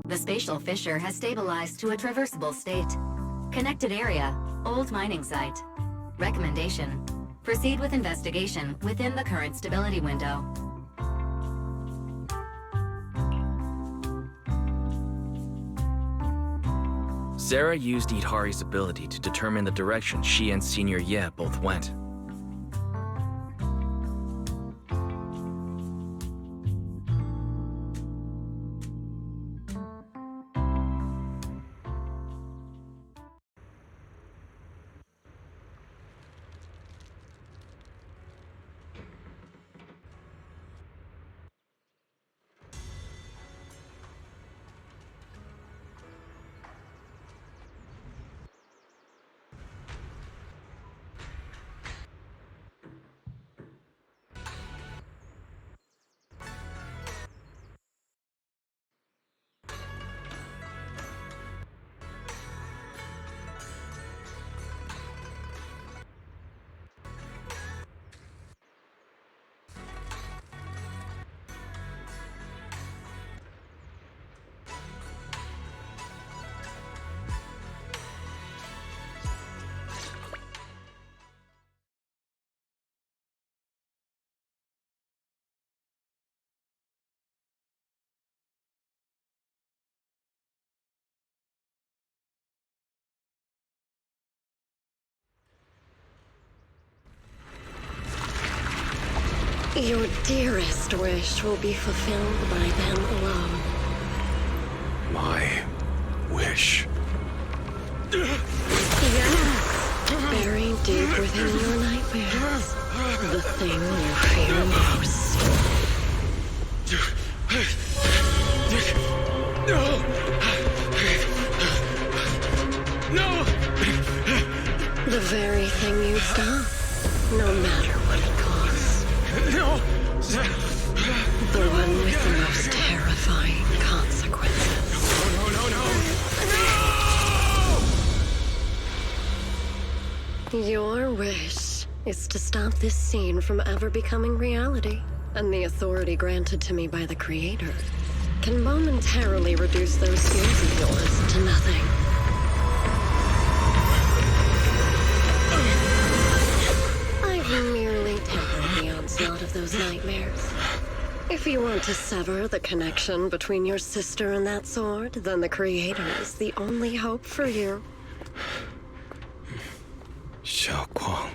The spatial fissure has stabilized to a traversable state. Connected area, old mining site. Recommendation: proceed with investigation within the current stability window. Sarah used Idhari's ability to determine the direction she and Senior Ye both went. Your dearest wish will be fulfilled by them alone. My wish. Yes, buried deep within your nightmares. The thing you fear most. No! The very thing you stop, no matter what it costs. No! The one with the most terrifying consequences. No! Your wish is to stop this scene from ever becoming reality, and the authority granted to me by the Creator can momentarily reduce those fears of yours to nothing. I've merely tempered the onslaught of those nightmares. If you want to sever the connection between your sister and that sword, then the Creator is the only hope for you. Xiaoguang.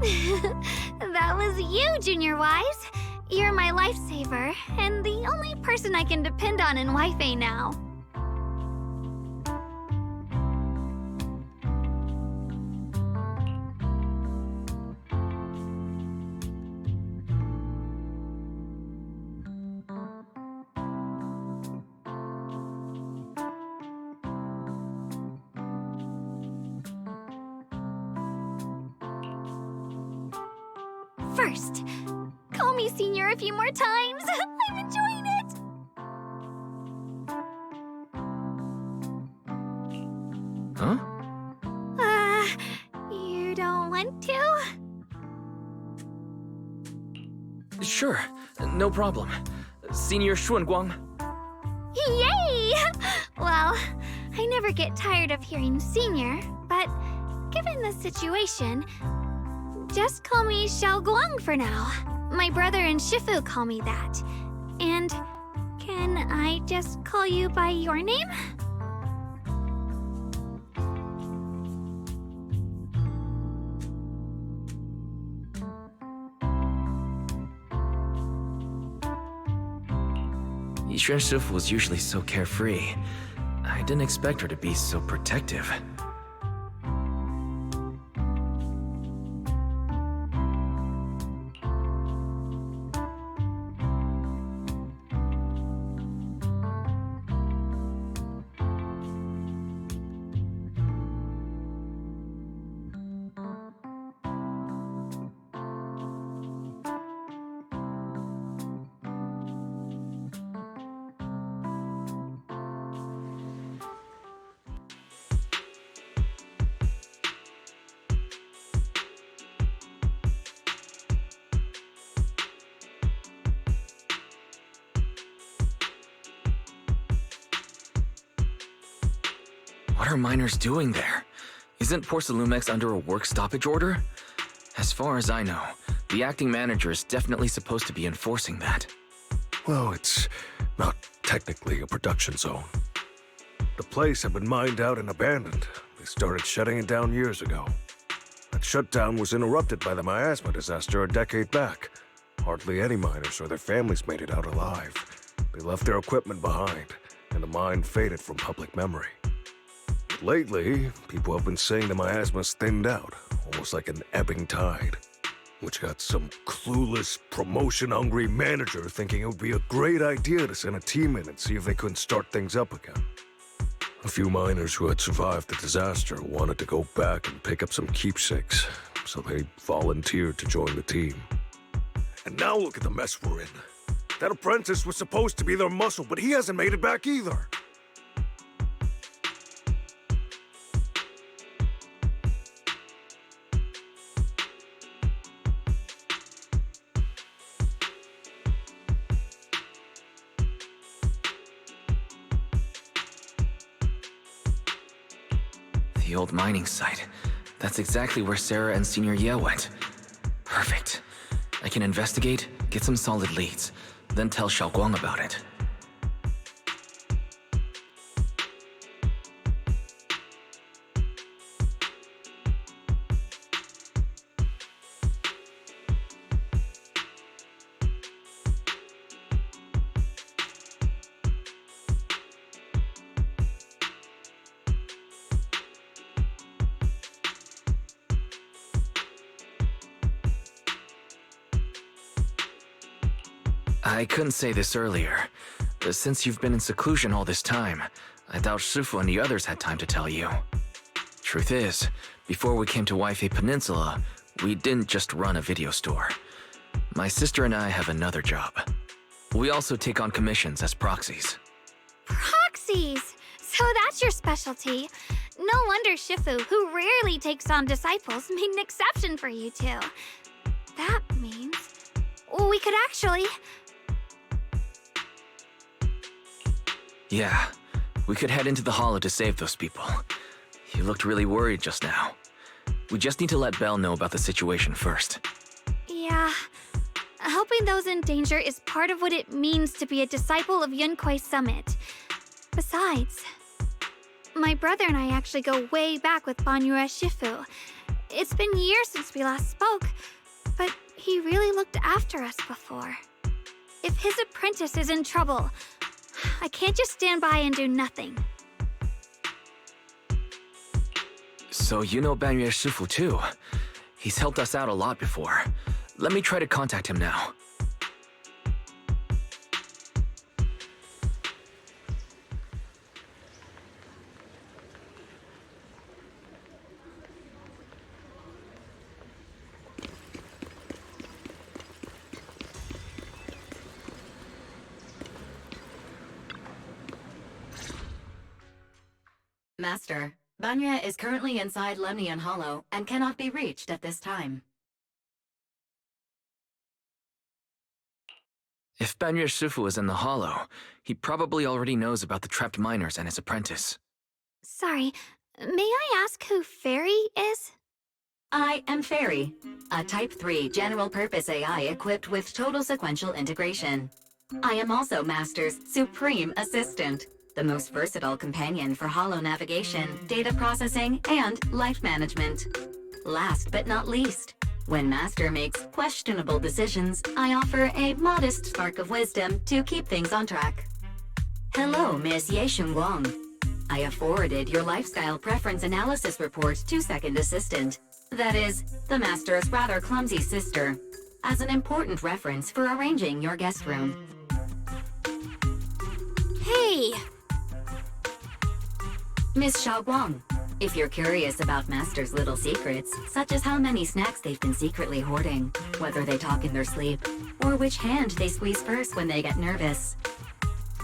That was you, Junior Wise. You're my lifesaver, and the only person I can depend on in Wi-Fi now. First, call me Senior a few more times. I'm enjoying it. Huh? You don't want to? Sure, no problem. Senior Xuanguang. Yay! Well, I never get tired of hearing Senior, but given the situation, just call me Xiao Guang for now. My brother and Shifu call me that. And can I just call you by your name? Yixuan Shifu was usually so carefree. I didn't expect her to be so protective. What are miners doing there? Isn't Porcelumex under a work stoppage order? As far as I know, the acting manager is definitely supposed to be enforcing that. Well, it's not technically a production zone. The place had been mined out and abandoned. They started shutting it down years ago. That shutdown was interrupted by the miasma disaster a decade back. Hardly any miners or their families made it out alive. They left their equipment behind, and the mine faded from public memory. Lately, people have been saying the miasma's thinned out, almost like an ebbing tide, which got some clueless, promotion-hungry manager thinking it would be a great idea to send a team in and see if they couldn't start things up again. A few miners who had survived the disaster wanted to go back and pick up some keepsakes, so they volunteered to join the team. And now look at the mess we're in. That apprentice was supposed to be their muscle, but he hasn't made it back either. The old mining site. That's exactly where Sarah and Senior Ye went. Perfect. I can investigate, get some solid leads, then tell Xiaoguang about it. I couldn't say this earlier. Since you've been in seclusion all this time, I doubt Shifu and the others had time to tell you. Truth is, before we came to Wi-Fi Peninsula, we didn't just run a video store. My sister and I have another job. We also take on commissions as proxies. Proxies! So that's your specialty. No wonder Shifu, who rarely takes on disciples, made an exception for you two. That means we could actually... Yeah, we could head into the hollow to save those people. You looked really worried just now. We just need to let Belle know about the situation first. Yeah. Helping those in danger is part of what it means to be a disciple of Yunkuei Summit. Besides, my brother and I actually go way back with Banyue Shifu. It's been years since we last spoke, but he really looked after us before. If his apprentice is in trouble, I can't just stand by and do nothing. So you know Banyue Shifu too. He's helped us out a lot before. Let me try to contact him now. Master, Banya is currently inside Lemnian Hollow and cannot be reached at this time. If Banyue Shifu is in the hollow, he probably already knows about the trapped miners and his apprentice. Sorry, may I ask who Fairy is? I am Fairy, a Type 3 general-purpose AI equipped with total sequential integration. I am also Master's supreme assistant, the most versatile companion for hollow navigation, data processing, and life management. Last but not least, when Master makes questionable decisions, I offer a modest spark of wisdom to keep things on track. Hello, Miss Ye Shunguang. I have forwarded your lifestyle preference analysis report to Second Assistant, that is, the Master's rather clumsy sister, as an important reference for arranging your guest room. Hey! Miss Xiaoguang, if you're curious about Master's little secrets, such as how many snacks they've been secretly hoarding, whether they talk in their sleep, or which hand they squeeze first when they get nervous,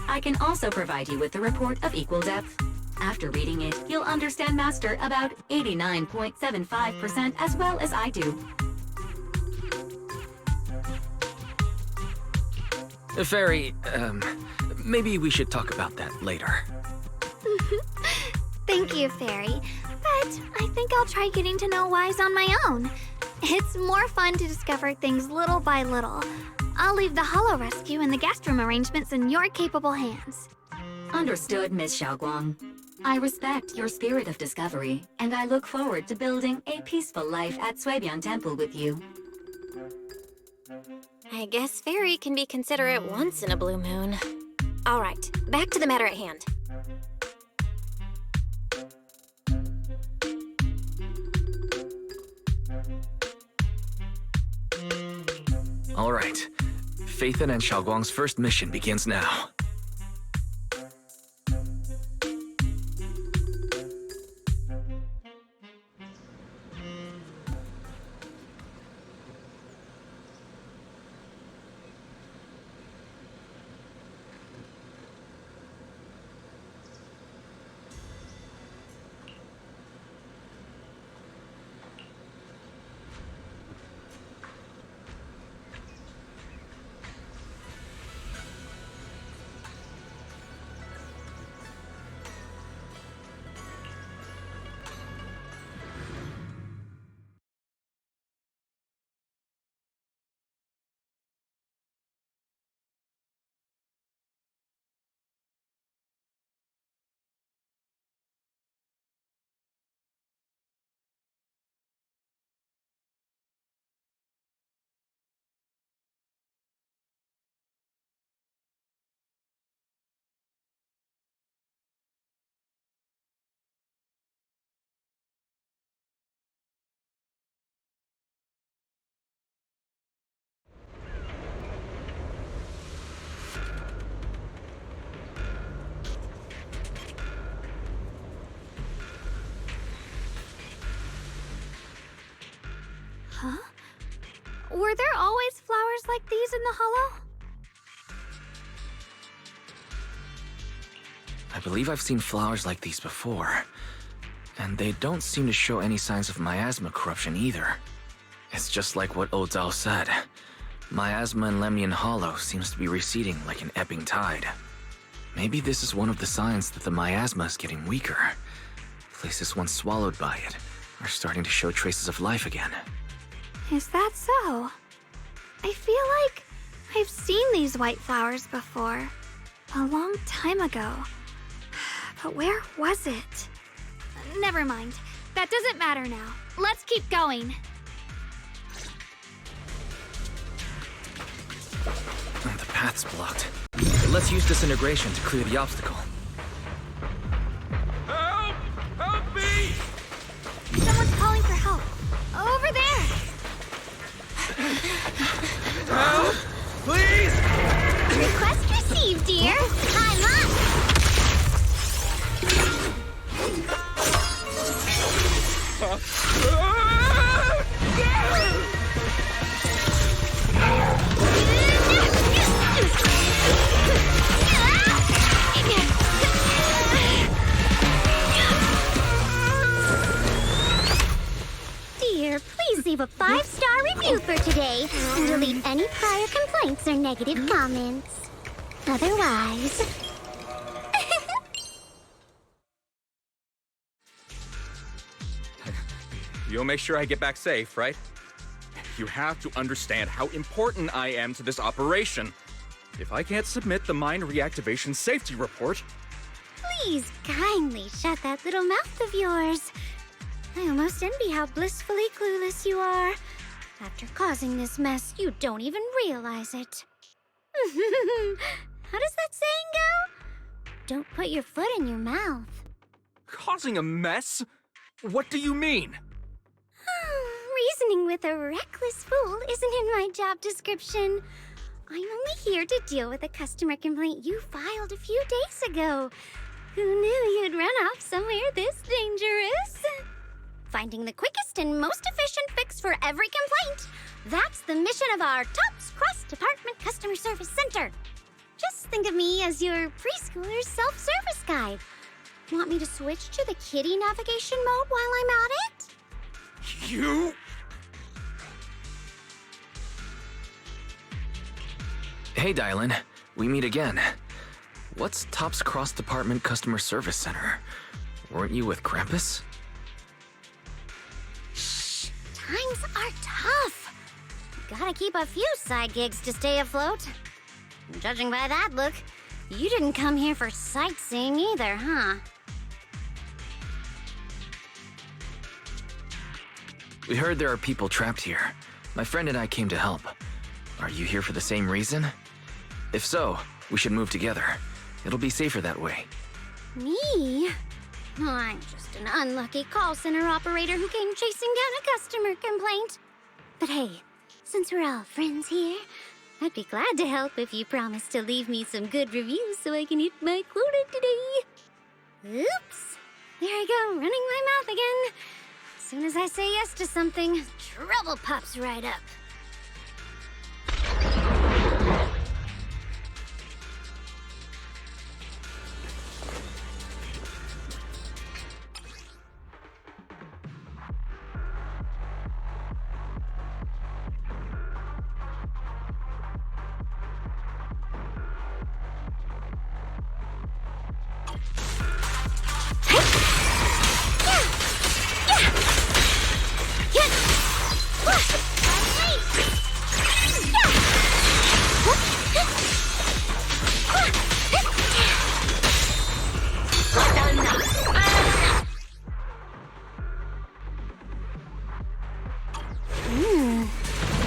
I can also provide you with the report of equal depth. After reading it, you'll understand Master about 89.75% as well as I do. Fairy, maybe we should talk about that later. Thank you, Fairy, but I think I'll try getting to know Wise on my own. It's more fun to discover things little by little. I'll leave the Hollow Rescue and the guest room arrangements in your capable hands. Understood, Miss Xiaoguang. I respect your spirit of discovery, and I look forward to building a peaceful life at Suibian Temple with you. I guess Fairy can be considerate once in a blue moon. All right, back to the matter at hand. All right. Phaethon and Xiaoguang's first mission begins now. Huh? Were there always flowers like these in the hollow? I believe I've seen flowers like these before. And they don't seem to show any signs of miasma corruption either. It's just like what Ozao said. Miasma in Lemnian Hollow seems to be receding like an ebbing tide. Maybe this is one of the signs that the miasma is getting weaker. Places once swallowed by it are starting to show traces of life again. Is that so? I feel like I've seen these white flowers before. A long time ago. But where was it? Never mind. That doesn't matter now. Let's keep going. The path's blocked. Let's use disintegration to clear the obstacle. Help! Help me! Someone's calling for help. Over there! Help! Please! Request received, dear. I'm up! Dear, please leave a 5-star review for today and delete any prior complaints or negative comments. Otherwise... You'll make sure I get back safe, right? You have to understand how important I am to this operation. If I can't submit the mine reactivation safety report... Please kindly shut that little mouth of yours. I almost envy how blissfully clueless you are. After causing this mess, you don't even realize it. How does that saying go? Don't put your foot in your mouth. Causing a mess? What do you mean? Reasoning with a reckless fool isn't in my job description. I'm only here to deal with a customer complaint you filed a few days ago. Who knew you'd run off somewhere this dangerous? Finding the quickest and most efficient fix for every complaint. That's the mission of our TOPS Cross-Department Customer Service Center. Just think of me as your preschooler's self-service guide. Want me to switch to the kiddie navigation mode while I'm at it? You... Hey, Dylan. We meet again. What's TOPS Cross-Department Customer Service Center? Weren't you with Krampus? Times are tough. Gotta keep a few side gigs to stay afloat. Judging by that look, you didn't come here for sightseeing either, huh? We heard there are people trapped here. My friend and I came to help. Are you here for the same reason? If so, we should move together. It'll be safer that way. Me? I'm just an unlucky call center operator who came chasing down a customer complaint. But hey, since we're all friends here, I'd be glad to help if you promise to leave me some good reviews so I can hit my quota today. Oops. There I go, running my mouth again. As soon as I say yes to something, trouble pops right up.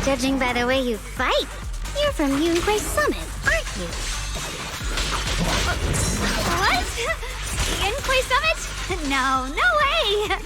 Judging by the way you fight, you're from Yunquay Summit, aren't you? What? Yunquay Summit? No, no way!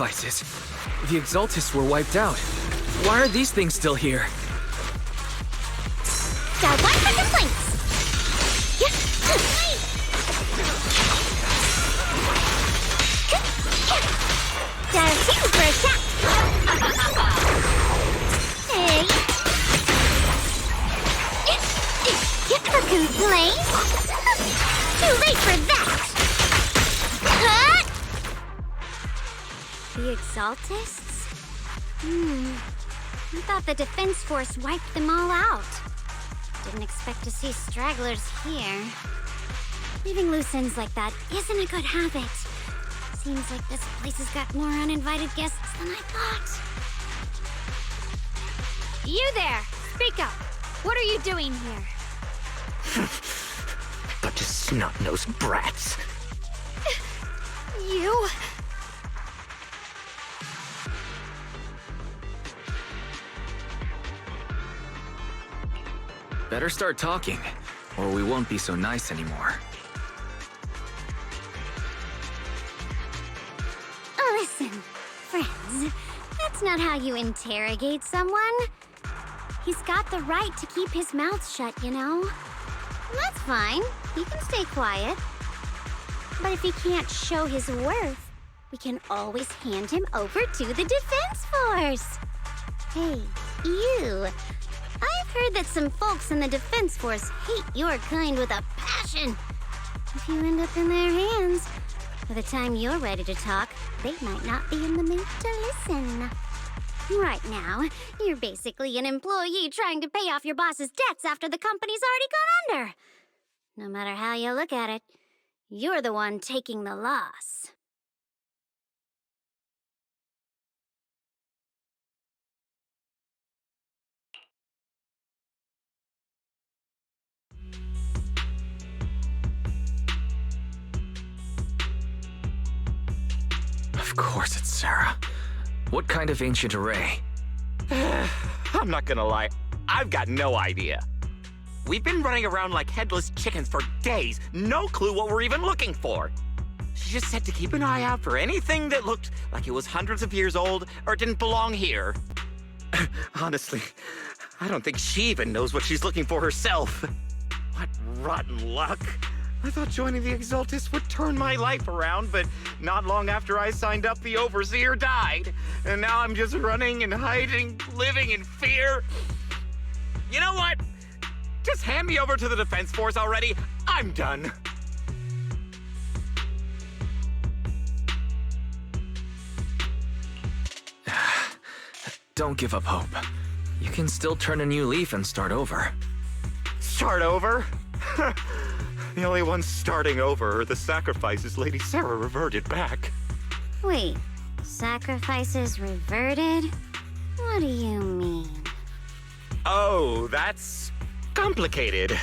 sacrifices. The Exaltists were wiped out. Why are these things still here? Got one for complaints. Got two for a shot. Hey. For complaints? Too late for that. The Exaltists? I thought the Defense Force wiped them all out. Didn't expect to see stragglers here. Leaving loose ends like that isn't a good habit. Seems like this place has got more uninvited guests than I thought. You there! Speak up! What are you doing here? Bunch of snot-nosed brats. You... Better start talking, or we won't be so nice anymore. Listen, friends, that's not how you interrogate someone. He's got the right to keep his mouth shut, you know? That's fine. He can stay quiet. But if he can't show his worth, we can always hand him over to the Defense Force. Hey, you. I've heard that some folks in the Defense Force hate your kind with a passion. If you end up in their hands, by the time you're ready to talk, they might not be in the mood to listen. Right now, you're basically an employee trying to pay off your boss's debts after the company's already gone under. No matter how you look at it, you're the one taking the loss. Of course it's Sarah. What kind of ancient array? I'm not gonna lie, I've got no idea. We've been running around like headless chickens for days, no clue what we're even looking for. She just said to keep an eye out for anything that looked like it was hundreds of years old or didn't belong here. Honestly, I don't think she even knows what she's looking for herself. What rotten luck. I thought joining the Exaltists would turn my life around, but not long after I signed up, the Overseer died. And now I'm just running and hiding, living in fear. You know what? Just hand me over to the Defense Force already. I'm done. Don't give up hope. You can still turn a new leaf and start over. Start over? The only ones starting over are the sacrifices Lady Sarah reverted back. Wait, sacrifices reverted? What do you mean? Oh, that's complicated.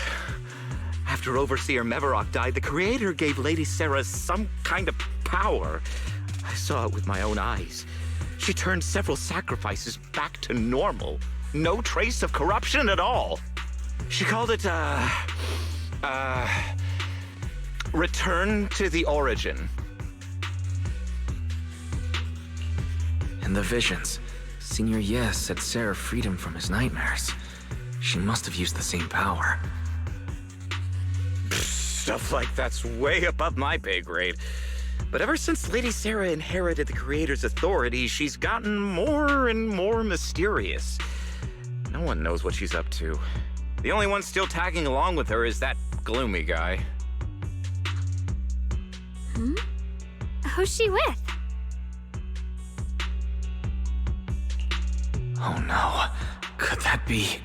After Overseer Mevarok died, the Creator gave Lady Sarah some kind of power. I saw it with my own eyes. She turned several sacrifices back to normal. No trace of corruption at all. She called it, return to the origin. In the visions, Senior Yes said Sarah freed him from his nightmares. She must have used the same power. Stuff like that's way above my pay grade. But ever since Lady Sarah inherited the Creator's authority, she's gotten more and more mysterious. No one knows what she's up to. The only one still tagging along with her is that gloomy guy. Who's she with? Oh no. Could that be?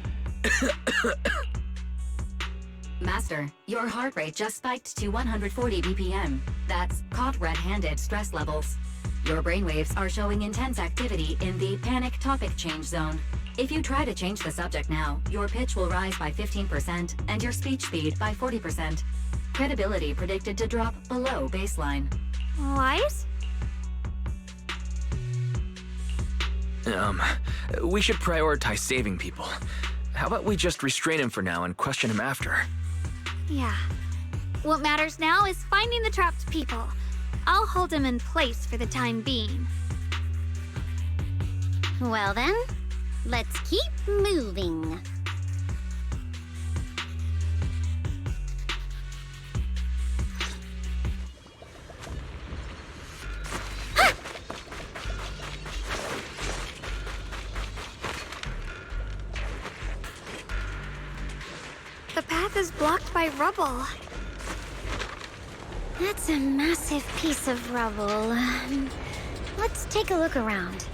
Master, your heart rate just spiked to 140 BPM. That's caught red-handed stress levels. Your brainwaves are showing intense activity in the panic topic change zone. If you try to change the subject now, your pitch will rise by 15% and your speech speed by 40%. Credibility predicted to drop below baseline. What? We should prioritize saving people. How about we just restrain him for now and question him after? Yeah. What matters now is finding the trapped people. I'll hold him in place for the time being. Well then, let's keep moving. The path is blocked by rubble. That's a massive piece of rubble. Let's take a look around.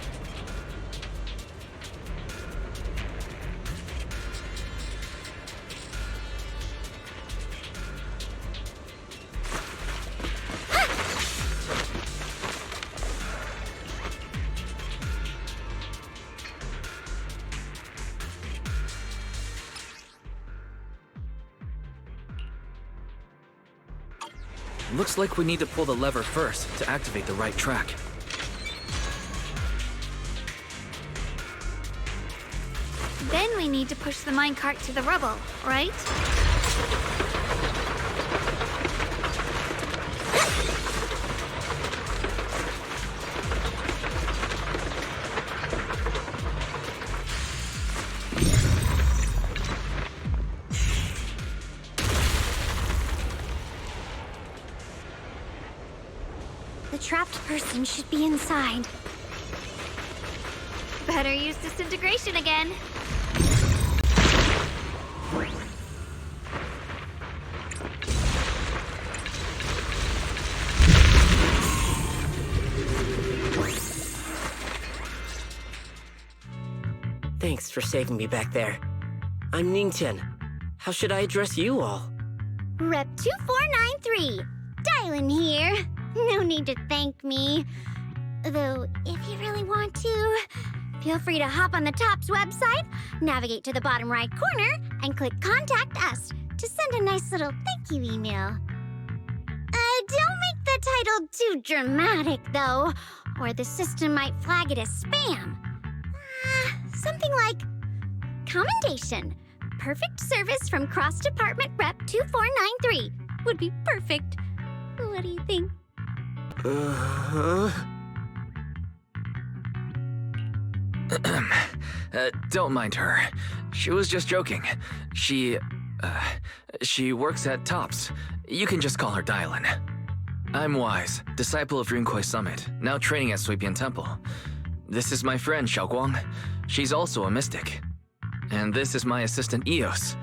Looks like we need to pull the lever first to activate the right track. Then we need to push the minecart to the rubble, right? The trapped person should be inside. Better use disintegration again. Thanks for saving me back there. I'm Ningtian. How should I address you all? Rep 2493. Dylan here. No need to thank me. Though, if you really want to, feel free to hop on the TOPS website, navigate to the bottom right corner, and click Contact Us to send a nice little thank you email. Don't make the title too dramatic, though, or the system might flag it as spam. Something like, Commendation. Perfect service from Cross Department Rep 2493 would be perfect. What do you think? Don't mind her. She was just joking. She works at TOPS. You can just call her Dylan. I'm Wise, disciple of Rinkwei Summit, now training at Suibian Temple. This is my friend, Xiaoguang. She's also a mystic. And this is my assistant, Eos.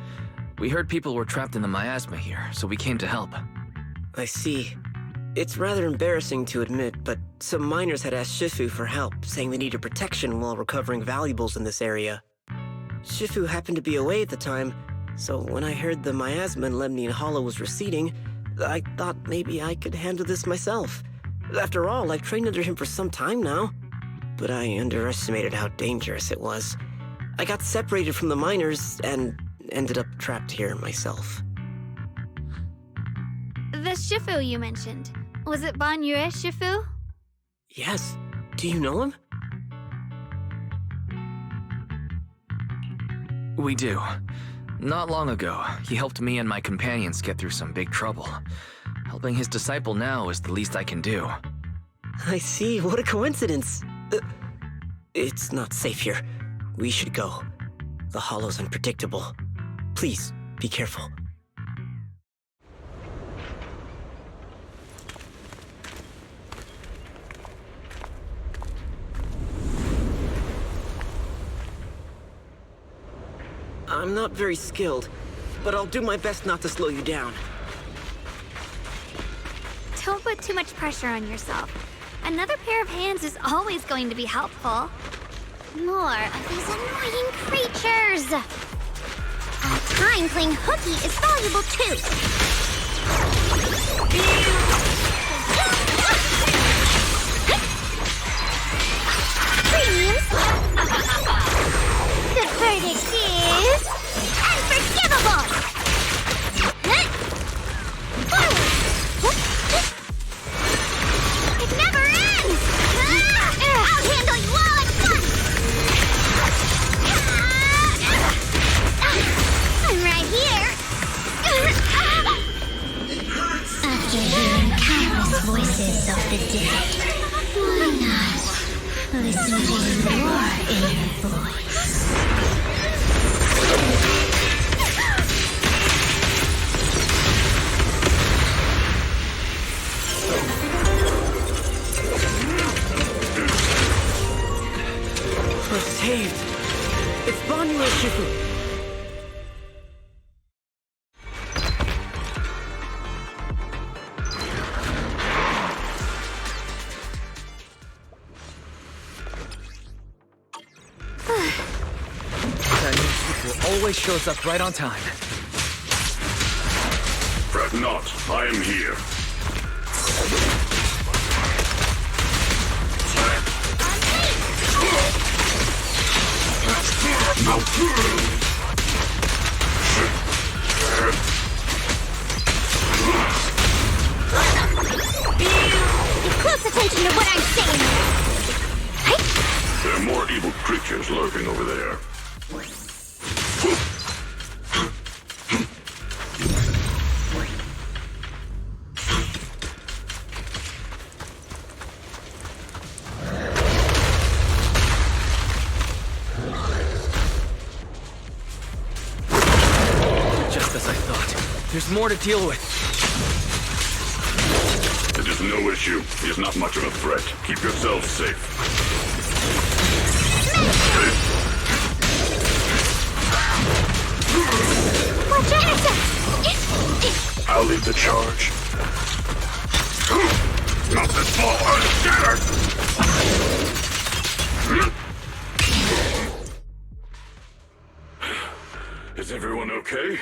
We heard people were trapped in the miasma here, so we came to help. I see. It's rather embarrassing to admit, but some miners had asked Shifu for help, saying they needed protection while recovering valuables in this area. Shifu happened to be away at the time, so when I heard the miasma in Lemnian Hollow was receding, I thought maybe I could handle this myself. After all, I've trained under him for some time now. But I underestimated how dangerous it was. I got separated from the miners and ended up trapped here myself. The Shifu you mentioned. Was it Ban Yue Shifu? Yes. Do you know him? We do. Not long ago, he helped me and my companions get through some big trouble. Helping his disciple now is the least I can do. I see. What a coincidence. It's not safe here. We should go. The hollow's unpredictable. Please, be careful. I'm not very skilled, but I'll do my best not to slow you down. Don't put too much pressure on yourself. Another pair of hands is always going to be helpful. More of these annoying creatures! Time playing hooky is valuable too! Premiums! The verdict is... unforgivable! It never ends! I'll handle you all at once! I'm right here! After hearing countless voices of the dead, why not listen to the roar Shifu! That new Shifu always shows up right on time. Fret not, I am here. Pay close attention to what I'm saying. There are more evil creatures lurking over there. Just as I thought. There's more to deal with. It is no issue. He is not much of a threat. Keep yourselves safe. Watch out! I'll lead the charge. Not this small unscattered! Is everyone okay?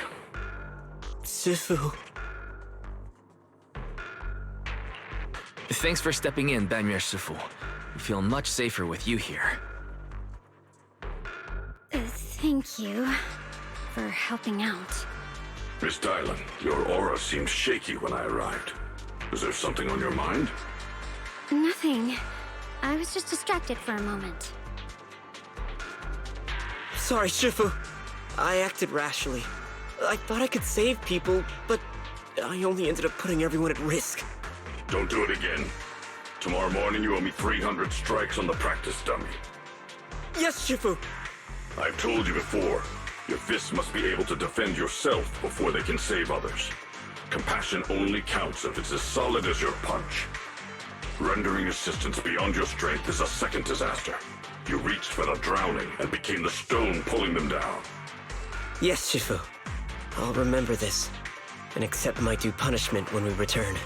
Shifu. Thanks for stepping in, Banmir Shifu. I feel much safer with you here. Thank you for helping out. Miss Dylan, your aura seemed shaky when I arrived. Is there something on your mind? Nothing. I was just distracted for a moment. Sorry, Shifu. I acted rashly. I thought I could save people, but I only ended up putting everyone at risk. Don't do it again. Tomorrow morning you owe me 300 strikes on the practice dummy. Yes, Shifu! I've told you before, your fists must be able to defend yourself before they can save others. Compassion only counts if it's as solid as your punch. Rendering assistance beyond your strength is a second disaster. You reached for the drowning and became the stone pulling them down. Yes, Shifu. I'll remember this, and accept my due punishment when we return.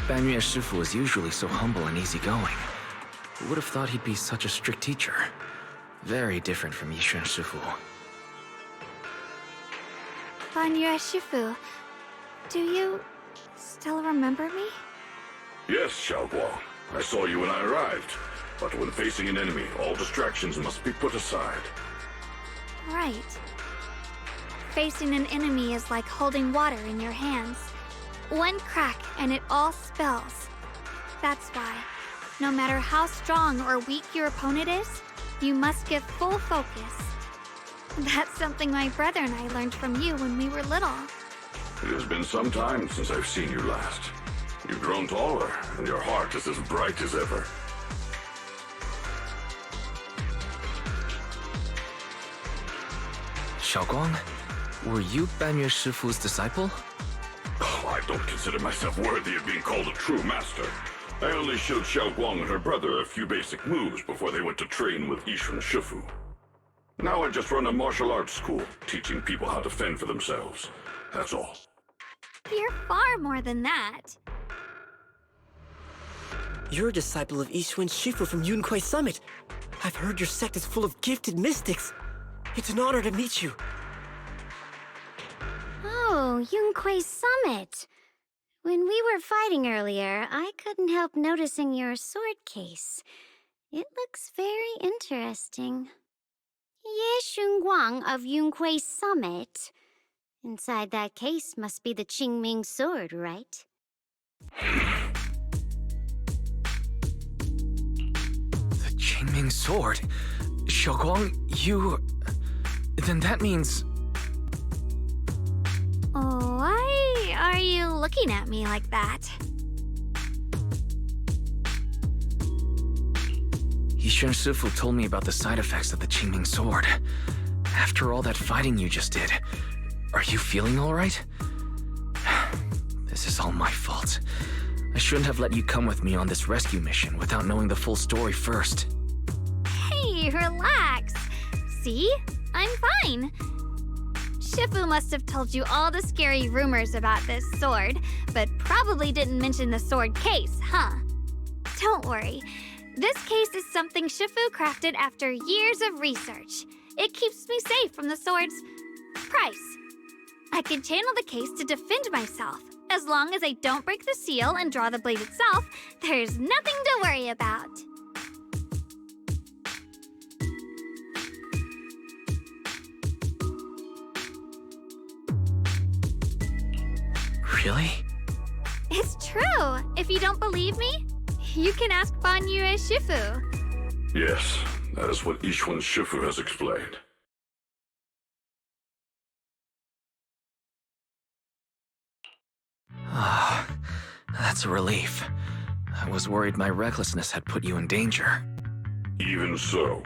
Banmir Shifu is usually so humble and easygoing. Who would have thought he'd be such a strict teacher? Very different from Yishuan Shifu. Banmir Shifu, do you still remember me? Yes, Xiaoguang. I saw you when I arrived. But when facing an enemy, all distractions must be put aside. Right. Facing an enemy is like holding water in your hands. One crack and it all spills. That's why, no matter how strong or weak your opponent is, you must give full focus. That's something my brother and I learned from you when we were little. It has been some time since I've seen you last. You've grown taller, and your heart is as bright as ever. Xiaoguang, were you Banmir Shifu's disciple? Oh, I don't consider myself worthy of being called a true master. I only showed Xiaoguang and her brother a few basic moves before they went to train with Yishuan Shifu. Now I just run a martial arts school, teaching people how to fend for themselves. That's all. You're far more than that. You're a disciple of Yishuan Shifu from Yunquai Summit. I've heard your sect is full of gifted mystics. It's an honor to meet you. Oh, Yunquai Summit. When we were fighting earlier, I couldn't help noticing your sword case. It looks very interesting. Ye Shunguang of Yunquai Summit. Inside that case must be the Qingming sword, right? The Qingming sword? Xiaoguang, you... Then that means... Why are you looking at me like that? Yishuan Shifu told me about the side effects of the Qingming sword. After all that fighting you just did, are you feeling all right? This is all my fault. I shouldn't have let you come with me on this rescue mission without knowing the full story first. Hey, relax. See? I'm fine. Shifu must have told you all the scary rumors about this sword, but probably didn't mention the sword case, huh? Don't worry. This case is something Shifu crafted after years of research. It keeps me safe from the sword's price. I can channel the case to defend myself. As long as I don't break the seal and draw the blade itself, there's nothing to worry about. Really? It's true. If you don't believe me, you can ask Banyue Shifu. Yes, that is what Ishwan Shifu has explained. Ah, that's a relief. I was worried my recklessness had put you in danger. Even so,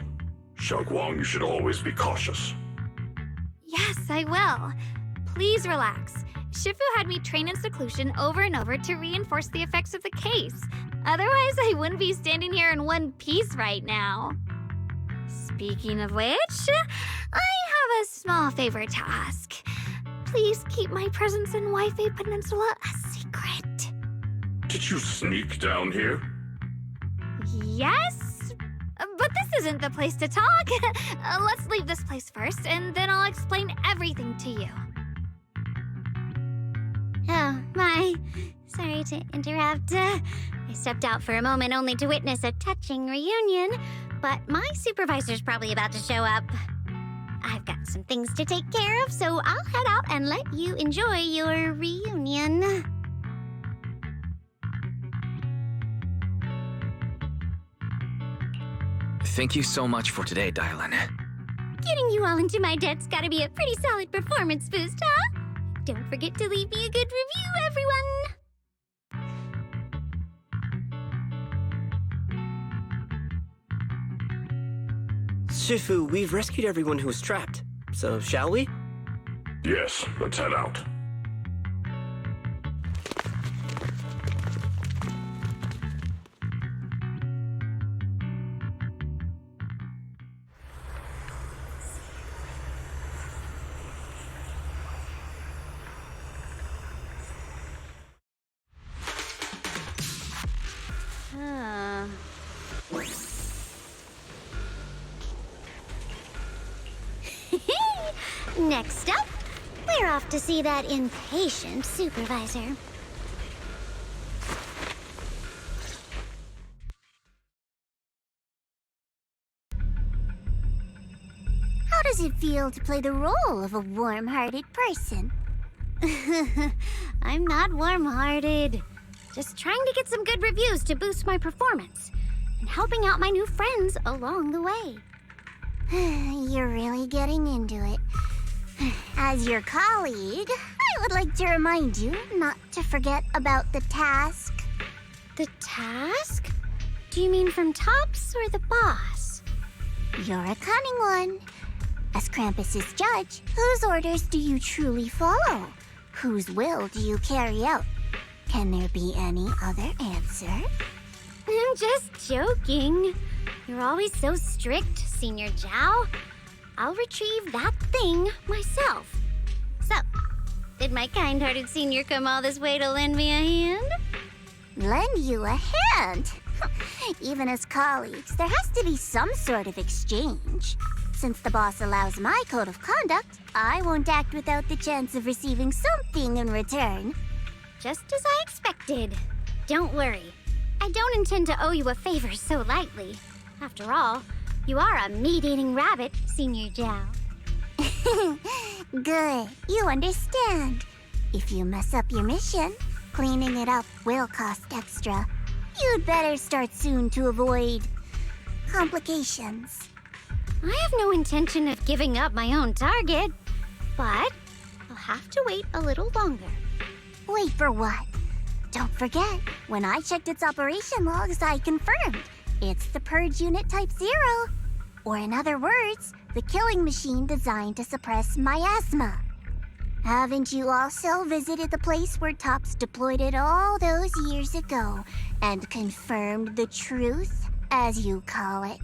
Xiaoguang, you should always be cautious. Yes, I will. Please relax. Shifu had me train in seclusion over and over to reinforce the effects of the case. Otherwise, I wouldn't be standing here in one piece right now. Speaking of which, I have a small favor to ask. Please keep my presence in Wi-Fi Peninsula a secret. Did you sneak down here? Yes? But this isn't the place to talk. Let's leave this place first, and then I'll explain everything to you. Oh, my. Sorry to interrupt. I stepped out for a moment only to witness a touching reunion, but my supervisor's probably about to show up. I've got some things to take care of, so I'll head out and let you enjoy your reunion. Thank you so much for today, Dylan. Getting you all into my debt's gotta be a pretty solid performance boost, huh? Don't forget to leave me a good review, everyone! Shifu, we've rescued everyone who was trapped. So, shall we? Yes, let's head out. Next up, we're off to see that impatient supervisor. How does it feel to play the role of a warm-hearted person? I'm not warm-hearted. Just trying to get some good reviews to boost my performance, and helping out my new friends along the way. You're really getting into it. As your colleague, I would like to remind you not to forget about the task. The task? Do you mean from Tops or the boss? You're a cunning one. As Krampus's judge, whose orders do you truly follow? Whose will do you carry out? Can there be any other answer? I'm just joking. You're always so strict, Senior Zhao. I'll retrieve that thing myself. So, did my kind-hearted senior come all this way to lend me a hand? Lend you a hand? Even as colleagues, there has to be some sort of exchange. Since the boss allows my code of conduct, I won't act without the chance of receiving something in return. Just as I expected. Don't worry. I don't intend to owe you a favor so lightly. After all, you are a meat-eating rabbit, Senior Zhao. Good. You understand. If you mess up your mission, cleaning it up will cost extra. You'd better start soon to avoid complications. I have no intention of giving up my own target, but I'll have to wait a little longer. Wait for what? Don't forget, when I checked its operation logs, I confirmed. It's the Purge Unit Type 0. Or in other words, the killing machine designed to suppress miasma. Haven't you also visited the place where Tops deployed it all those years ago and confirmed the truth, as you call it?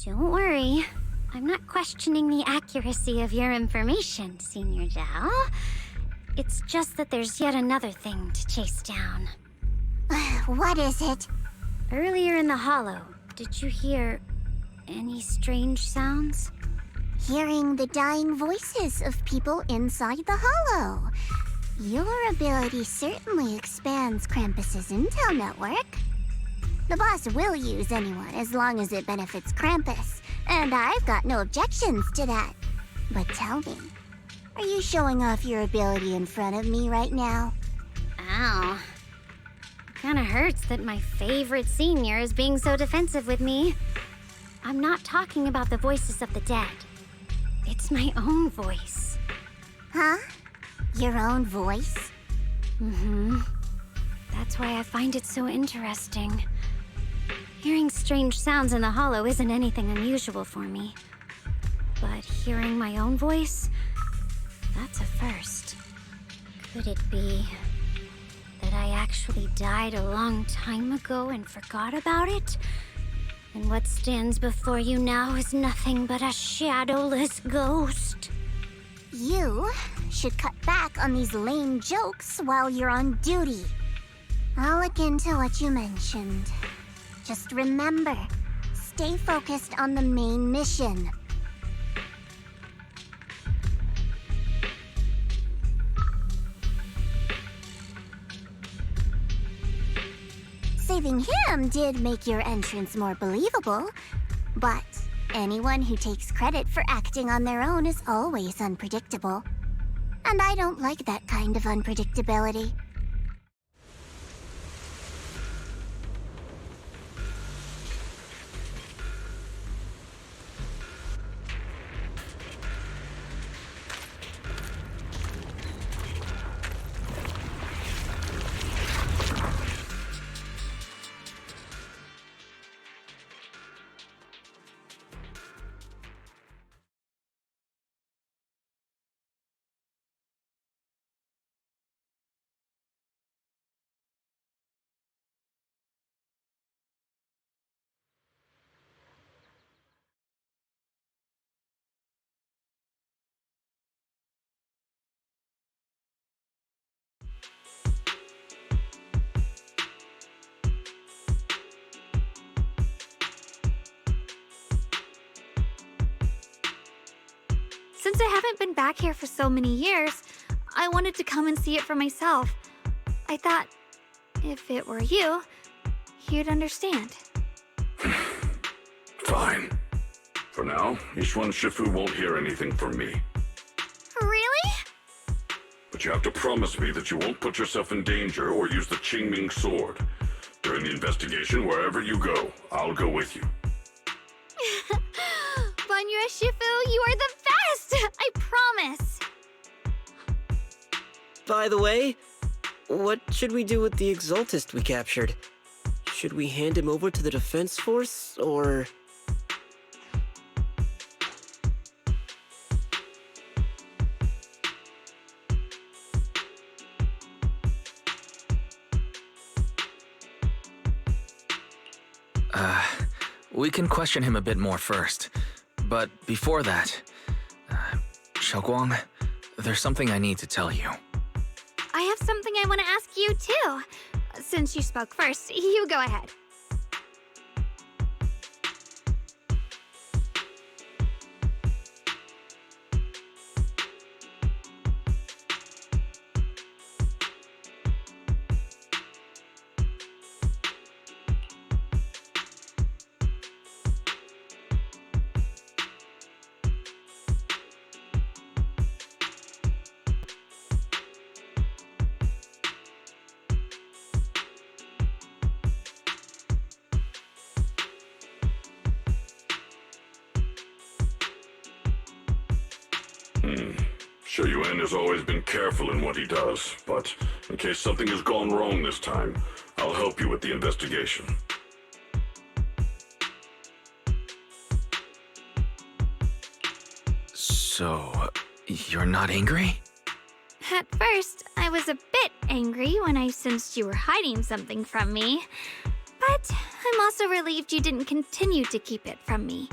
Don't worry. I'm not questioning the accuracy of your information, Senior Zhao. It's just that there's yet another thing to chase down. What is it? Earlier in the hollow, did you hear any strange sounds? Hearing the dying voices of people inside the hollow. Your ability certainly expands Krampus's intel network. The boss will use anyone as long as it benefits Krampus, and I've got no objections to that. But tell me, are you showing off your ability in front of me right now? Ow. Kinda hurts that my favorite senior is being so defensive with me. I'm not talking about the voices of the dead. It's my own voice. Huh? Your own voice? Mm-hmm. That's why I find it so interesting. Hearing strange sounds in the hollow isn't anything unusual for me. But hearing my own voice, that's a first. Could it be that I actually died a long time ago and forgot about it? And what stands before you now is nothing but a shadowless ghost. You should cut back on these lame jokes while you're on duty. I'll look into what you mentioned. Just remember, stay focused on the main mission. Saving him did make your entrance more believable, but anyone who takes credit for acting on their own is always unpredictable. And I don't like that kind of unpredictability. Since I haven't been back here for so many years, I wanted to come and see it for myself. I thought, if it were you, you'd understand. Fine. For now, Ishwan Shifu won't hear anything from me. Really? But you have to promise me that you won't put yourself in danger or use the Qingming sword. During the investigation, wherever you go, I'll go with you. Banyue Shifu, you are the best! I promise! By the way, what should we do with the Exaltist we captured? Should we hand him over to the defense force, or...? We can question him a bit more first. But before that, Xiaoguang, there's something I need to tell you. I have something I want to ask you, too. Since you spoke first, you go ahead. Xue Yuan has always been careful in what he does, but in case something has gone wrong this time, I'll help you with the investigation. So, you're not angry? At first, I was a bit angry when I sensed you were hiding something from me. But I'm also relieved you didn't continue to keep it from me.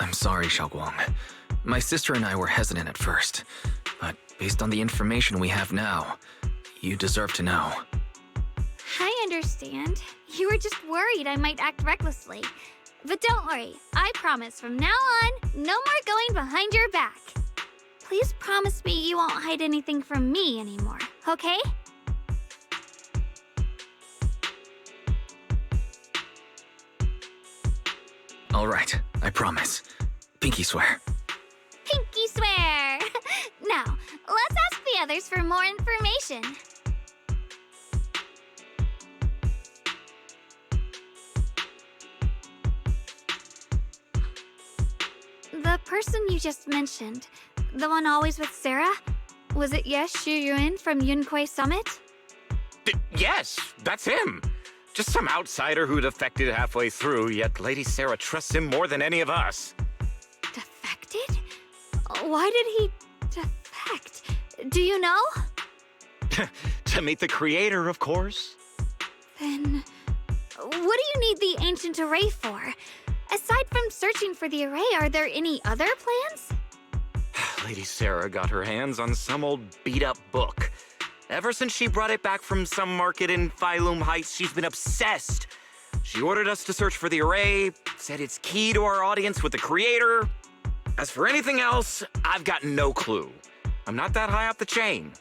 I'm sorry, Xiaoguang. My sister and I were hesitant at first, but based on the information we have now, you deserve to know. I understand. You were just worried I might act recklessly. But don't worry, I promise from now on, no more going behind your back. Please promise me you won't hide anything from me anymore, okay? All right, I promise. Pinky swear. Pinky swear! Now, let's ask the others for more information. The person you just mentioned, the one always with Sarah, was it Yes Shuyuin from Yunquei Summit? Yes, that's him. Just some outsider who defected halfway through, yet Lady Sarah trusts him more than any of us. Defected? Why did he defect? Do you know? To meet the creator, of course. Then, what do you need the ancient array for? Aside from searching for the array, are there any other plans? Lady Sarah got her hands on some old beat-up book. Ever since she brought it back from some market in Phylum Heights, she's been obsessed. She ordered us to search for the array, said it's key to our audience with the creator. As for anything else, I've got no clue. I'm not that high up the chain.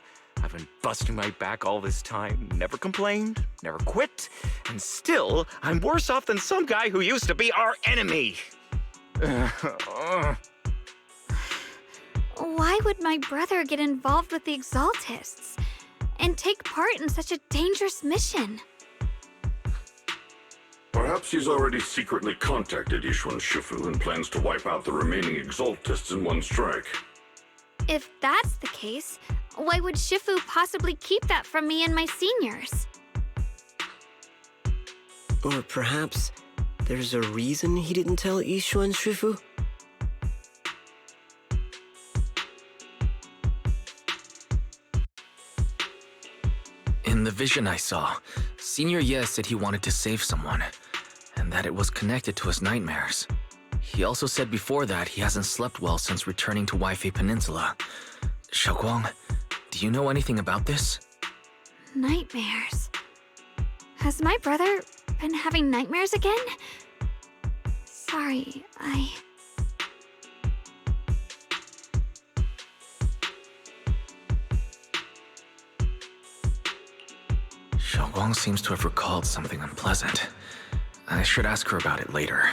I've been busting my back all this time, never complained, never quit, and still, I'm worse off than some guy who used to be our enemy. Why would my brother get involved with the Exaltists and take part in such a dangerous mission? Perhaps he's already secretly contacted Yishuan Shifu and plans to wipe out the remaining Exaltists in one strike. If that's the case, why would Shifu possibly keep that from me and my seniors? Or perhaps there's a reason he didn't tell Yishuan Shifu? In the vision I saw, Senior Ye said he wanted to save someone, and that it was connected to his nightmares. He also said before that he hasn't slept well since returning to Waifei Peninsula. Xiaoguang, do you know anything about this? Nightmares. Has my brother been having nightmares again? Sorry, Xiaoguang seems to have recalled something unpleasant. I should ask her about it later.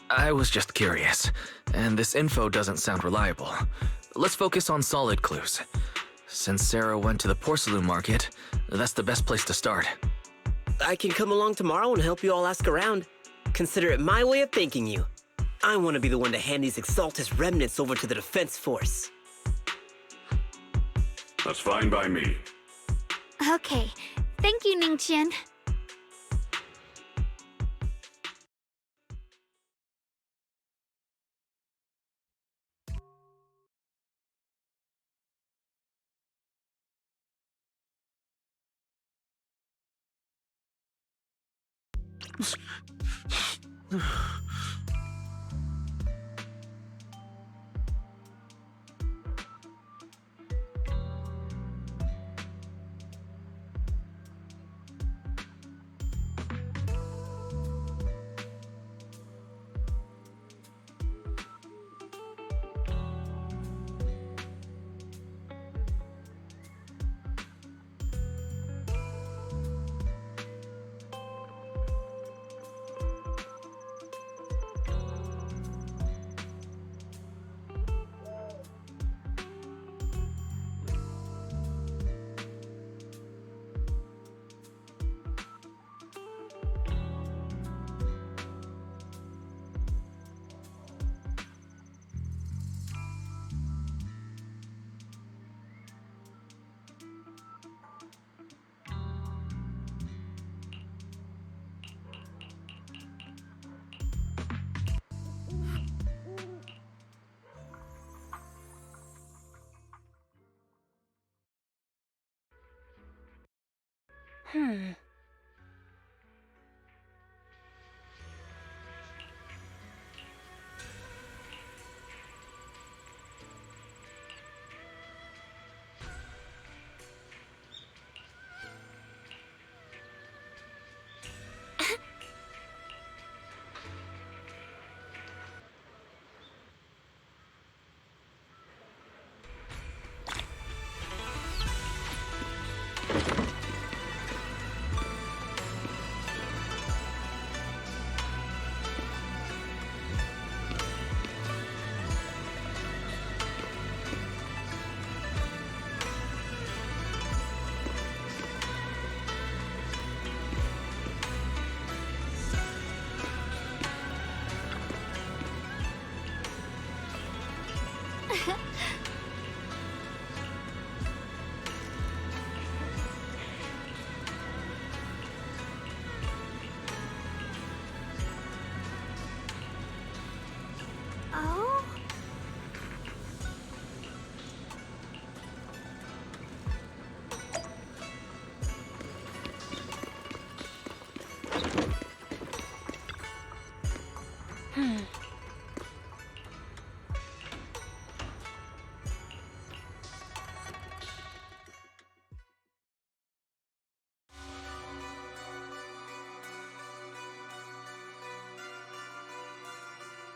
I was just curious, and this info doesn't sound reliable. Let's focus on solid clues. Since Sarah went to the porcelain market, that's the best place to start. I can come along tomorrow and help you all ask around. Consider it my way of thanking you. I want to be the one to hand these Exaltus remnants over to the defense force. That's fine by me. Okay. Thank you, Ningqian.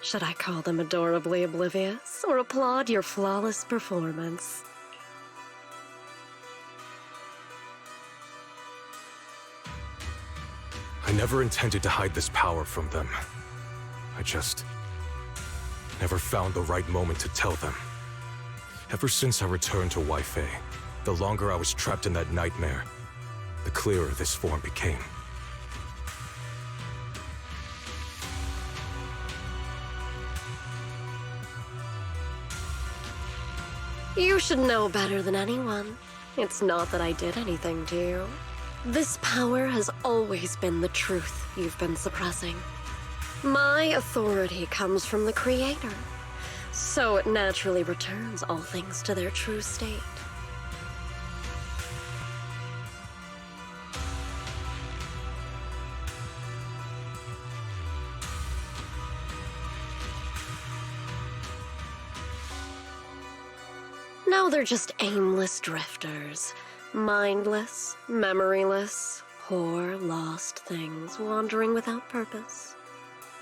Should I call them adorably oblivious or applaud your flawless performance? I never intended to hide this power from them. I just never found the right moment to tell them. Ever since I returned to Wi-Fi, the longer I was trapped in that nightmare, the clearer this form became. You should know better than anyone. It's not that I did anything to you. This power has always been the truth you've been suppressing. My authority comes from the Creator, so it naturally returns all things to their true state. Now they're just aimless drifters, mindless, memoryless, poor, lost things wandering without purpose.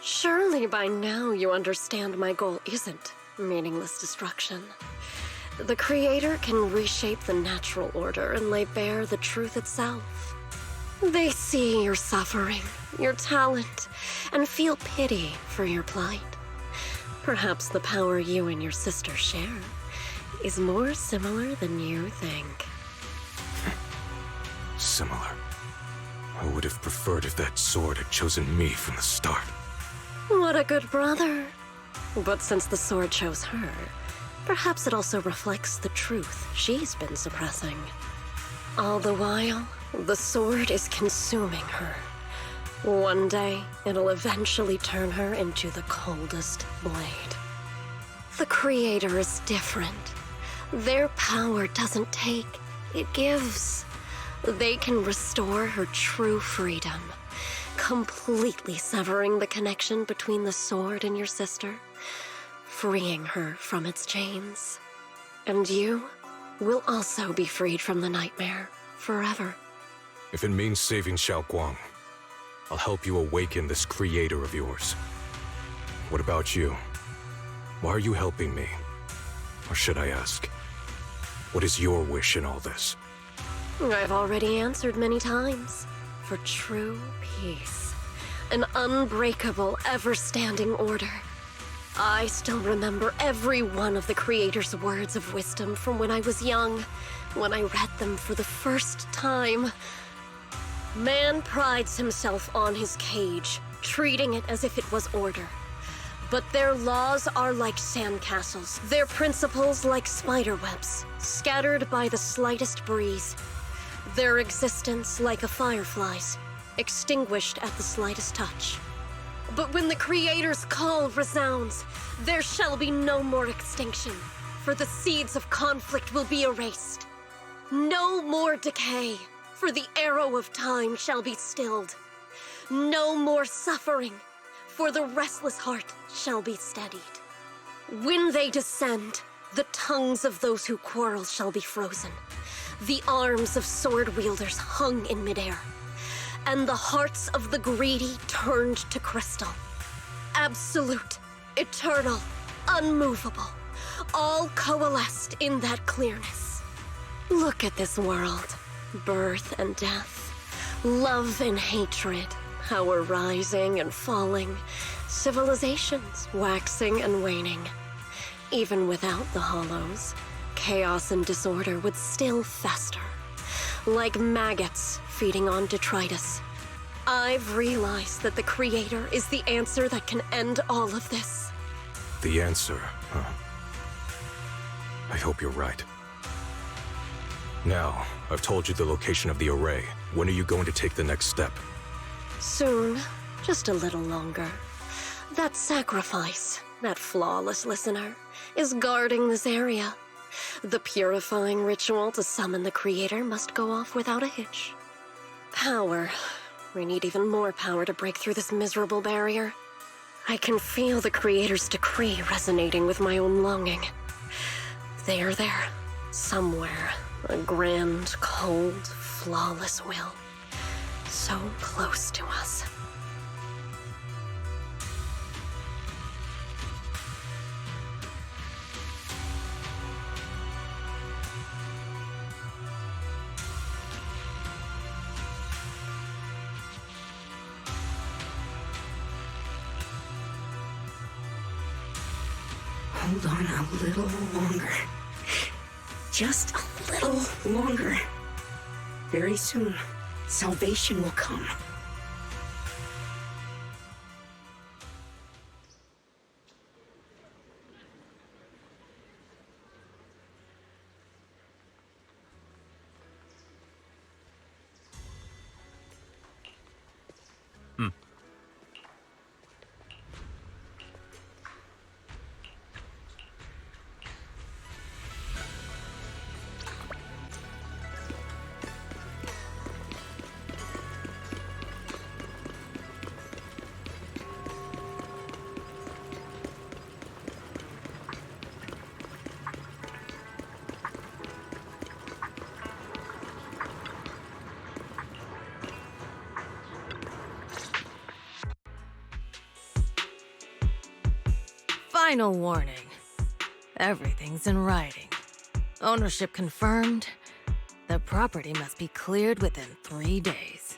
Surely by now you understand my goal isn't meaningless destruction. The Creator can reshape the natural order and lay bare the truth itself. They see your suffering, your talent, and feel pity for your plight. Perhaps the power you and your sister share is more similar than you think. Similar. I would have preferred if that sword had chosen me from the start. What a good brother. But since the sword chose her, perhaps it also reflects the truth she's been suppressing. All the while, the sword is consuming her. One day, it'll eventually turn her into the coldest blade. The Creator is different. Their power doesn't take, it gives. They can restore her true freedom, completely severing the connection between the sword and your sister, freeing her from its chains. And you will also be freed from the nightmare forever. If it means saving Xiaoguang, I'll help you awaken this Creator of yours. What about you? Why are you helping me? Or should I ask, what is your wish in all this? I've already answered many times. For true peace. An unbreakable, ever-standing order. I still remember every one of the Creator's words of wisdom from when I was young, when I read them for the first time. Man prides himself on his cage, treating it as if it was order. But their laws are like sandcastles, their principles like spiderwebs, scattered by the slightest breeze. Their existence like a firefly's, extinguished at the slightest touch. But when the Creator's call resounds, there shall be no more extinction, for the seeds of conflict will be erased. No more decay, for the arrow of time shall be stilled. No more suffering, for the restless heart shall be steadied. When they descend, the tongues of those who quarrel shall be frozen, the arms of sword-wielders hung in midair, and the hearts of the greedy turned to crystal. Absolute, eternal, unmovable, all coalesced in that clearness. Look at this world, birth and death, love and hatred, power rising and falling, civilizations waxing and waning. Even without the hollows, chaos and disorder would still fester, like maggots feeding on detritus. I've realized that the Creator is the answer that can end all of this. The answer, huh? I hope you're right. Now, I've told you the location of the array. When are you going to take the next step? Soon, just a little longer. That sacrifice, that flawless listener, is guarding this area. The purifying ritual to summon the Creator must go off without a hitch. Power. We need even more power to break through this miserable barrier. I can feel the Creator's decree resonating with my own longing. They are there, somewhere. A grand, cold, flawless will. So close to us. Hold on a little longer. Just a little longer. Very soon, salvation will come. Final warning. Everything's in writing. Ownership confirmed. The property must be cleared within 3 days.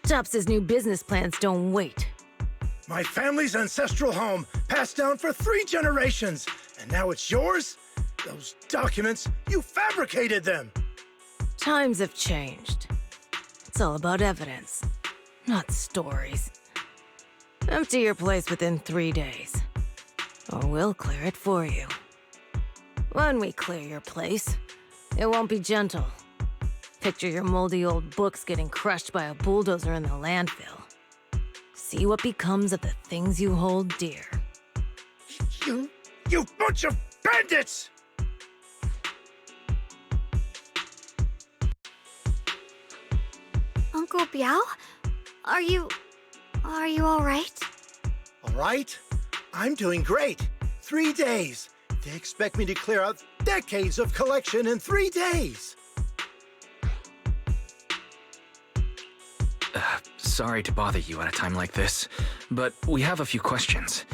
Tubbs' new business plans don't wait. My family's ancestral home, passed down for 3 generations, and now it's yours? Those documents, you fabricated them! Times have changed. It's all about evidence, not stories. Empty your place within 3 days, or we'll clear it for you. When we clear your place, it won't be gentle. Picture your moldy old books getting crushed by a bulldozer in the landfill. See what becomes of the things you hold dear. You bunch of bandits! Uncle Biao? Are you all right? All right? I'm doing great. 3 days. They expect me to clear out decades of collection in 3 days. Sorry to bother you at a time like this, but we have a few questions.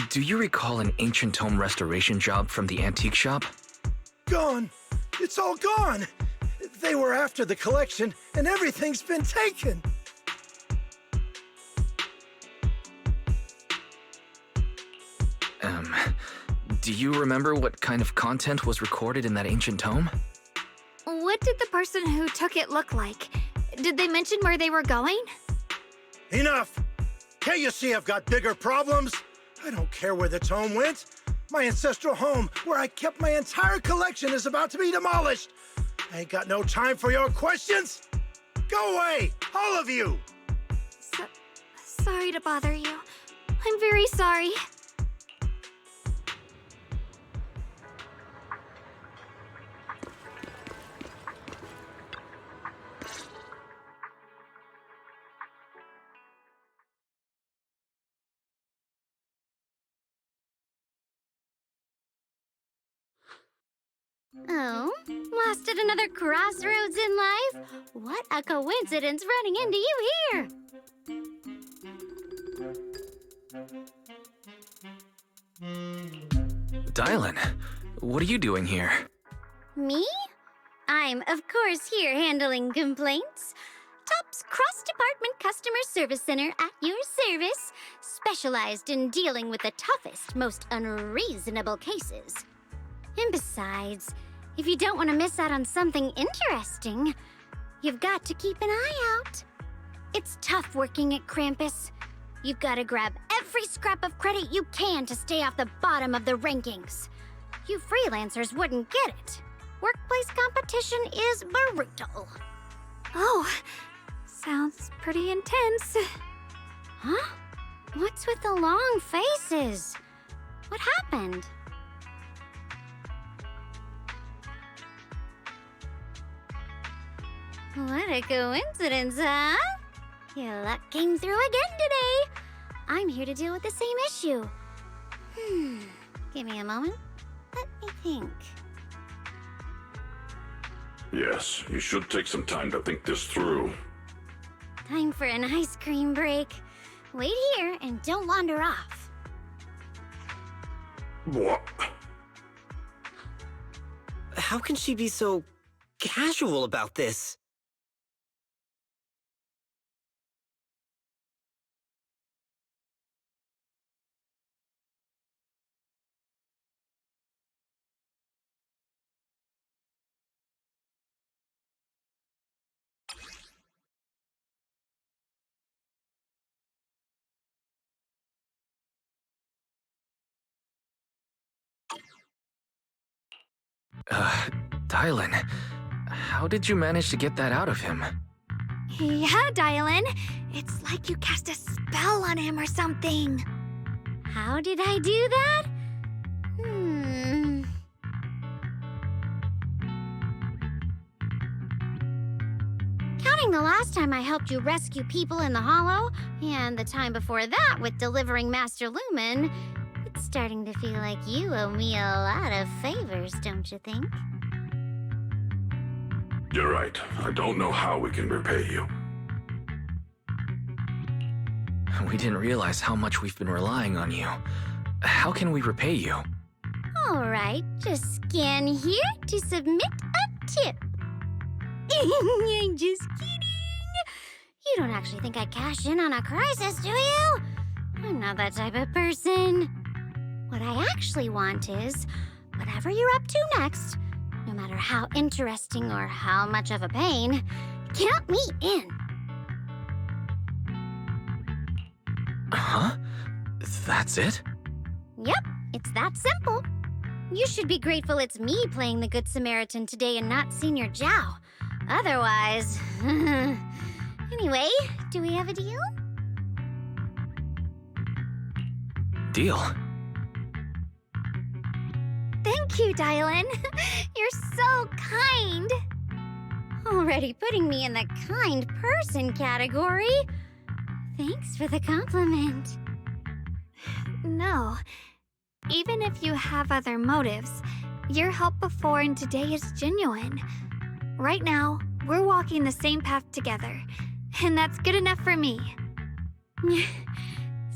Do you recall an ancient tome restoration job from the antique shop? Gone. It's all gone. They were after the collection, and everything's been taken. Do you remember what kind of content was recorded in that ancient tome? What did the person who took it look like? Did they mention where they were going? Enough! Can't you see I've got bigger problems? I don't care where the tome went. My ancestral home, where I kept my entire collection, is about to be demolished. I ain't got no time for your questions. Go away, all of you! Sorry to bother you. I'm very sorry. Oh, lost at another crossroads in life? What a coincidence running into you here! Dylan, what are you doing here? Me? I'm, of course, here handling complaints. Top's cross-department customer service center at your service, specialized in dealing with the toughest, most unreasonable cases. And besides, if you don't want to miss out on something interesting, you've got to keep an eye out. It's tough working at Krampus. You've got to grab every scrap of credit you can to stay off the bottom of the rankings. You freelancers wouldn't get it. Workplace competition is brutal. Oh, sounds pretty intense. Huh? What's with the long faces? What happened? What a coincidence, huh? Your luck came through again today. I'm here to deal with the same issue. Give me a moment. Let me think. Yes, you should take some time to think this through. Time for an ice cream break. Wait here and don't wander off. What? How can she be so casual about this? Dylan, how did you manage to get that out of him? Yeah, Dylan. It's like you cast a spell on him or something. How did I do that? Counting the last time I helped you rescue people in the Hollow, and the time before that with delivering Master Lumen, it's starting to feel like you owe me a lot of favors, don't you think? You're right. I don't know how we can repay you. We didn't realize how much we've been relying on you. How can we repay you? All right, just scan here to submit a tip. I'm just kidding. You don't actually think I cash in on a crisis, do you? I'm not that type of person. What I actually want is, whatever you're up to next, no matter how interesting or how much of a pain, count me in. Huh? That's it? Yep, it's that simple. You should be grateful it's me playing the Good Samaritan today and not Senior Zhao. Otherwise... Anyway, do we have a deal? Deal. Thank you, Dylan. You're so kind. Already putting me in the kind person category. Thanks for the compliment. No. Even if you have other motives, your help before and today is genuine. Right now, we're walking the same path together, and that's good enough for me.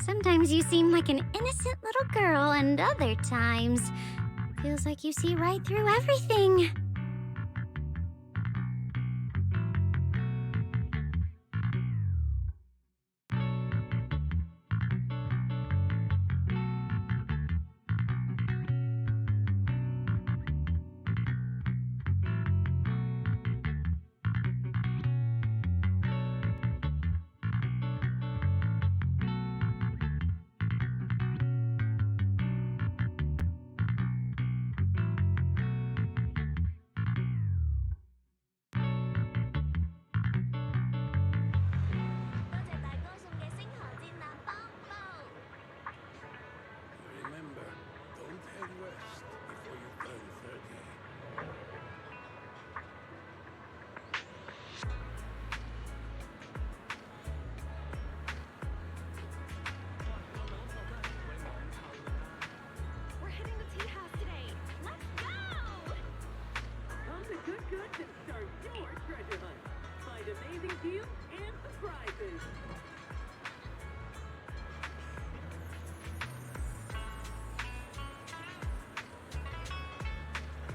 Sometimes you seem like an innocent little girl, and other times, feels like you see right through everything. Remember, don't head west before you turn 30. We're hitting the tea house today. Let's go! Come to Good and start your treasure hunt. Find amazing deals and surprises.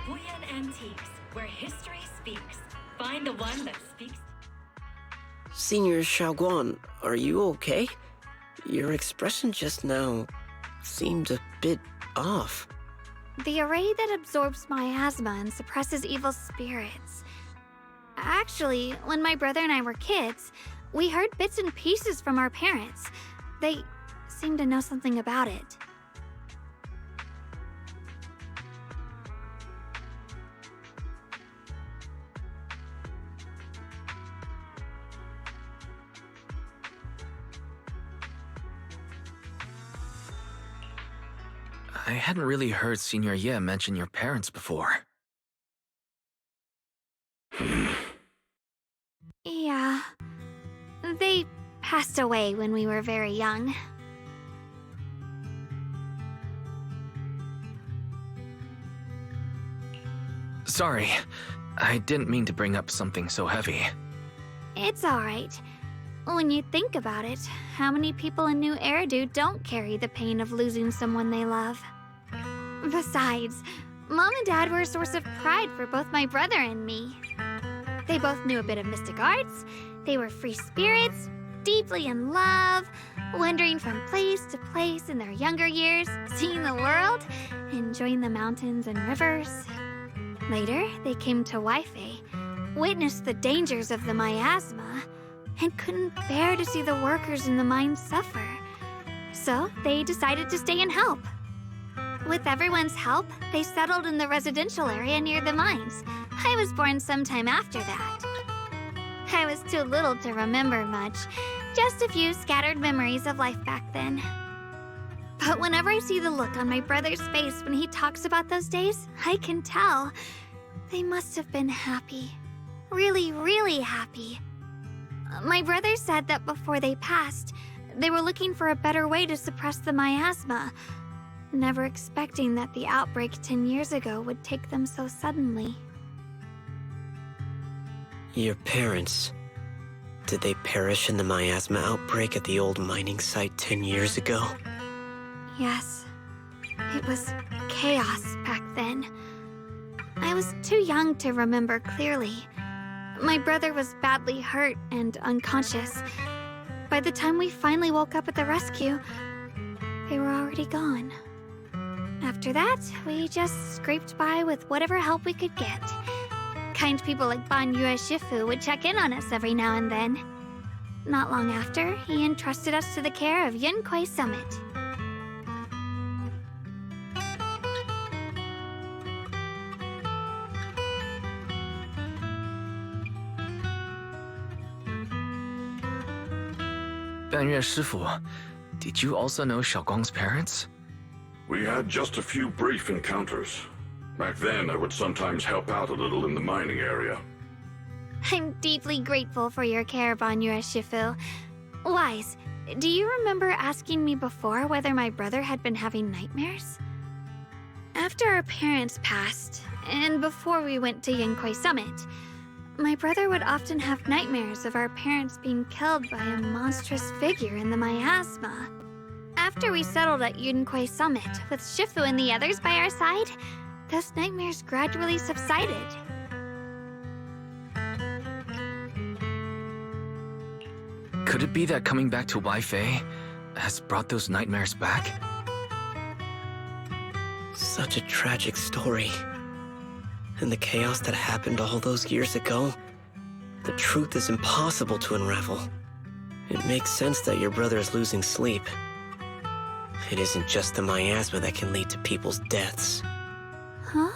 Huyan Antiques, where history speaks. Find the one that speaks. Senior Xiaoguan, are you okay? Your expression just now seemed a bit off. The array that absorbs my asthma and suppresses evil spirits. Actually, when my brother and I were kids, we heard bits and pieces from our parents. They seemed to know something about it. I hadn't really heard Senior Ye mention your parents before. Yeah. They passed away when we were very young. Sorry. I didn't mean to bring up something so heavy. It's alright. When you think about it, how many people in New Eridu don't carry the pain of losing someone they love? Besides, Mom and Dad were a source of pride for both my brother and me. They both knew a bit of mystic arts, they were free spirits, deeply in love, wandering from place to place in their younger years, seeing the world, enjoying the mountains and rivers. Later, they came to Waife, witnessed the dangers of the miasma, and couldn't bear to see the workers in the mine suffer. So they decided to stay and help. With everyone's help, they settled in the residential area near the mines. I was born sometime after that. I was too little to remember much, just a few scattered memories of life back then. But whenever I see the look on my brother's face when he talks about those days, I can tell. They must have been happy. Really, really happy. My brother said that before they passed, they were looking for a better way to suppress the miasma, never expecting that the outbreak 10 years ago would take them so suddenly. Your parents, did they perish in the miasma outbreak at the old mining site 10 years ago? Yes. It was chaos back then. I was too young to remember clearly. My brother was badly hurt and unconscious. By the time we finally woke up at the rescue, they were already gone. After that, we just scraped by with whatever help we could get. Kind people like Banyue Shifu would check in on us every now and then. Not long after, he entrusted us to the care of Yunquai Summit. Banyue Shifu, did you also know Xiaoguang's parents? We had just a few brief encounters. Back then, I would sometimes help out a little in the mining area. I'm deeply grateful for your care, Banyue Shifu. Wise, do you remember asking me before whether my brother had been having nightmares? After our parents passed, and before we went to Yunquai Summit, my brother would often have nightmares of our parents being killed by a monstrous figure in the miasma. After we settled at Yunquai Summit, with Shifu and the others by our side, those nightmares gradually subsided. Could it be that coming back to Waife has brought those nightmares back? Such a tragic story. And the chaos that happened all those years ago, the truth is impossible to unravel. It makes sense that your brother is losing sleep. It isn't just the miasma that can lead to people's deaths. Huh?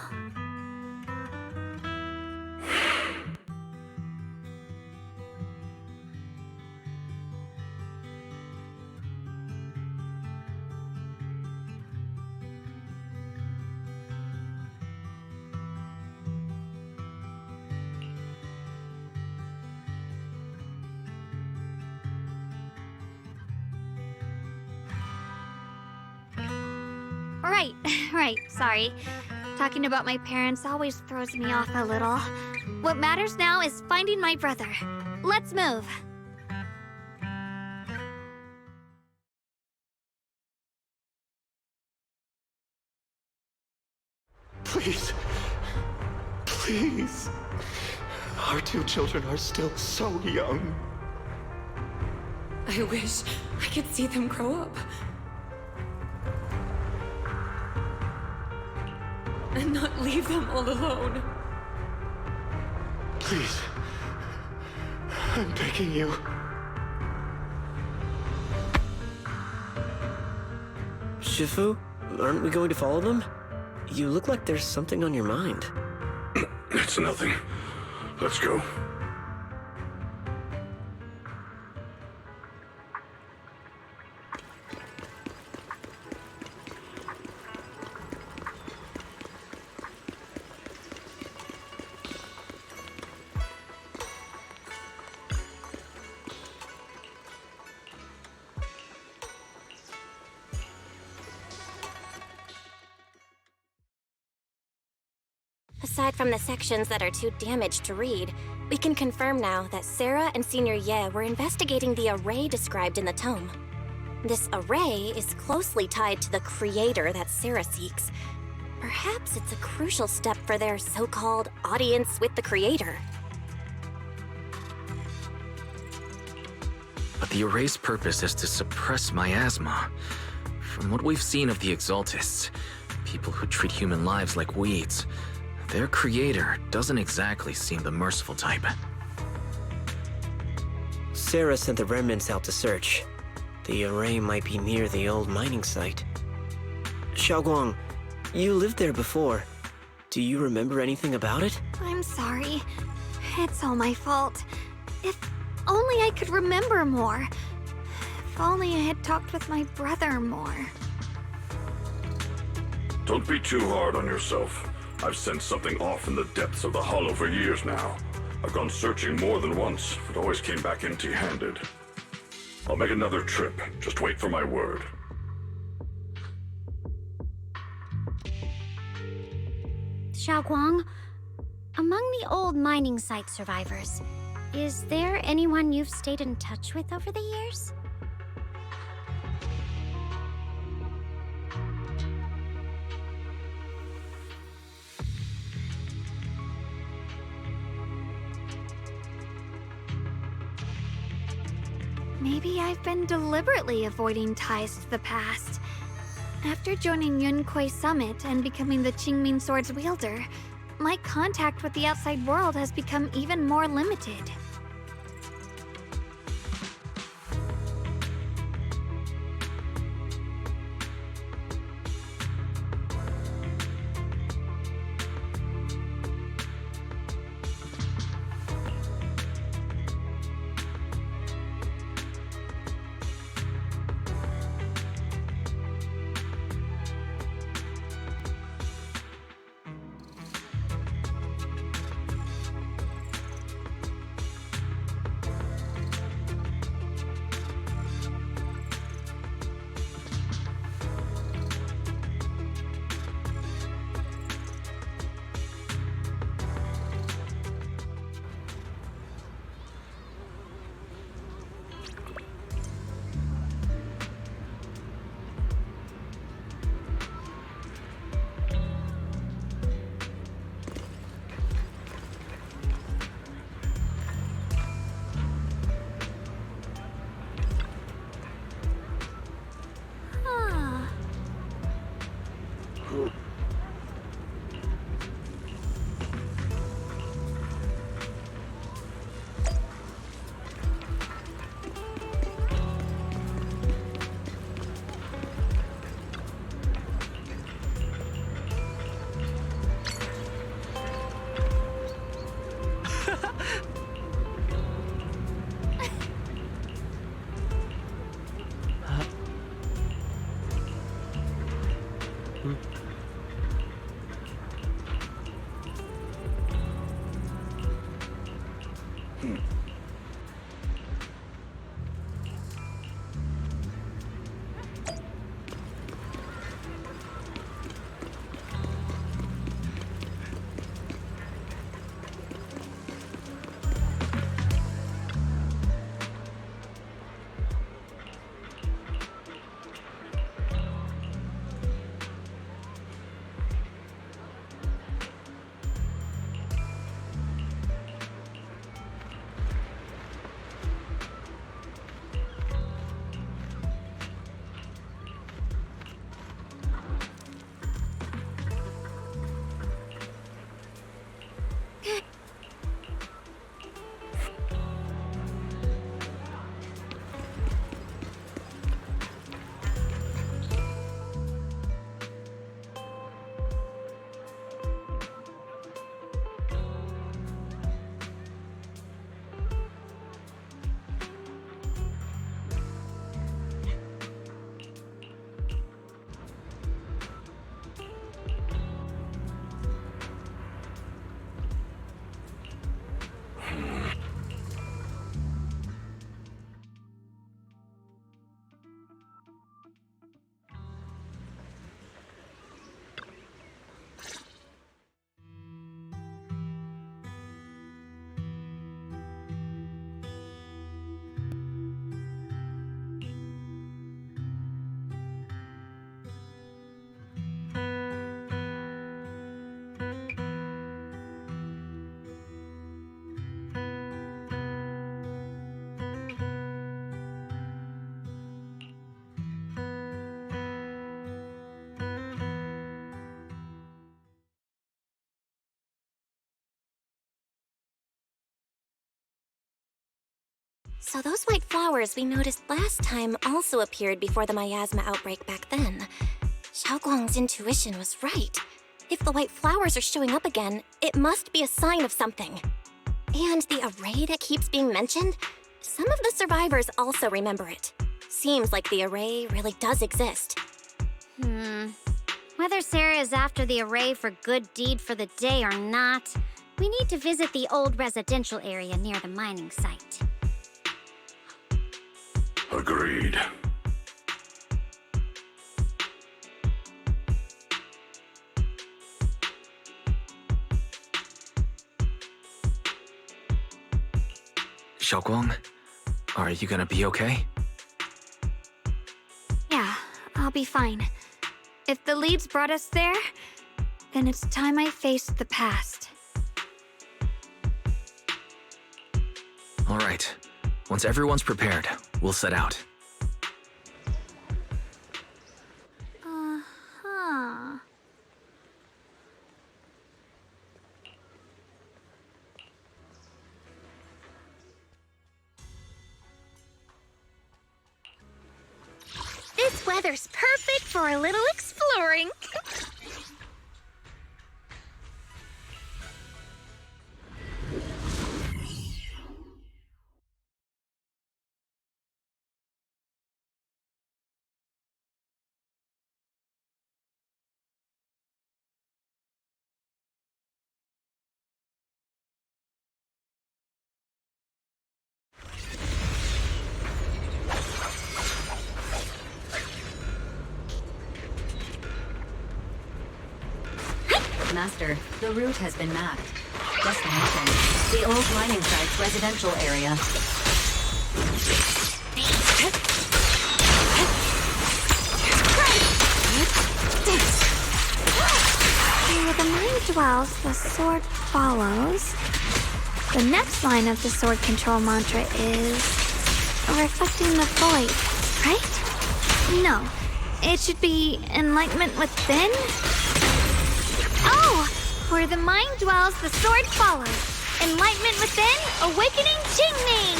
Right, sorry. Talking about my parents always throws me off a little. What matters now is finding my brother. Let's move. Please. Please. Our two children are still so young. I wish I could see them grow up. And not leave them all alone. Please. I'm begging you. Shifu, aren't we going to follow them? You look like there's something on your mind. It's nothing. Let's go. Aside from the sections that are too damaged to read, we can confirm now that Sarah and Senior Ye were investigating the array described in the tome. This array is closely tied to the creator that Sarah seeks. Perhaps it's a crucial step for their so-called audience with the creator. But the array's purpose is to suppress miasma. From what we've seen of the Exaltists, people who treat human lives like weeds, their creator doesn't exactly seem the merciful type. Sarah sent the remnants out to search. The array might be near the old mining site. Xiaoguang, you lived there before. Do you remember anything about it? I'm sorry. It's all my fault. If only I could remember more. If only I had talked with my brother more. Don't be too hard on yourself. I've sensed something off in the depths of the Hollow for years now. I've gone searching more than once, but always came back empty-handed. I'll make another trip. Just wait for my word. Xiaoguang, among the old mining site survivors, is there anyone you've stayed in touch with over the years? Maybe I've been deliberately avoiding ties to the past. After joining Yunkuei Summit and becoming the Qingming Sword's wielder, my contact with the outside world has become even more limited. So those white flowers we noticed last time also appeared before the miasma outbreak back then. Xiaoguang's intuition was right. If the white flowers are showing up again, it must be a sign of something. And the array that keeps being mentioned? Some of the survivors also remember it. Seems like the array really does exist. Whether Sarah is after the array for good deed for the day or not, we need to visit the old residential area near the mining site. Agreed. Xiaoguang, are you gonna be okay? Yeah, I'll be fine. If the leads brought us there, then it's time I faced the past. All right. Once everyone's prepared, we'll set out. Uh-huh. This weather's perfect for a little exploring. Master, the route has been mapped. Destination, the old mining site's residential area. Where the mind dwells, the sword follows. The next line of the sword control mantra is reflecting the void, right? No, it should be enlightenment within. Oh! Where the mind dwells, the sword follows. Enlightenment within, awakening Jingming!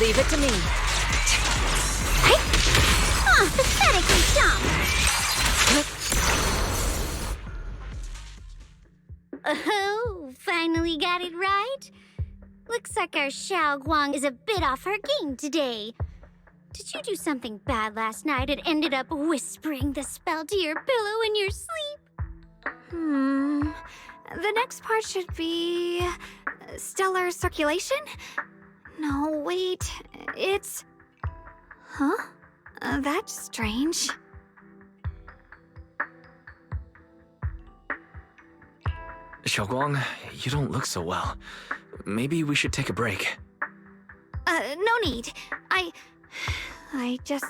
Leave it to me. Oh, pathetically dumb. Oh, finally got it right. Looks like our Xiaoguang is a bit off her game today. Did you do something bad last night and ended up whispering the spell to your pillow in your sleep? The next part should be stellar circulation? No, wait. It's... Huh? That's strange. Xiaoguang, you don't look so well. Maybe we should take a break. No need. I just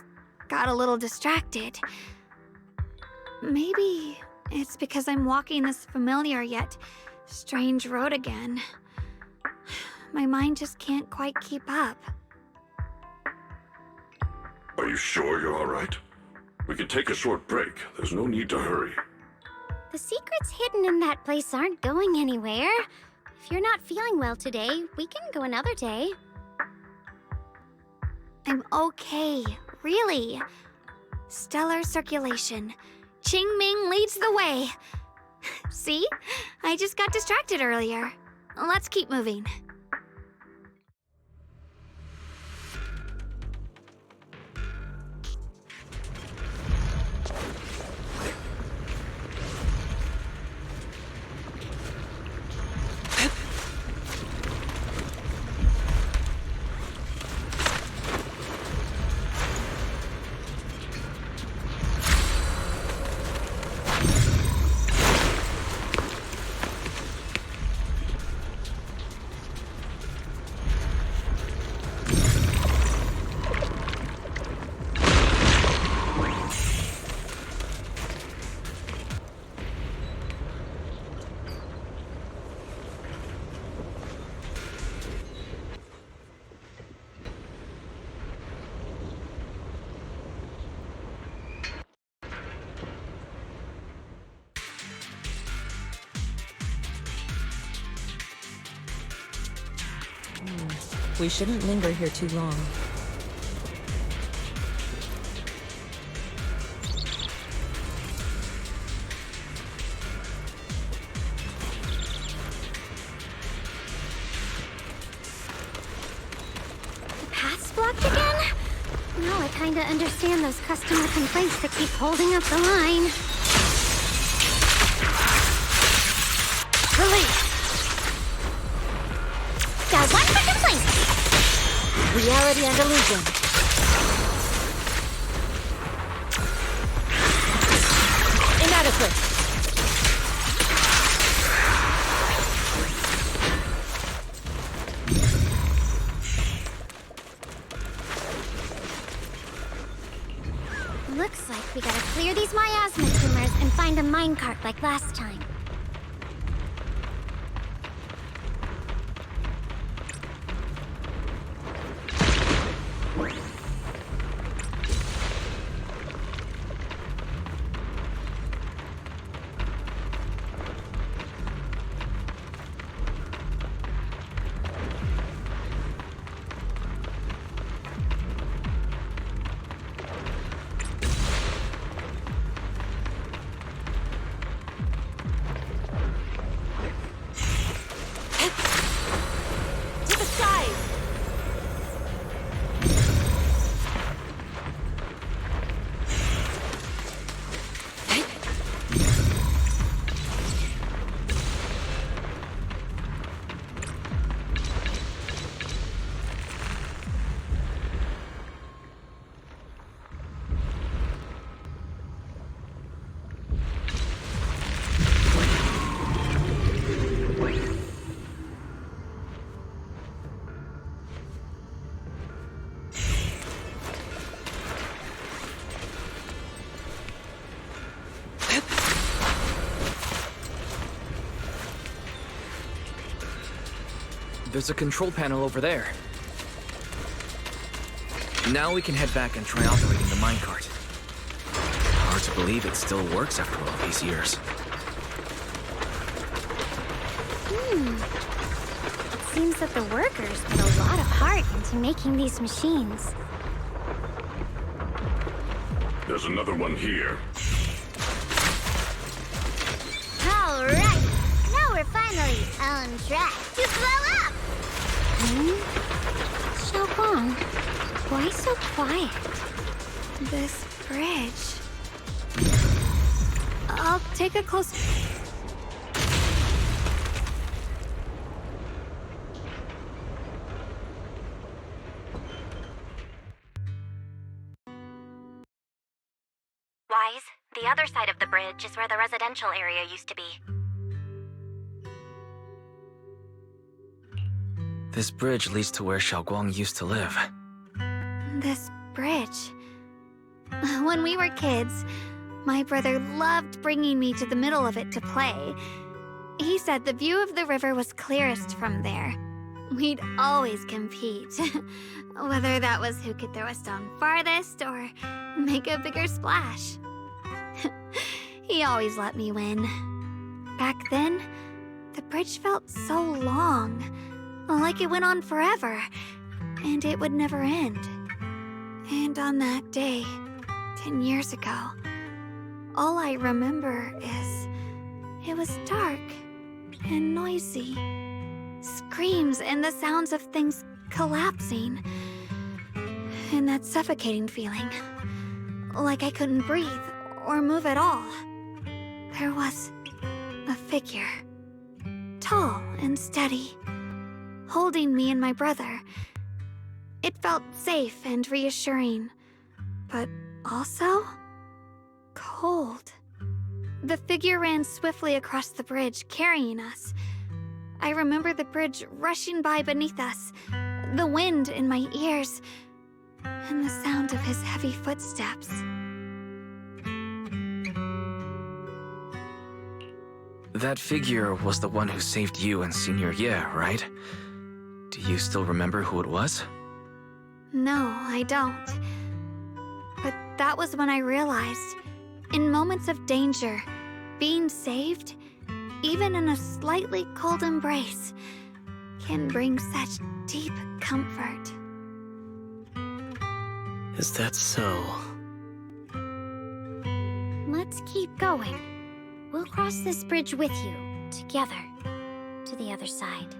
got a little distracted. Maybe it's because I'm walking this familiar yet strange road again. My mind just can't quite keep up. Are you sure you're all right? We can take a short break. There's no need to hurry. The secrets hidden in that place aren't going anywhere. If you're not feeling well today, we can go another day. I'm okay, really. Stellar circulation. Qingming leads the way. See? I just got distracted earlier. Let's keep moving. We shouldn't linger here too long. The path's blocked again? Now I kinda understand those customer complaints that keep holding up the line. Relief! Got one for complaints! Reality and illusion. Inadequate. Looks like we gotta clear these miasma tumors and find a minecart like last time. There's a control panel over there. Now we can head back and try operating the minecart. Hard to believe it still works after all these years. It seems that the workers put a lot of heart into making these machines. There's another one here. Alright, now we're finally on track to blow up! Xiaoguang, why so quiet? This bridge. I'll take a close... Wise, the other side of the bridge is where the residential area used to be. This bridge leads to where Xiaoguang used to live. This bridge. When we were kids, my brother loved bringing me to the middle of it to play. He said the view of the river was clearest from there. We'd always compete. Whether that was who could throw a stone farthest or make a bigger splash. He always let me win. Back then, the bridge felt so long. Like it went on forever, and it would never end. And on that day, 10 years ago, all I remember is it was dark and noisy. Screams and the sounds of things collapsing. And that suffocating feeling. Like I couldn't breathe or move at all. There was a figure. Tall and steady. Holding me and my brother. It felt safe and reassuring, but also cold. The figure ran swiftly across the bridge, carrying us. I remember the bridge rushing by beneath us, the wind in my ears, and the sound of his heavy footsteps. That figure was the one who saved you and Senior Ye, right? Do you still remember who it was? No, I don't. But that was when I realized, in moments of danger, being saved, even in a slightly cold embrace, can bring such deep comfort. Is that so? Let's keep going. We'll cross this bridge with you, together, to the other side.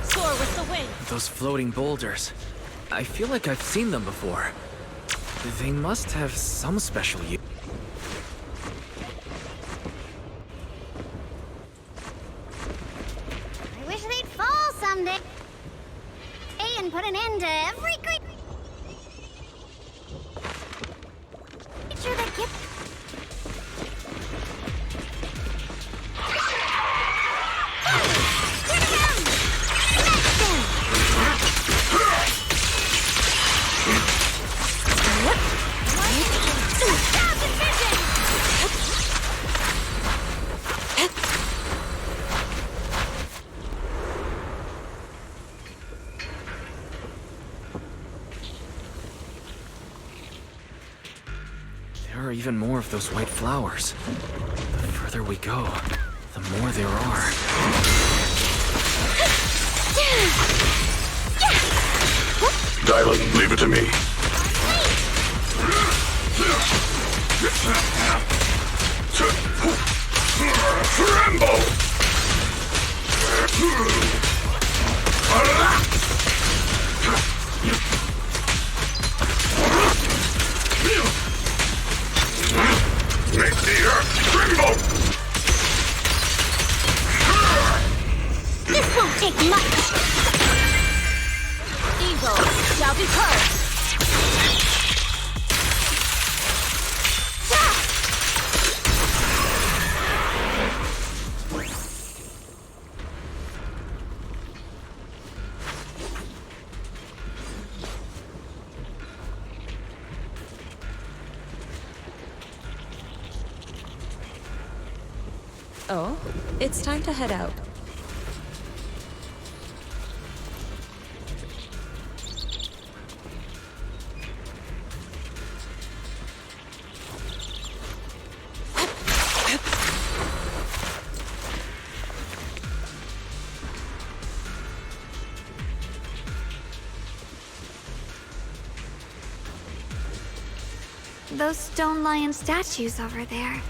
Soar with the wind. Those floating boulders. I feel like I've seen them before. They must have some special use. I wish they'd fall someday. And put an end to every creature that gets... There are even more of those white flowers. The further we go, the more there are. Dylan, leave it to me. Tremble! Make the earth tremble! This won't take much! Evil shall be purged. Oh, it's time to head out. Those stone lion statues over there.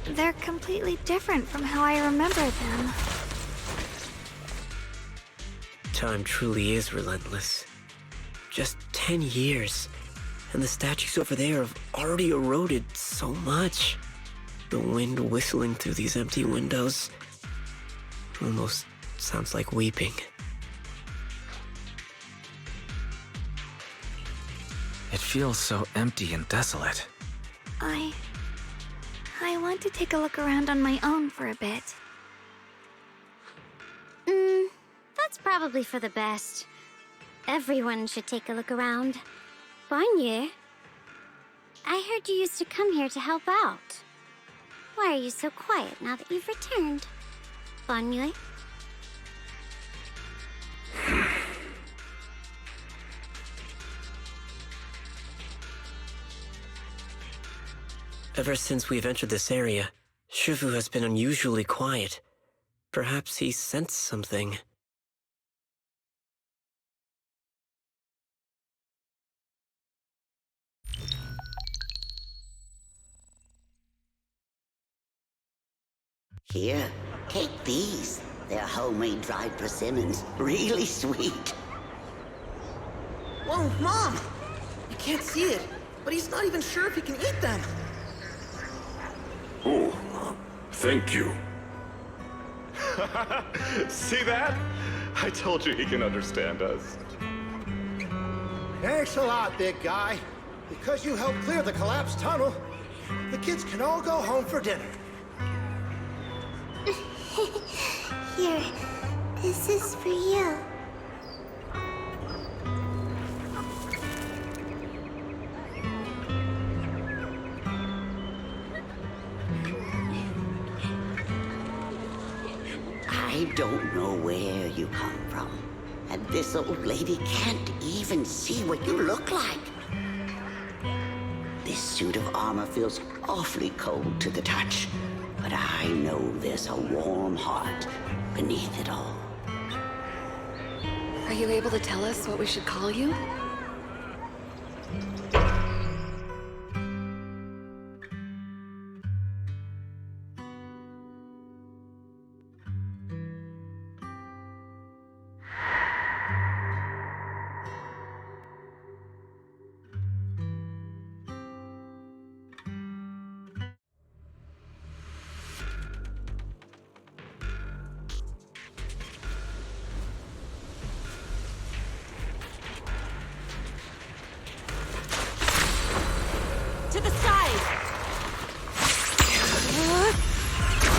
They're completely different from how I remember them. Time truly is relentless. Just 10 years, and the statues over there have already eroded so much. The wind whistling through these empty windows almost sounds like weeping. It feels so empty and desolate. I want to take a look around on my own for a bit. That's probably for the best. Everyone should take a look around. Banyu, I heard you used to come here to help out. Why are you so quiet now that you've returned? Banyu? Ever since we've entered this area, Shifu has been unusually quiet. Perhaps he sensed something. Here, take these. They're homemade dried persimmons. Really sweet. Whoa, Mom! You can't see it, but he's not even sure if he can eat them. Oh, thank you. See that? I told you he can understand us. Thanks a lot, big guy. Because you helped clear the collapsed tunnel, the kids can all go home for dinner. Here, this is for you. I don't know where you come from. And this old lady can't even see what you look like. This suit of armor feels awfully cold to the touch, but I know there's a warm heart beneath it all. Are you able to tell us what we should call you? To the side!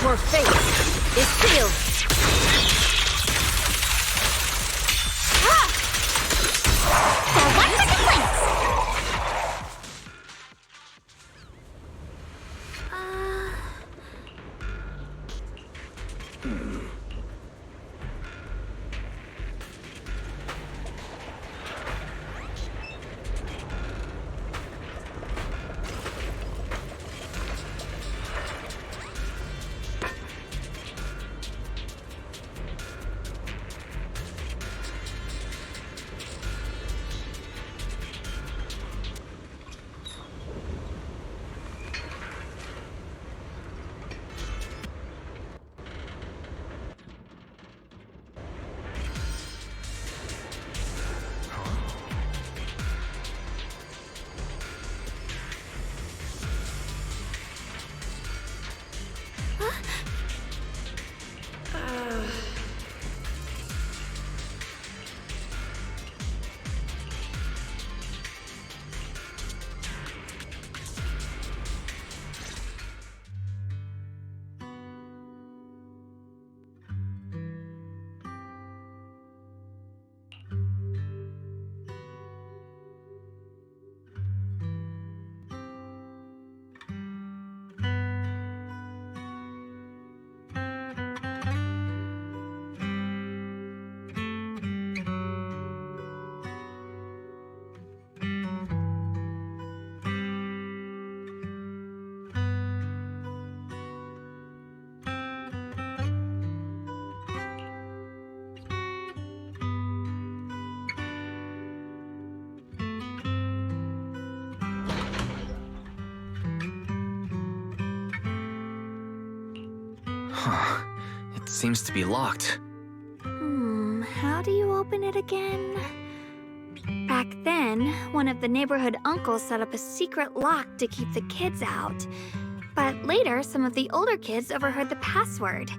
Your fate is sealed! Huh. It seems to be locked. How do you open it again? Back then, one of the neighborhood uncles set up a secret lock to keep the kids out. But later, some of the older kids overheard the password.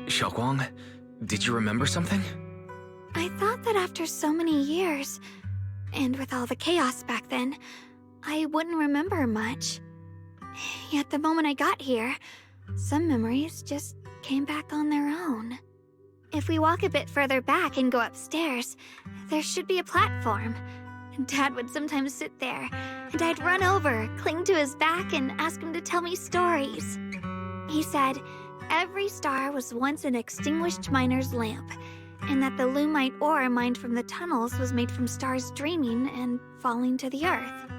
Xiaoguang, did you remember something? I thought that after so many years, and with all the chaos back then, I wouldn't remember much. Yet the moment I got here, some memories just came back on their own. If we walk a bit further back and go upstairs, there should be a platform. Dad would sometimes sit there, and I'd run over, cling to his back, and ask him to tell me stories. He said every star was once an extinguished miner's lamp, and that the lumite ore mined from the tunnels was made from stars dreaming and falling to the earth.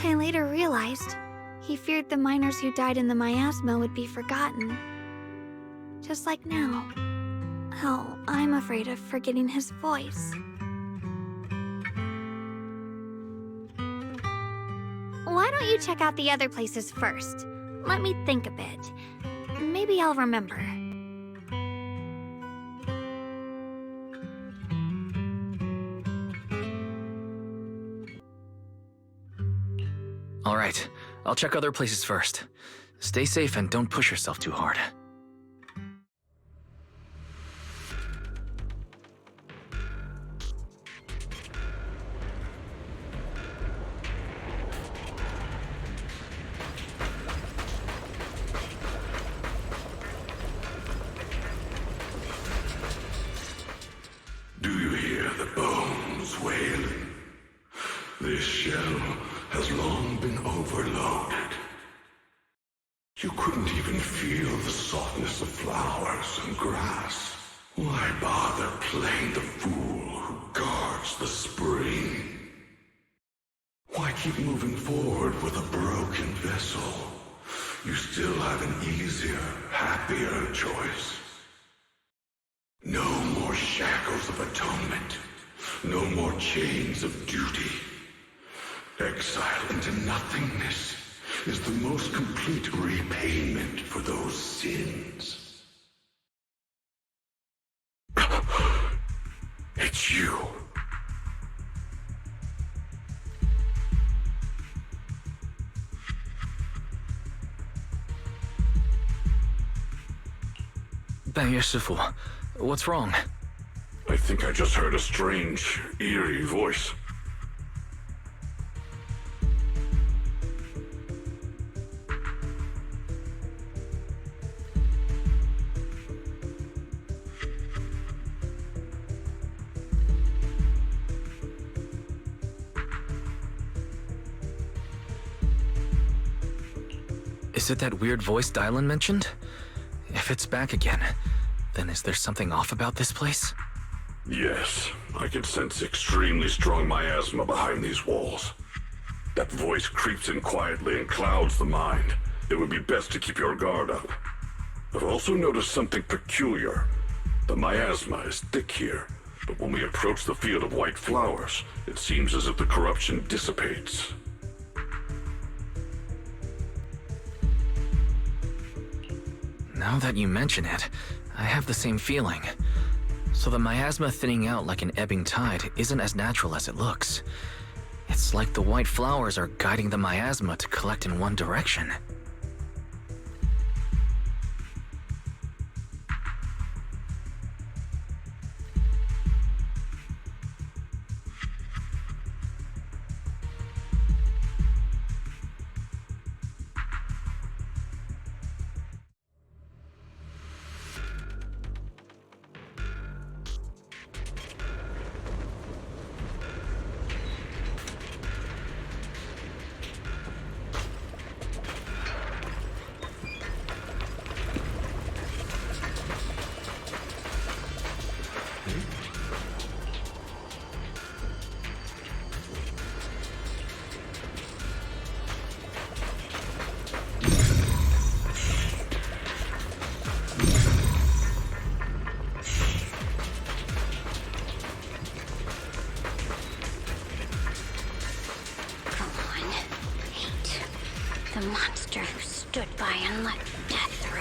I later realized he feared the miners who died in the miasma would be forgotten. Just like now, how I'm afraid of forgetting his voice. Why don't you check out the other places first? Let me think a bit. Maybe I'll remember. All right, I'll check other places first. Stay safe and don't push yourself too hard. Do you hear the bones wailing? This shell has long been overloaded. You couldn't even feel the softness of flowers and grass. Why bother playing the fool who guards the spring? Why keep moving forward with a broken vessel? You still have an easier, happier choice. No more shackles of atonement. No more chains of duty. Exile into nothingness is the most complete repayment for those sins. It's you. Bangye Shifu, what's wrong? I think I just heard a strange, eerie voice. Is it that weird voice Dylan mentioned? If it's back again, then is there something off about this place? Yes, I can sense extremely strong miasma behind these walls. That voice creeps in quietly and clouds the mind. It would be best to keep your guard up. I've also noticed something peculiar. The miasma is thick here, but when we approach the field of white flowers, it seems as if the corruption dissipates. Now that you mention it, I have the same feeling. So the miasma thinning out like an ebbing tide isn't as natural as it looks. It's like the white flowers are guiding the miasma to collect in one direction. The monster who stood by and let death through.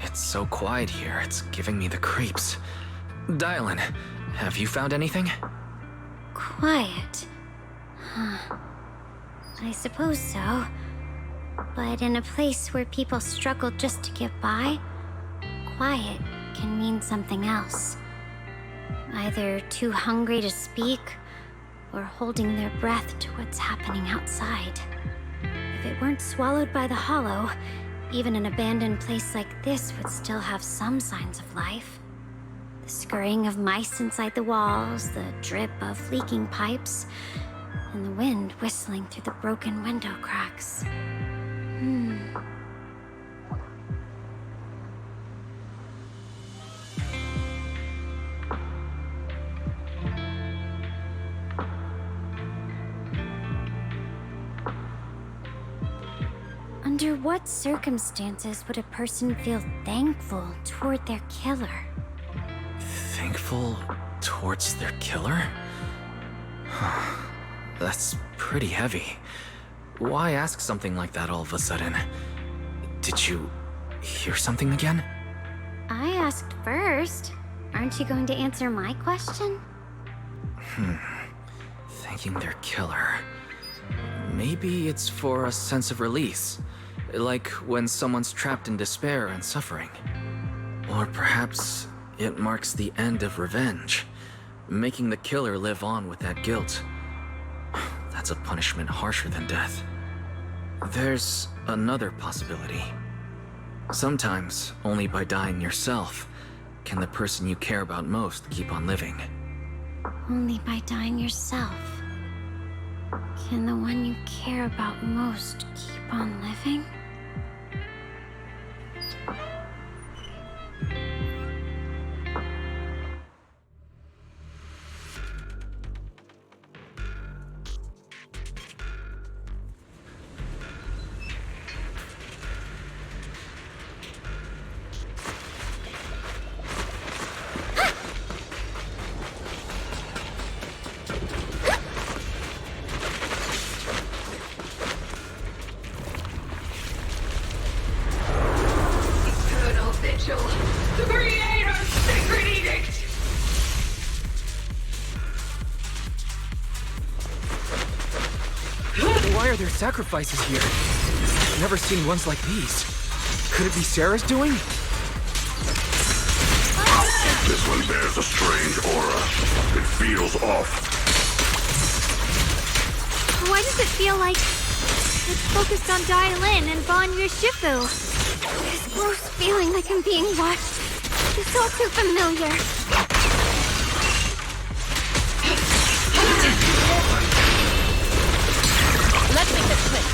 It's so quiet here, it's giving me the creeps. Dylan, have you found anything? Quiet. Huh. I suppose so. But in a place where people struggle just to get by, quiet can mean something else. Either too hungry to speak, or holding their breath to what's happening outside. If it weren't swallowed by the hollow, even an abandoned place like this would still have some signs of life. The scurrying of mice inside the walls, the drip of leaking pipes, and the wind whistling through the broken window cracks. Under what circumstances would a person feel thankful toward their killer? Thankful towards their killer? That's pretty heavy. Why ask something like that all of a sudden? Did you hear something again? I asked first. Aren't you going to answer my question? Thanking their killer. Maybe it's for a sense of release. Like when someone's trapped in despair and suffering. Or perhaps it marks the end of revenge, making the killer live on with that guilt. That's a punishment harsher than death. There's another possibility. Sometimes, only by dying yourself, can the person you care about most keep on living. Only by dying yourself. Can the one you care about most keep on living? The Creator's Sacred Edict! Why are there sacrifices here? I've never seen ones like these. Could it be Sarah's doing? This one bears a strange aura. It feels off. Why does it feel like it's focused on Dailin and Banyu Shifu? This gross feeling like I'm being watched. It's all too familiar. Let's make this quick.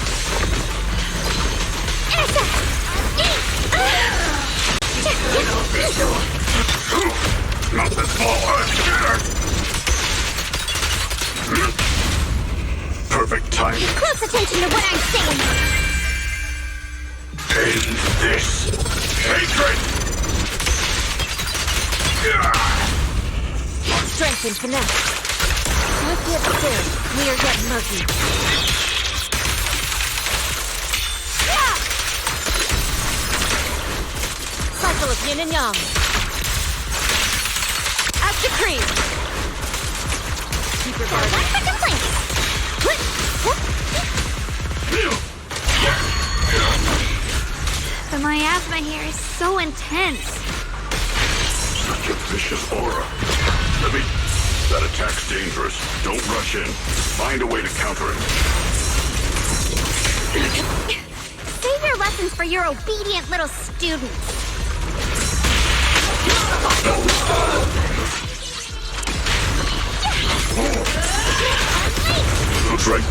Not this ball, perfect timing. Close attention to what I'm saying. End this hatred! Strength and finesse. Swift yet clear, clear yet murky. Cycle of yin and yang. As decreed. Keep your guard. One for complaints. The miasma here is so intense. Such a vicious aura. That attack's dangerous. Don't rush in. Find a way to counter it. Save your lessons for your obedient little students. That's right.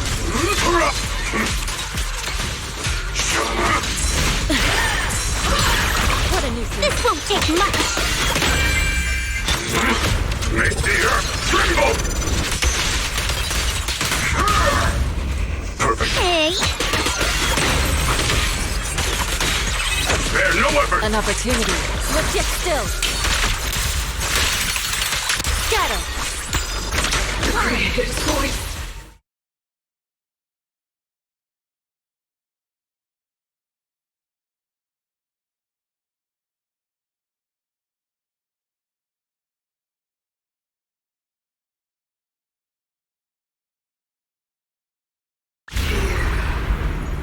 What a nuisance. This won't take much. Make the earth tremble! Perfect. Hey. Spare no effort! An opportunity. Let's get still. Scatter. The Creator's voice.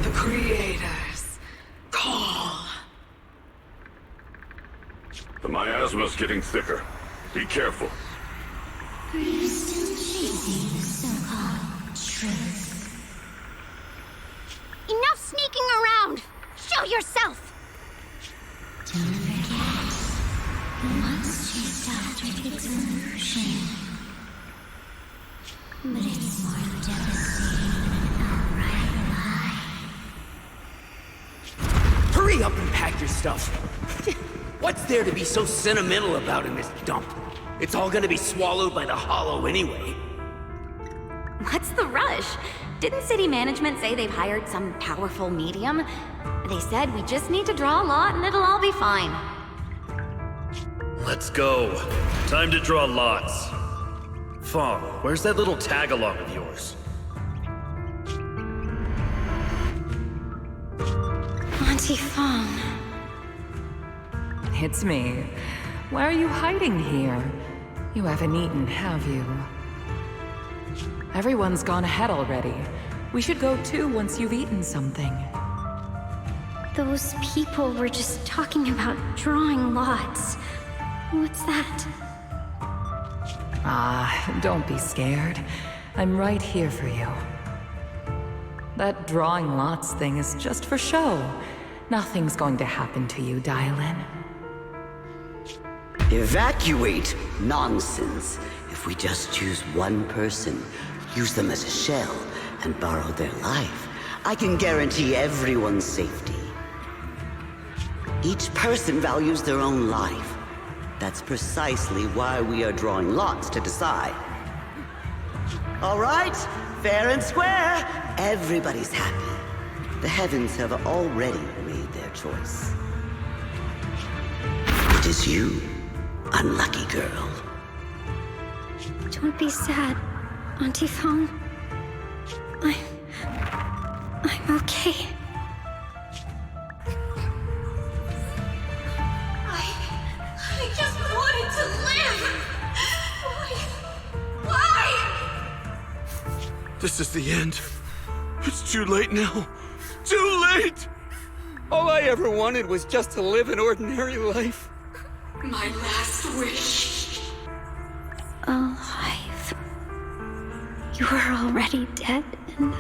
The Creator's call. The miasma's getting thicker. Be careful. Are you still chasing the so-called truth? Enough sneaking around. Show yourself. Don't forget, the once chased after its illusion. But it's more devastating than an outright lie. Hurry up and pack your stuff. What's there to be so sentimental about in this dump? It's all gonna be swallowed by the hollow anyway. What's the rush? Didn't city management say they've hired some powerful medium? They said we just need to draw a lot and it'll all be fine. Let's go. Time to draw lots. Fong, where's that little tag-along of yours? Auntie Fong. It's me. Why are you hiding here? You haven't eaten, have you? Everyone's gone ahead already. We should go too once you've eaten something. Those people were just talking about drawing lots. What's that? Ah, don't be scared. I'm right here for you. That drawing lots thing is just for show. Nothing's going to happen to you, Dailin. Evacuate? Nonsense. If we just choose one person, use them as a shell, can borrow their life, I can guarantee everyone's safety. Each person values their own life. That's precisely why we are drawing lots to decide. All right, fair and square. Everybody's happy. The heavens have already made their choice. It is you, unlucky girl. Don't be sad, Auntie Fong. I'm okay. I just wanted to live! Why? This is the end. It's too late now. Too late! All I ever wanted was just to live an ordinary life. My last wish. Alive. You are already dead, and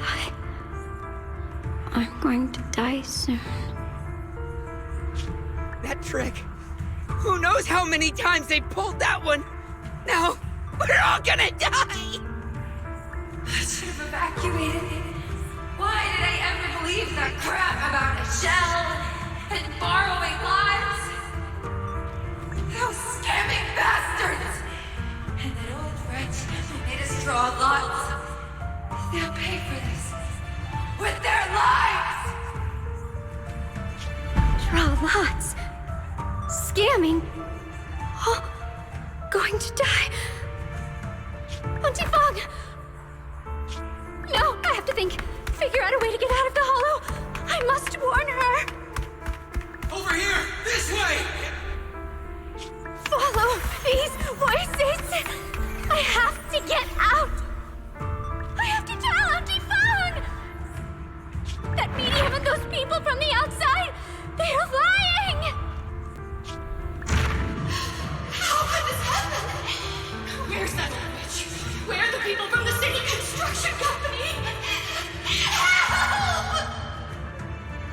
I'm going to die soon. That trick. Who knows how many times they pulled that one? Now, we're all gonna die! I should have evacuated. Why did I ever believe that crap about a shell and borrowing lives? Those scamming bastards! And that old wretch who made us draw lots. They'll pay for this with their lives! Draw lots. Scamming. Oh, going to die. Auntie Fong! No, I have to figure out a way to get out of the hollow. I must warn her. Over here! This way! Follow these voices. I have to get out. I have to tell Auntie Fong. That medium and those people from the outside, they're lying. How could this happen? Where's that witch? Where are the people from the city construction company? Help!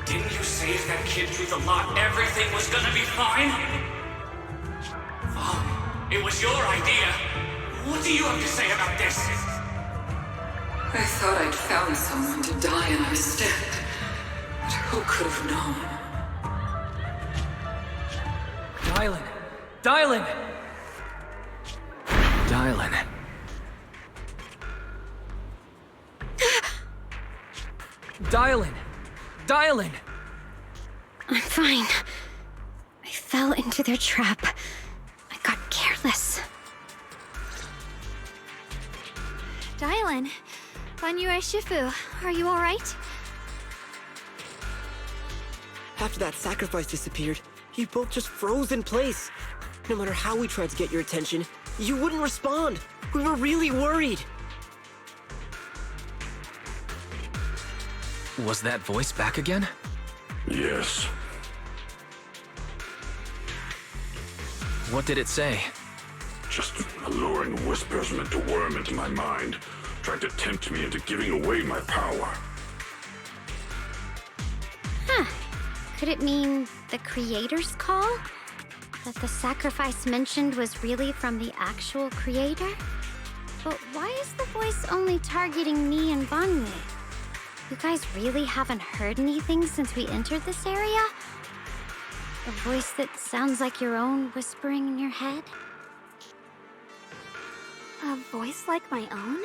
Didn't you say if that kid drew the lot, everything was gonna be fine? Oh, it was your idea. What do you have to say about this? I thought I'd found someone to die in our stead. But who could have known? Dylan! Dylan! Dylan. Dylan! Dylan! I'm fine. I fell into their trap. I got careless. Dylan, Banyue Shifu, are you alright? After that sacrifice disappeared, you both just froze in place. No matter how we tried to get your attention, you wouldn't respond. We were really worried. Was that voice back again? Yes. What did it say? Just alluring whispers meant to worm into my mind, trying to tempt me into giving away my power. Huh. Could it mean the creator's call? That the sacrifice mentioned was really from the actual creator? But why is the voice only targeting me and Banyue? You guys really haven't heard anything since we entered this area? A voice that sounds like your own whispering in your head? A voice like my own?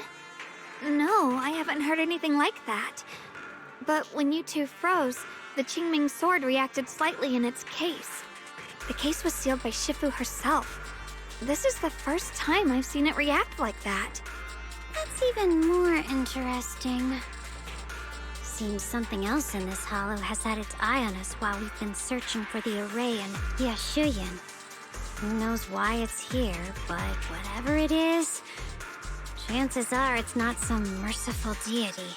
No, I haven't heard anything like that. But when you two froze, the Qingming sword reacted slightly in its case. The case was sealed by Shifu herself. This is the first time I've seen it react like that. That's even more interesting. Seems something else in this hollow has had its eye on us while we've been searching for the array in Yashuyan. Who knows why it's here, but whatever it is, chances are it's not some merciful deity.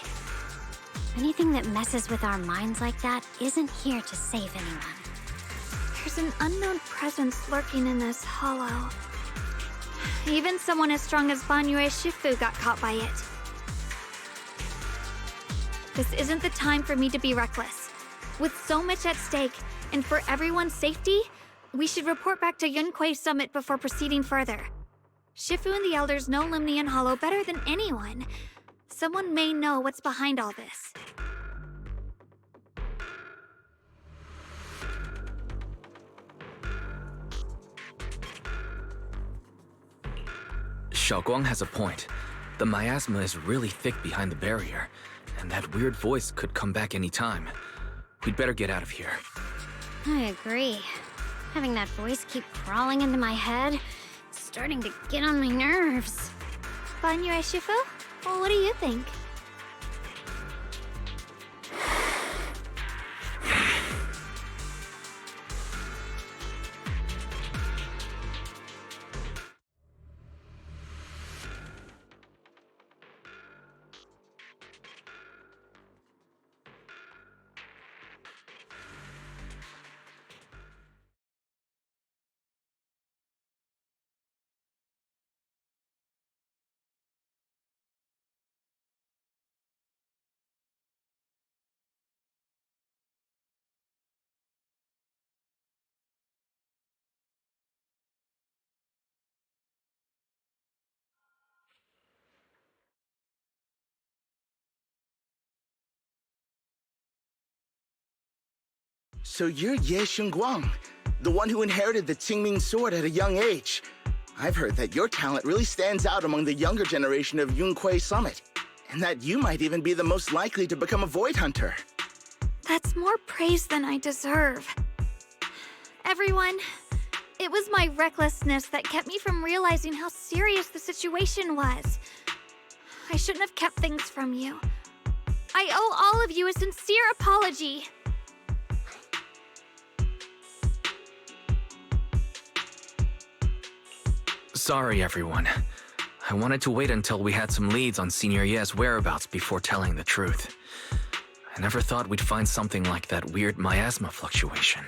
Anything that messes with our minds like that isn't here to save anyone. There's an unknown presence lurking in this hollow. Even someone as strong as Banyue Shifu got caught by it. This isn't the time for me to be reckless. With so much at stake, and for everyone's safety, we should report back to Yunquei Summit before proceeding further. Shifu and the Elders know Limnian Hollow better than anyone, Someone may know what's behind all this. Xiaoguang has a point. The miasma is really thick behind the barrier, and that weird voice could come back any time. We'd better get out of here. I agree. Having that voice keep crawling into my head, it's starting to get on my nerves. Banyu Shifu? Well, what do you think? So you're Ye Xingguang, the one who inherited the Qingming sword at a young age. I've heard that your talent really stands out among the younger generation of Yunque Summit, and that you might even be the most likely to become a Void Hunter. That's more praise than I deserve. Everyone, it was my recklessness that kept me from realizing how serious the situation was. I shouldn't have kept things from you. I owe all of you a sincere apology. Sorry, everyone. I wanted to wait until we had some leads on Senior Ye's whereabouts before telling the truth. I never thought we'd find something like that weird miasma fluctuation.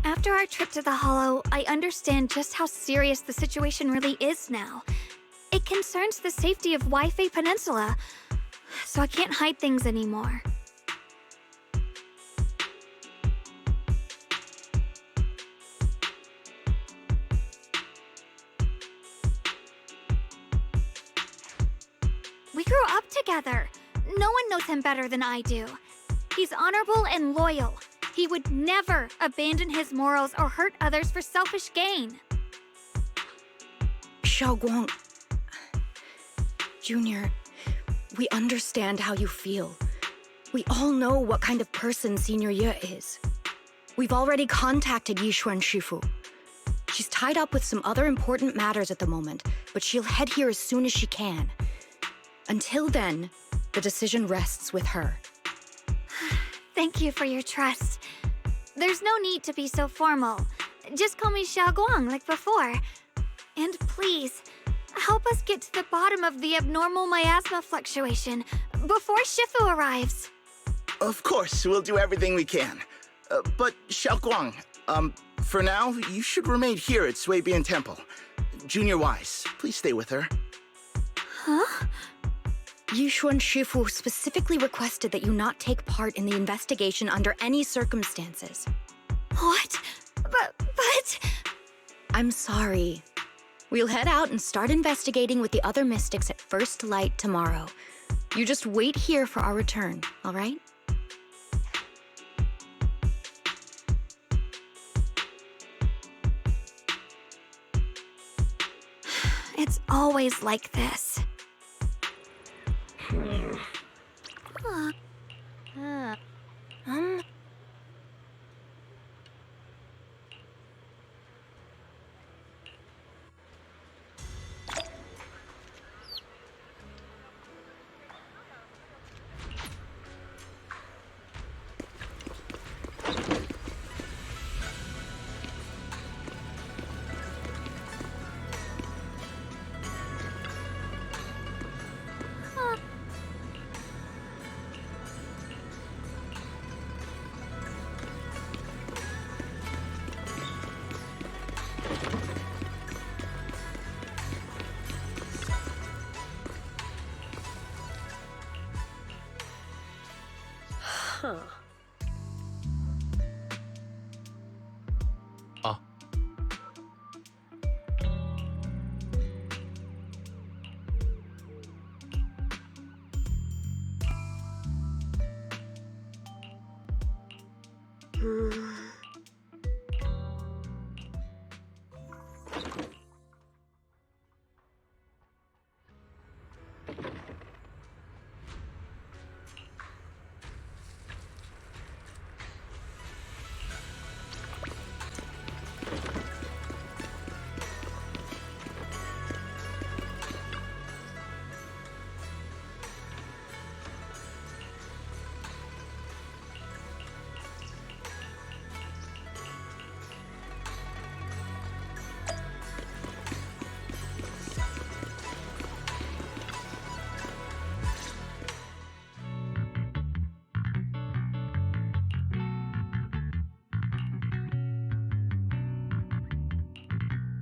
After our trip to the Hollow, I understand just how serious the situation really is now. It concerns the safety of Waifei Peninsula, so I can't hide things anymore. We grew up together. No one knows him better than I do. He's honorable and loyal. He would never abandon his morals or hurt others for selfish gain. Xiaoguang... Junior, we understand how you feel. We all know what kind of person Senior Ye is. We've already contacted Yishuan Shifu. She's tied up with some other important matters at the moment, but she'll head here as soon as she can. Until then, the decision rests with her. Thank you for your trust. There's no need to be so formal. Just call me Xiaoguang like before. And please, help us get to the bottom of the abnormal miasma fluctuation before Shifu arrives. Of course, we'll do everything we can. But Xiaoguang, for now, you should remain here at Suibian Temple. Junior Wise, please stay with her. Huh? Yishuan Shifu specifically requested that you not take part in the investigation under any circumstances. What? But... I'm sorry. We'll head out and start investigating with the other mystics at first light tomorrow. You just wait here for our return, all right? It's always like this.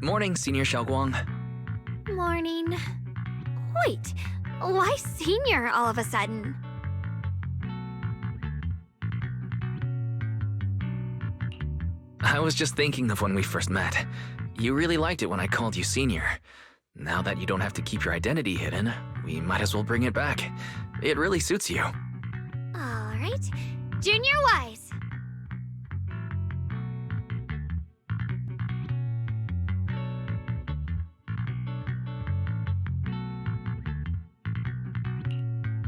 Morning, Senior Xiaoguang. Morning. Wait, why senior all of a sudden? I was just thinking of when we first met. You really liked it when I called you Senior. Now that you don't have to keep your identity hidden, we might as well bring it back. It really suits you. All right, Junior Wise.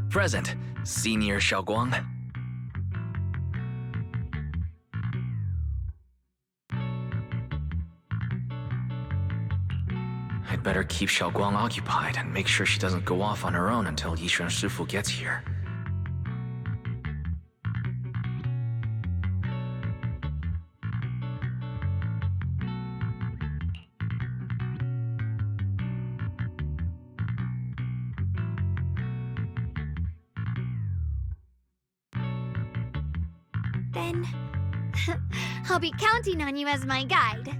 Present, Senior Xiaoguang. I'd better keep Xiaoguang occupied and make sure she doesn't go off on her own until Yishuan Shifu gets here. Then I'll be counting on you as my guide.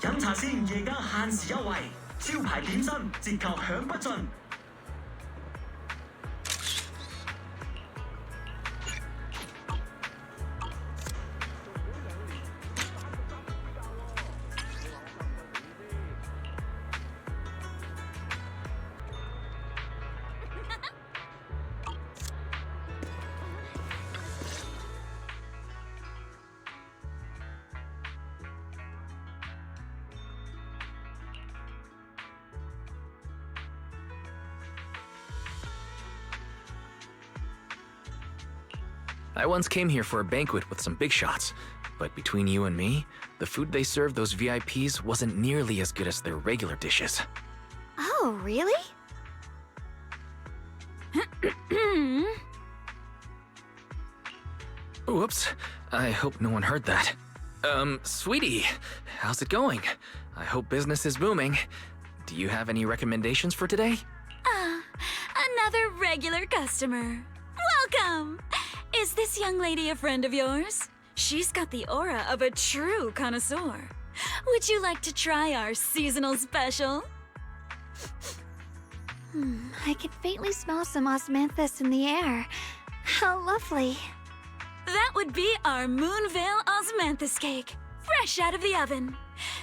飲茶先，夜間限時優惠，招牌點心折扣享不盡。I once came here for a banquet with some big shots, but between you and me, the food they served those VIPs wasn't nearly as good as their regular dishes. Oh, really? Whoops, I hope no one heard that. Sweetie, how's it going? I hope business is booming. Do you have any recommendations for today? Another regular customer. Welcome! Is this young lady a friend of yours? She's got the aura of a true connoisseur. Would you like to try our seasonal special? I can faintly smell some osmanthus in the air. How lovely. That would be our Moonvale Osmanthus cake, fresh out of the oven.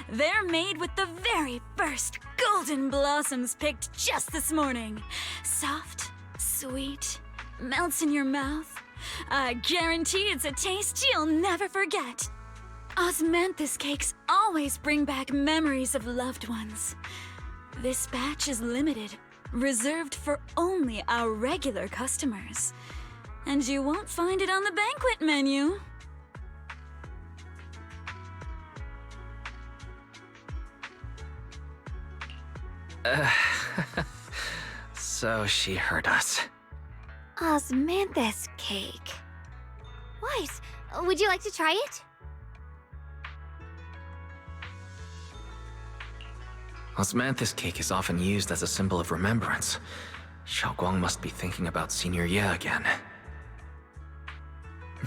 They're made with the very first golden blossoms picked just this morning. Soft, sweet, melts in your mouth. I guarantee it's a taste you'll never forget. Osmanthus cakes always bring back memories of loved ones. This batch is limited, reserved for only our regular customers. And you won't find it on the banquet menu. So she heard us. Osmanthus cake. Weiss, would you like to try it? Osmanthus cake is often used as a symbol of remembrance. Xiaoguang must be thinking about Senior Ye again.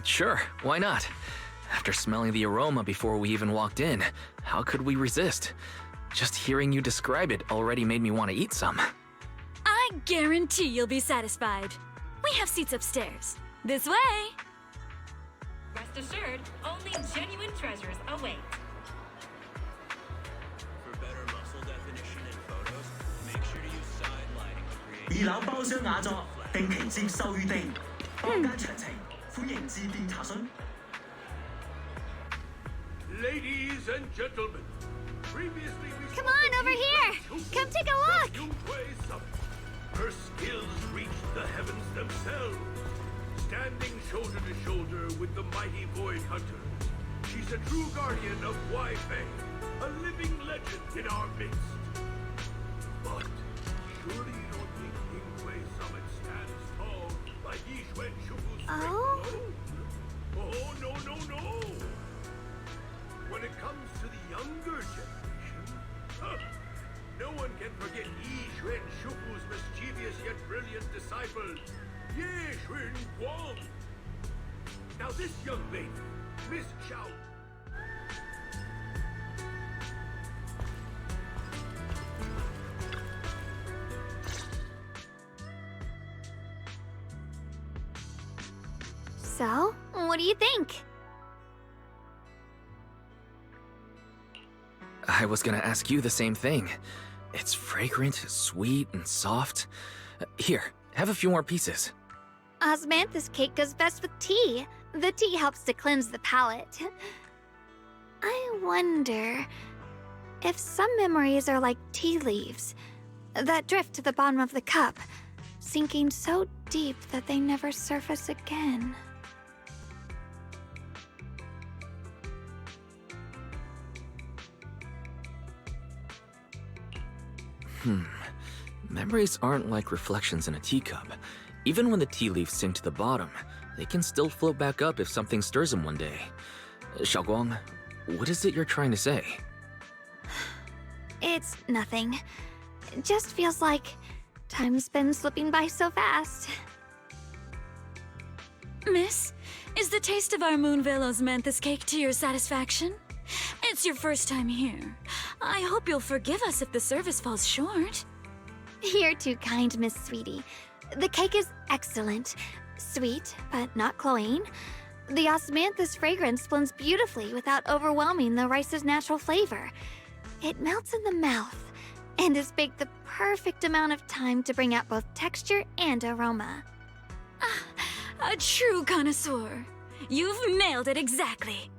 Sure, why not? After smelling the aroma before we even walked in, how could we resist? Just hearing you describe it already made me want to eat some. I guarantee you'll be satisfied. We have seats upstairs. This way. Rest assured, only genuine treasures await. For better muscle definition in photos, make sure to use side lighting to create. 二樓包廂雅座，定期接受預定。房間詳情，歡迎致電查詢。 Ladies and gentlemen, previously we Come on, over here! Come take a look! Her skills reached the heavens themselves, standing shoulder to shoulder with the mighty Void Hunters. She's a true guardian of Wi-Fei, a living legend in our midst. But surely you don't think Yinghui Summit stands tall like Yixuan Shufu's Oh, no. When it comes to the younger generation, no one can forget Yi Xuan Shufu's mischievous yet brilliant disciple, Ye Xun Guang. Now this young lady, Miss Xiao. So, what do you think? I was gonna ask you the same thing. It's fragrant, sweet, and soft. Here, have a few more pieces. Osmanthus cake goes best with tea. The tea helps to cleanse the palate. I wonder if some memories are like tea leaves that drift to the bottom of the cup, sinking so deep that they never surface again. Memories aren't like reflections in a teacup. Even when the tea leaves sink to the bottom, they can still float back up if something stirs them one day. Xiaoguang, what is it you're trying to say? It's nothing. It just feels like time's been slipping by so fast. Miss, is the taste of our Moonvale Osmanthus cake to your satisfaction? It's your first time here. I hope you'll forgive us if the service falls short. You're too kind, Miss Sweetie. The cake is excellent. Sweet, but not cloying. The osmanthus fragrance blends beautifully without overwhelming the rice's natural flavor. It melts in the mouth and is baked the perfect amount of time to bring out both texture and aroma. A true connoisseur. You've nailed it exactly.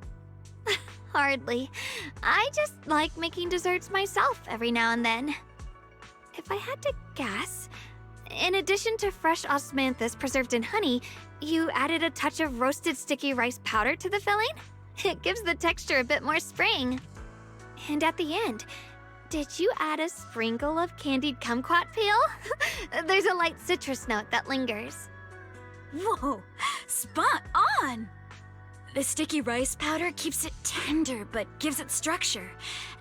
Hardly. I just like making desserts myself every now and then. If I had to guess, In addition to fresh osmanthus preserved in honey, you added a touch of roasted sticky rice powder to the filling? It gives the texture a bit more spring. And at the end, did you add a sprinkle of candied kumquat peel? There's a light citrus note that lingers. Whoa, spot on! The sticky rice powder keeps it tender but gives it structure.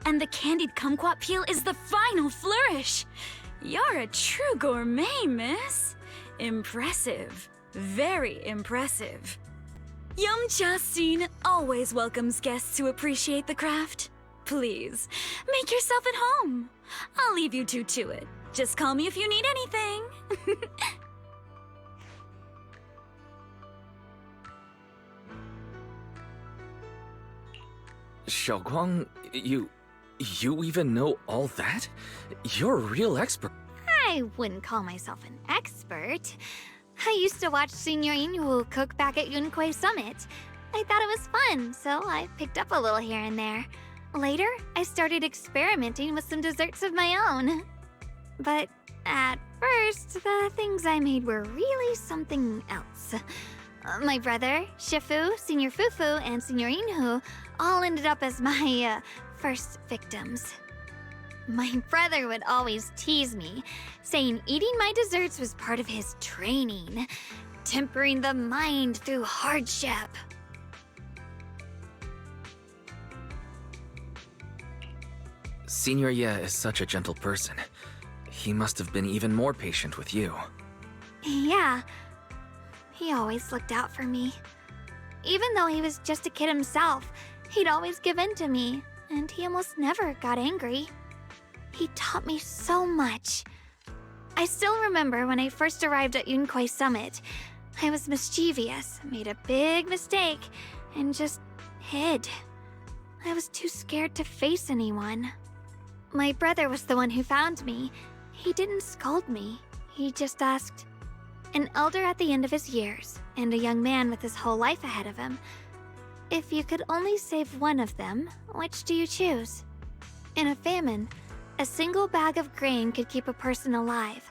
And the candied kumquat peel is the final flourish. You're a true gourmet, miss. Impressive. Very impressive. Yumcha Scene always welcomes guests who appreciate the craft. Please, make yourself at home. I'll leave you two to it. Just call me if you need anything. Xiaoguang, you even know all that? You're a real expert. I wouldn't call myself an expert. I used to watch Senior Inhu cook back at Yunquay Summit. I thought it was fun, so I picked up a little here and there. Later, I started experimenting with some desserts of my own. But at first, the things I made were really something else. My brother, Shifu, Senior Fufu, and Senior Inhu all ended up as my first victims. My brother would always tease me, saying eating my desserts was part of his training, tempering the mind through hardship. Senior Ye is such a gentle person. He must have been even more patient with you. Yeah, he always looked out for me. Even though he was just a kid himself, he'd always give in to me, and he almost never got angry. He taught me so much. I still remember when I first arrived at Yunquay Summit. I was mischievous, made a big mistake, and just hid. I was too scared to face anyone. My brother was the one who found me. He didn't scold me. He just asked, an elder at the end of his years, and a young man with his whole life ahead of him, if you could only save one of them, which do you choose? In a famine, a single bag of grain could keep a person alive,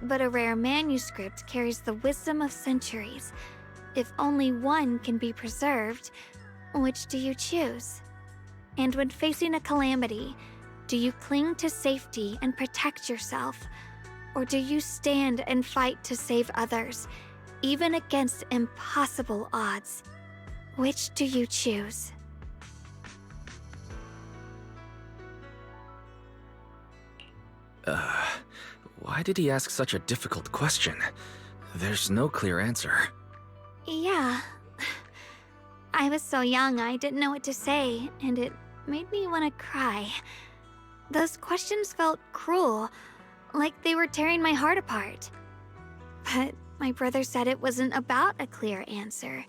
but a rare manuscript carries the wisdom of centuries. If only one can be preserved, which do you choose? And when facing a calamity, do you cling to safety and protect yourself? Or do you stand and fight to save others, even against impossible odds? Which do you choose? Why did he ask such a difficult question? There's no clear answer. Yeah. I was so young I didn't know what to say, and it made me want to cry. Those questions felt cruel, like they were tearing my heart apart. But my brother said it wasn't about a clear answer.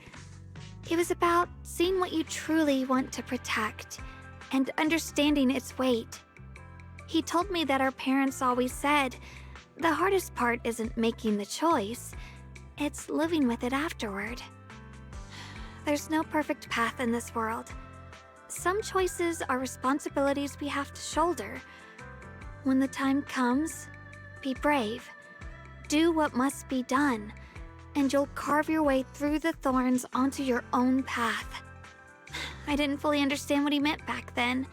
It was about seeing what you truly want to protect and understanding its weight. He told me that our parents always said, the hardest part isn't making the choice, it's living with it afterward. There's no perfect path in this world. Some choices are responsibilities we have to shoulder. When the time comes, be brave. Do what must be done, and you'll carve your way through the thorns onto your own path. I didn't fully understand what he meant back then.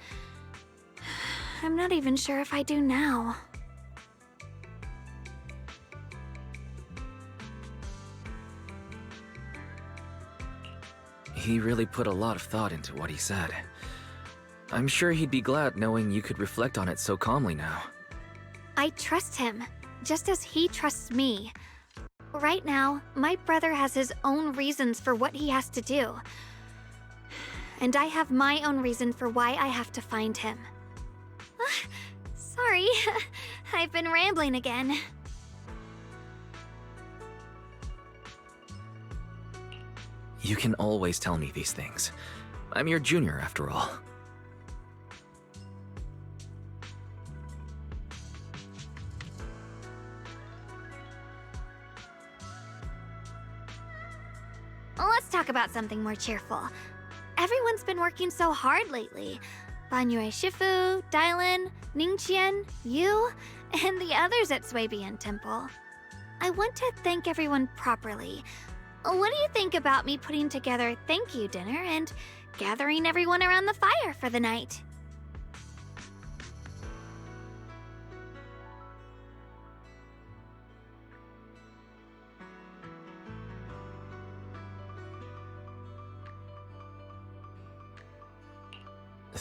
I'm not even sure if I do now. He really put a lot of thought into what he said. I'm sure he'd be glad knowing you could reflect on it so calmly now. I trust him, just as he trusts me. Right now, my brother has his own reasons for what he has to do. And I have my own reason for why I have to find him. Sorry, I've been rambling again. You can always tell me these things. I'm your junior, after all. Let's talk about something more cheerful. Everyone's been working so hard lately. Banyue Shifu, Dylan, Ningqian, you, and the others at Suibian Temple. I want to thank everyone properly. What do you think about me putting together a thank you dinner and gathering everyone around the fire for the night?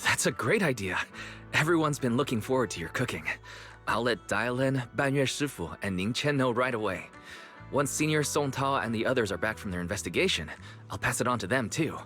That's a great idea. Everyone's been looking forward to your cooking. I'll let Dialin, Banyue Shifu, and Ning Chen know right away. Once Senior Song Tao and the others are back from their investigation, I'll pass it on to them too.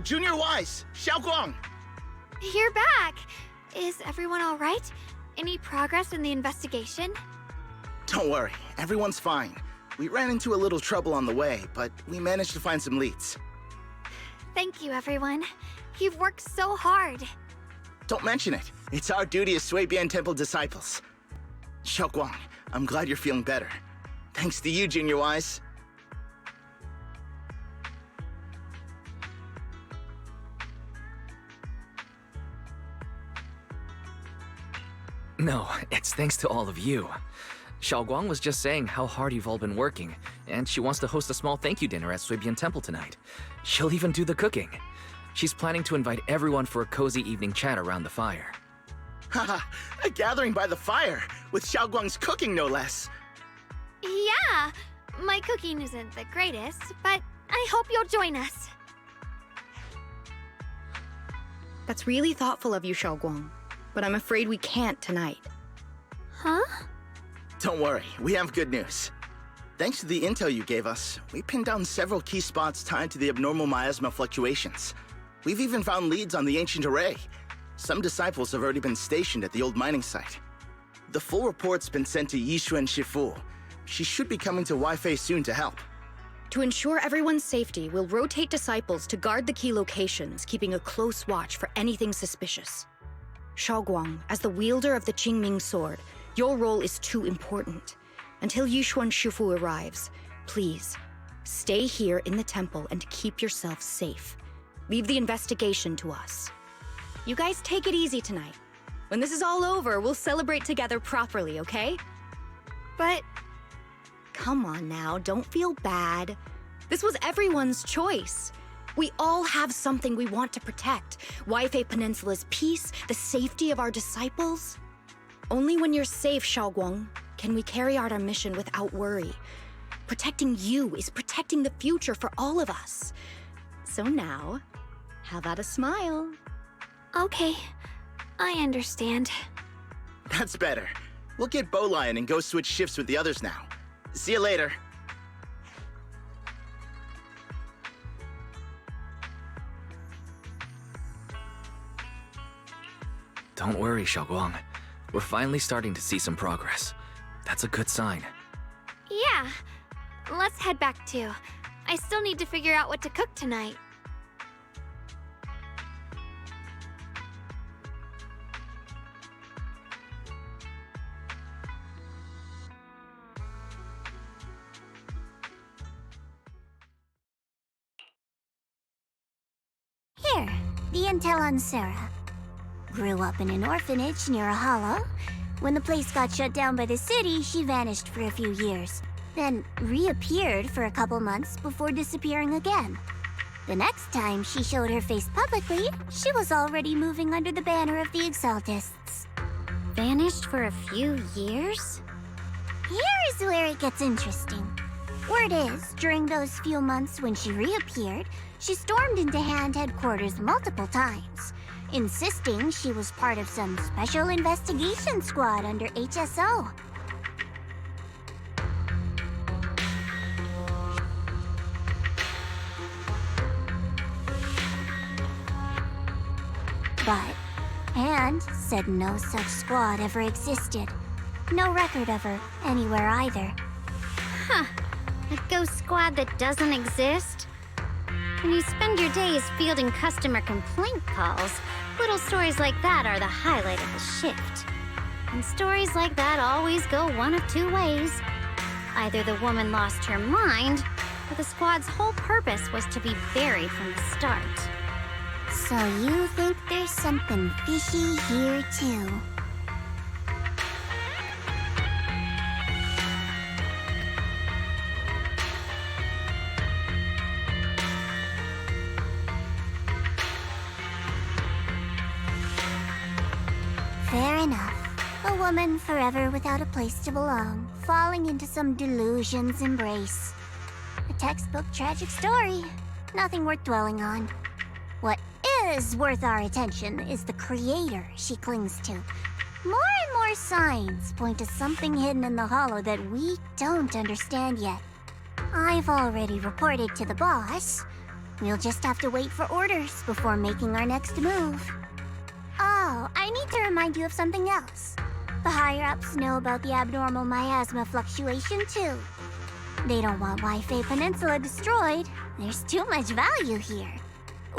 Junior Wise, Xiaoguang! You're back! Is everyone all right? Any progress in the investigation? Don't worry, everyone's fine. We ran into a little trouble on the way, but we managed to find some leads. Thank you, everyone. You've worked so hard. Don't mention it. It's our duty as Suibian Temple disciples. Xiaoguang, I'm glad you're feeling better. Thanks to you, Junior Wise. No, it's thanks to all of you. Xiaoguang was just saying how hard you've all been working, and she wants to host a small thank you dinner at Suibian Temple tonight. She'll even do the cooking. She's planning to invite everyone for a cozy evening chat around the fire. Haha, a gathering by the fire, with Xiaoguang's cooking no less. Yeah, my cooking isn't the greatest, but I hope you'll join us. That's really thoughtful of you, Xiaoguang. But I'm afraid we can't tonight. Huh? Don't worry, we have good news. Thanks to the intel you gave us, we pinned down several key spots tied to the abnormal miasma fluctuations. We've even found leads on the ancient array. Some disciples have already been stationed at the old mining site. The full report's been sent to Yishuan Shifu. She should be coming to Wi-Fi soon to help. To ensure everyone's safety, we'll rotate disciples to guard the key locations, keeping a close watch for anything suspicious. Xiaoguang, as the wielder of the Qingming sword, your role is too important. Until Yishuan Shifu arrives, please, stay here in the temple and keep yourself safe. Leave the investigation to us. You guys take it easy tonight. When this is all over, we'll celebrate together properly, okay? But... Come on now, don't feel bad. This was everyone's choice. We all have something we want to protect. Wi-Fi Peninsula's peace, the safety of our disciples. Only when you're safe, Xiaoguang, can we carry out our mission without worry. Protecting you is protecting the future for all of us. So now, how about a smile? Okay, I understand. That's better. We'll get Bowline and go switch shifts with the others now. See you later. Don't worry, Xiaoguang. We're finally starting to see some progress. That's a good sign. Yeah. Let's head back too. I still need to figure out what to cook tonight. Here, the intel on Sarah. Grew up in an orphanage near a hollow. When the place got shut down by the city, she vanished for a few years. Then reappeared for a couple months before disappearing again. The next time she showed her face publicly, she was already moving under the banner of the Exaltists. Vanished for a few years? Here's where it gets interesting. Word is, during those few months when she reappeared, she stormed into Hand headquarters multiple times, insisting she was part of some special investigation squad under HSO. But Hand said no such squad ever existed. No record of her anywhere either. Huh. A ghost squad that doesn't exist? When you spend your days fielding customer complaint calls, little stories like that are the highlight of the shift. And stories like that always go one of two ways. Either the woman lost her mind, or the squad's whole purpose was to be buried from the start. So you think there's something fishy here too? Fair enough. A woman forever without a place to belong, falling into some delusion's embrace. A textbook tragic story. Nothing worth dwelling on. What is worth our attention is the creator she clings to. More and more signs point to something hidden in the hollow that we don't understand yet. I've already reported to the boss. We'll just have to wait for orders before making our next move. Oh, I need to remind you of something else. The higher-ups know about the abnormal miasma fluctuation, too. They don't want Wi-Fi Peninsula destroyed. There's too much value here.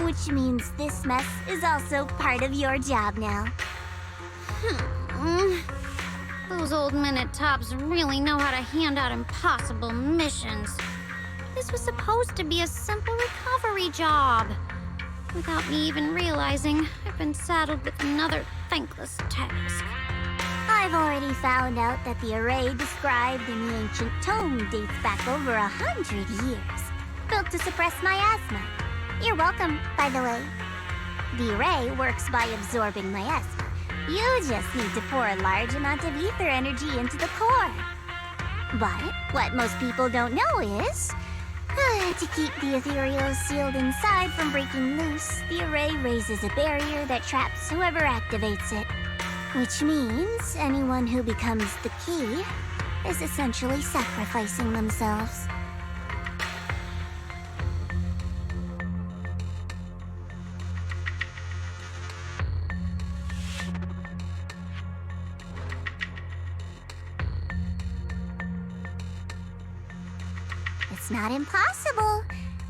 Which means this mess is also part of your job now. Those old men at Tops really know how to hand out impossible missions. This was supposed to be a simple recovery job. Without me even realizing, I've been saddled with another thankless task. I've already found out that the array described in the ancient tome dates back over 100 years, built to suppress miasma. You're welcome, by the way. The array works by absorbing miasma. You just need to pour a large amount of ether energy into the core. But what most people don't know is, to keep the ethereals sealed inside from breaking loose, the array raises a barrier that traps whoever activates it. Which means anyone who becomes the key is essentially sacrificing themselves. It's not impossible.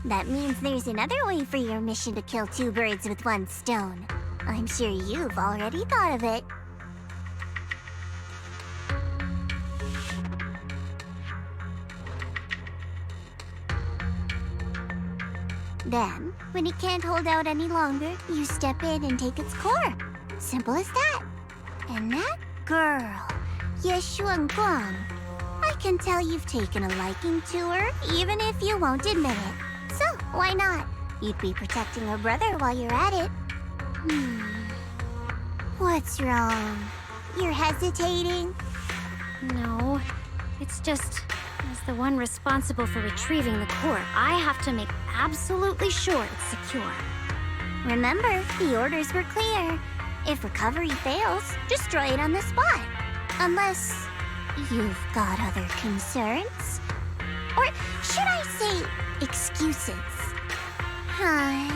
That means there's another way for your mission to kill two birds with one stone. I'm sure you've already thought of it. Then, when it can't hold out any longer, you step in and take its core. Simple as that. And that girl, Yeshuan Guang, I can tell you've taken a liking to her, even if you won't admit it. So, why not? You'd be protecting her brother while you're at it. What's wrong? You're hesitating? No, it's just, as the one responsible for retrieving the core, I have to make absolutely sure it's secure. Remember, the orders were clear. If recovery fails, destroy it on the spot. Unless you've got other concerns? Or should I say, excuses?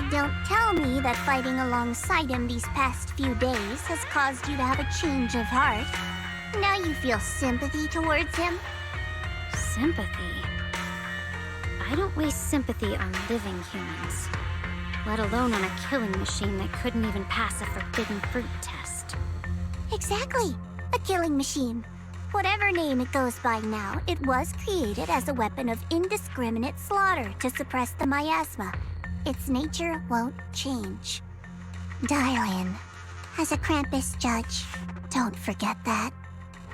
Don't tell me that fighting alongside him these past few days has caused you to have a change of heart. Now you feel sympathy towards him? Sympathy? I don't waste sympathy on living humans, let alone on a killing machine that couldn't even pass a forbidden fruit test. Exactly. A killing machine. Whatever name it goes by now, it was created as a weapon of indiscriminate slaughter to suppress the miasma. Its nature won't change. Dial in. As a Krampus judge, don't forget that.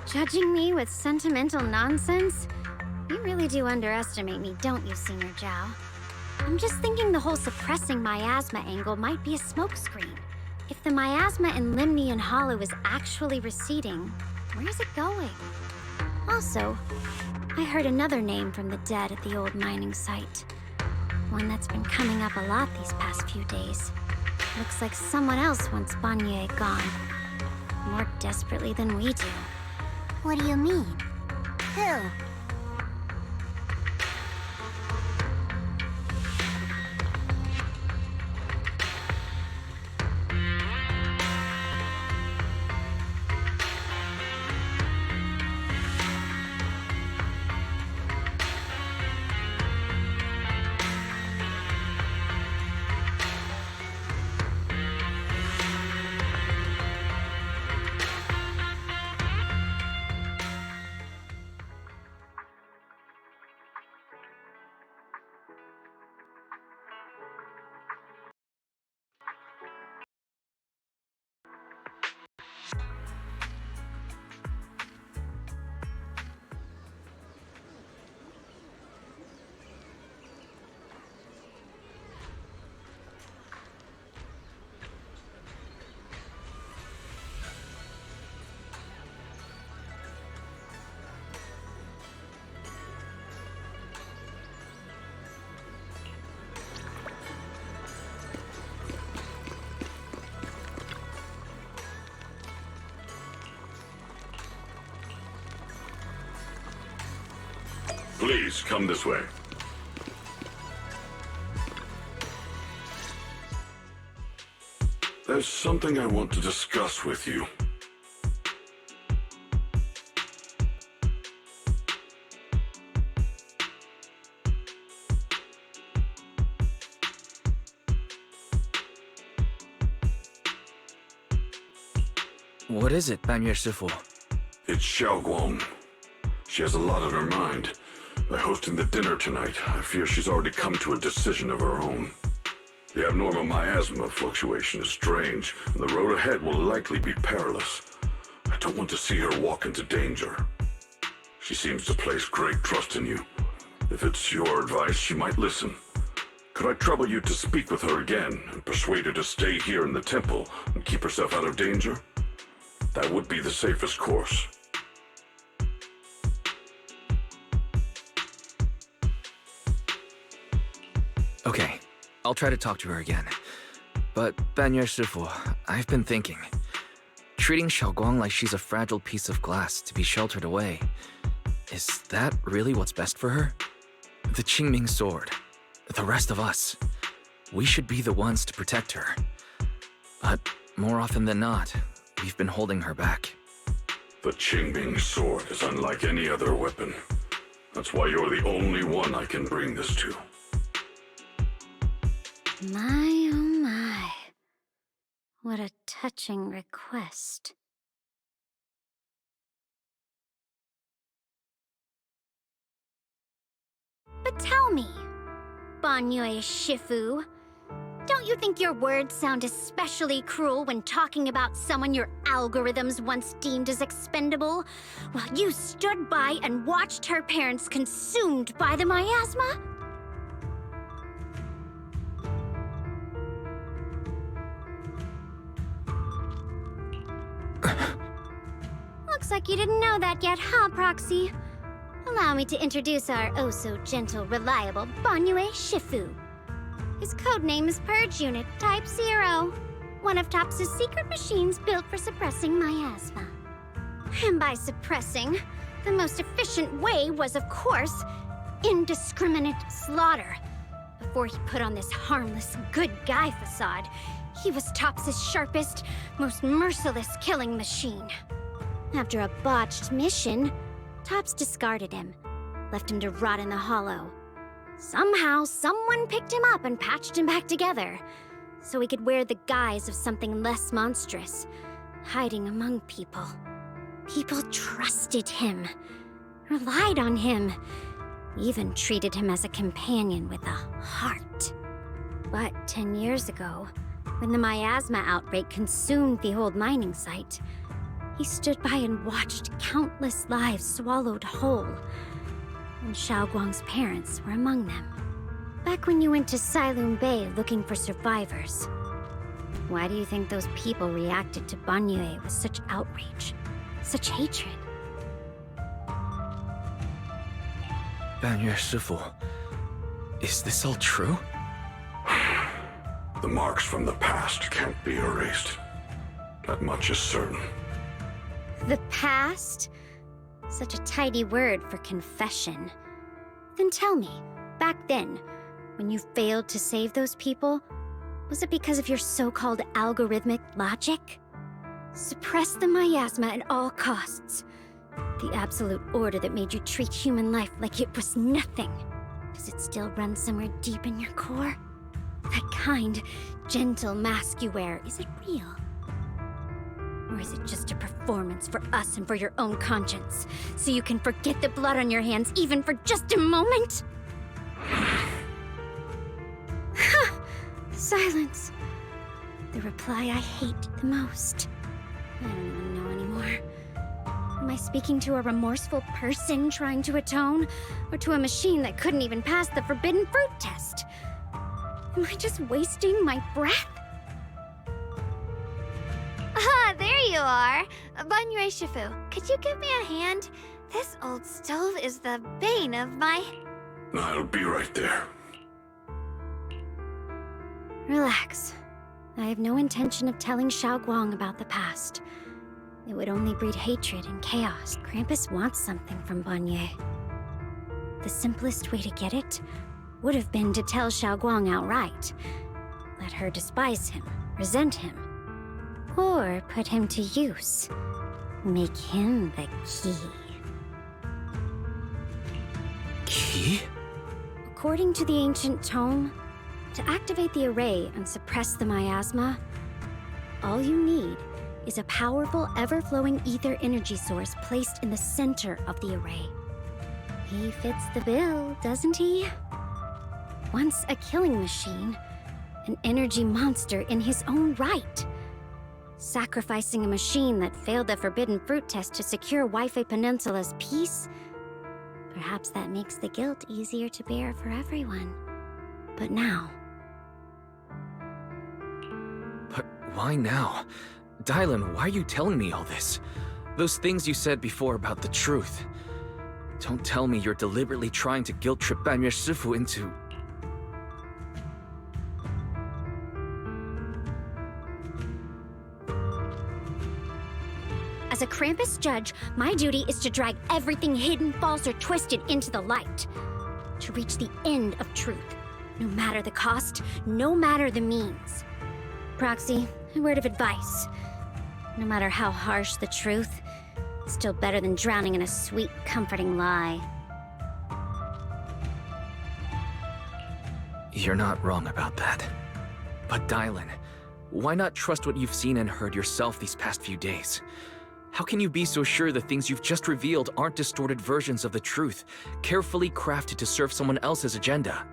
Judging me with sentimental nonsense? You really do underestimate me, don't you, Senior Zhao? I'm just thinking the whole suppressing miasma angle might be a smokescreen. If the miasma in Limnian Hollow is actually receding, where's it going? Also, I heard another name from the dead at the old mining site. One that's been coming up a lot these past few days. Looks like someone else wants Banye gone. More desperately than we do. What do you mean? Who? Please, come this way. There's something I want to discuss with you. What is it, Banyue Shifu? It's Xiaoguang. She has a lot on her mind. By hosting the dinner tonight, I fear she's already come to a decision of her own. The abnormal miasma fluctuation is strange, and the road ahead will likely be perilous. I don't want to see her walk into danger. She seems to place great trust in you. If it's your advice, she might listen. Could I trouble you to speak with her again and persuade her to stay here in the temple and keep herself out of danger? That would be the safest course. Okay, I'll try to talk to her again. But, Banyue Shifu, I've been thinking. Treating Xiaoguang like she's a fragile piece of glass to be sheltered away. Is that really what's best for her? The Qingming sword. The rest of us. We should be the ones to protect her. But, more often than not, we've been holding her back. The Qingming sword is unlike any other weapon. That's why you're the only one I can bring this to. My, oh my. What a touching request. But tell me, Banyue Shifu, don't you think your words sound especially cruel when talking about someone your algorithms once deemed as expendable, while you stood by and watched her parents consumed by the miasma? Looks like you didn't know that yet, huh, Proxy? Allow me to introduce our oh-so-gentle, reliable Banyue Shifu. His codename is Purge Unit Type 0, one of TOPS' secret machines built for suppressing miasma. And by suppressing, the most efficient way was, of course, indiscriminate slaughter. before he put on this harmless, good guy facade, he was Tops's sharpest, most merciless killing machine. After a botched mission, Tops discarded him, left him to rot in the hollow. Somehow, someone picked him up and patched him back together, so he could wear the guise of something less monstrous, hiding among people. People trusted him, relied on him, even treated him as a companion with a heart. But 10 years ago, when the miasma outbreak consumed the old mining site, he stood by and watched countless lives swallowed whole, and Xiaoguang's parents were among them. Back when you went to Silum Bay looking for survivors, why do you think those people reacted to Banyue with such outrage, such hatred? Banyue Shifu, is this all true? The marks from the past can't be erased. That much is certain. The past? Such a tidy word for confession. Then tell me, back then, when you failed to save those people, was it because of your so-called algorithmic logic? Suppress the miasma at all costs. The absolute order that made you treat human life like it was nothing. Does it still run somewhere deep in your core? That kind, gentle mask you wear, is it real? Or is it just a performance for us and for your own conscience, so you can forget the blood on your hands even for just a moment? Silence. The reply I hate the most. I don't even know anymore. Am I speaking to a remorseful person trying to atone, or to a machine that couldn't even pass the forbidden fruit test? Am I just wasting my breath? Ah, there you are. Banyue Shifu, could you give me a hand? This old stove is the bane of my... I'll be right there. Relax. I have no intention of telling Xiaoguang about the past. It would only breed hatred and chaos. Krampus wants something from Banyue. The simplest way to get it would have been to tell Xiaoguang outright. Let her despise him, resent him, or put him to use. Make him the key. Key? According to the ancient tome, to activate the array and suppress the miasma, all you need is a powerful, ever-flowing ether energy source placed in the center of the array. He fits the bill, doesn't he? Once a killing machine, an energy monster in his own right. Sacrificing a machine that failed the forbidden fruit test to secure Wi-Fi Peninsula's peace? Perhaps that makes the guilt easier to bear for everyone. But now... But why now? Dylan, why are you telling me all this? Those things you said before about the truth. Don't tell me you're deliberately trying to guilt-trip Banyue Shifu into... As a Krampus judge, my duty is to drag everything hidden, false, or twisted into the light. To reach the end of truth. No matter the cost, no matter the means. Proxy, a word of advice. No matter how harsh the truth, it's still better than drowning in a sweet, comforting lie. You're not wrong about that. But Dylan, why not trust what you've seen and heard yourself these past few days? How can you be so sure the things you've just revealed aren't distorted versions of the truth, carefully crafted to serve someone else's agenda?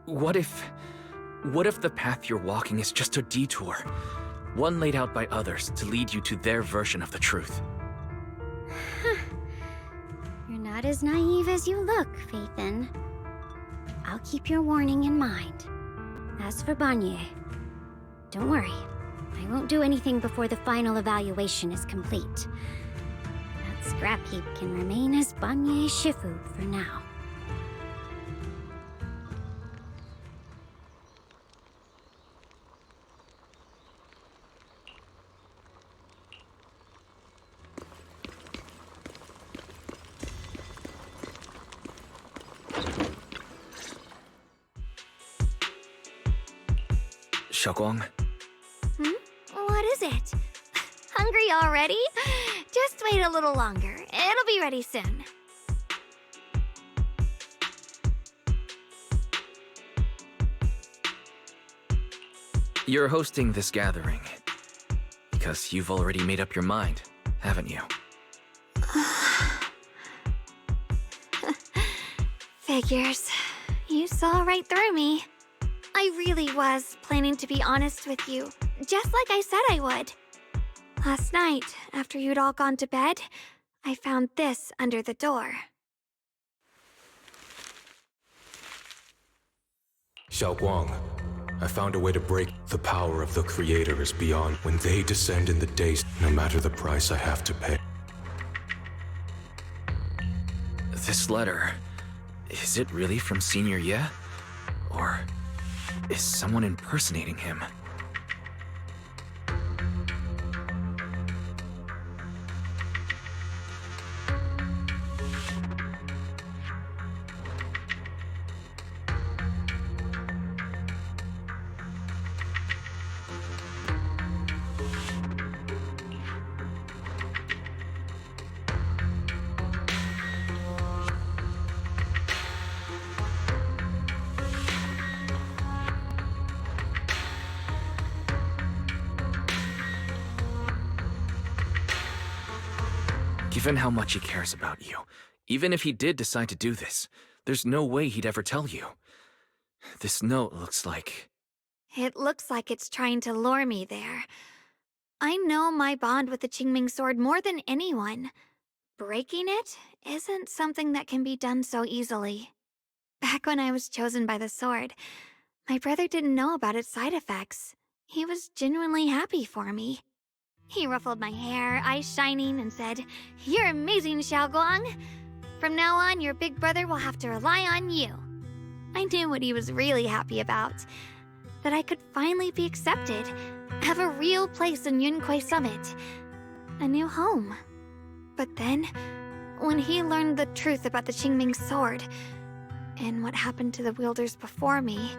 What if the path you're walking is just a detour? One laid out by others to lead you to their version of the truth. You're not as naive as you look, Phaethon. I'll keep your warning in mind. As for Banyue, don't worry. I won't do anything before the final evaluation is complete. That scrap heap can remain as Banyue Shifu for now. Xiaoguang, What is it? Hungry already? Just wait a little longer. It'll be ready soon. you're hosting this gathering because you've already made up your mind, haven't you? Figures. You saw right through me. I really was planning to be honest with you, just like I said I would. Last night, after you'd all gone to bed, I found this under the door. Xiaoguang, I found a way to break the power of the Creator is beyond when they descend in the days, no matter the price I have to pay. This letter, is it really from Senior Ye? Or is someone impersonating him? Given how much he cares about you, even if he did decide to do this, there's no way he'd ever tell you. This note looks like... It looks like it's trying to lure me there. I know my bond with the Qingming sword more than anyone. Breaking it isn't something that can be done so easily. Back when I was chosen by the sword, my brother didn't know about its side effects. He was genuinely happy for me. He ruffled my hair, eyes shining, and said, "You're amazing, Xiaoguang. From now on, your big brother will have to rely on you." I knew what he was really happy about. That I could finally be accepted, have a real place in Yunquei Summit. A new home. But then, when he learned the truth about the Qingming sword, and what happened to the wielders before me,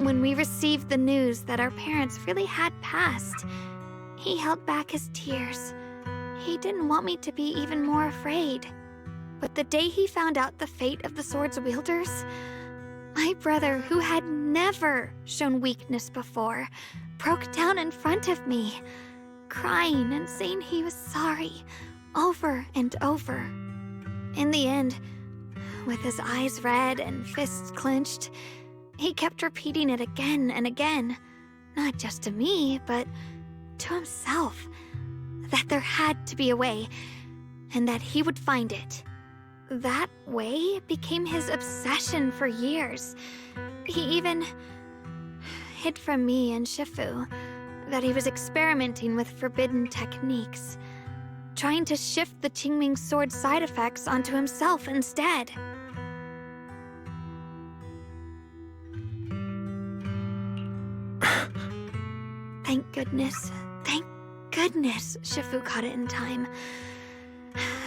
when we received the news that our parents really had passed, he held back his tears. He didn't want me to be even more afraid. But the day he found out the fate of the sword's wielders, my brother, who had never shown weakness before, broke down in front of me, crying and saying he was sorry, over and over. In the end, with his eyes red and fists clenched, he kept repeating it again and again, not just to me, but to himself, that there had to be a way, and that he would find it. That way became his obsession for years. He even hid from me and Shifu that he was experimenting with forbidden techniques, trying to shift the Qingming sword side effects onto himself instead. Thank goodness Shifu caught it in time.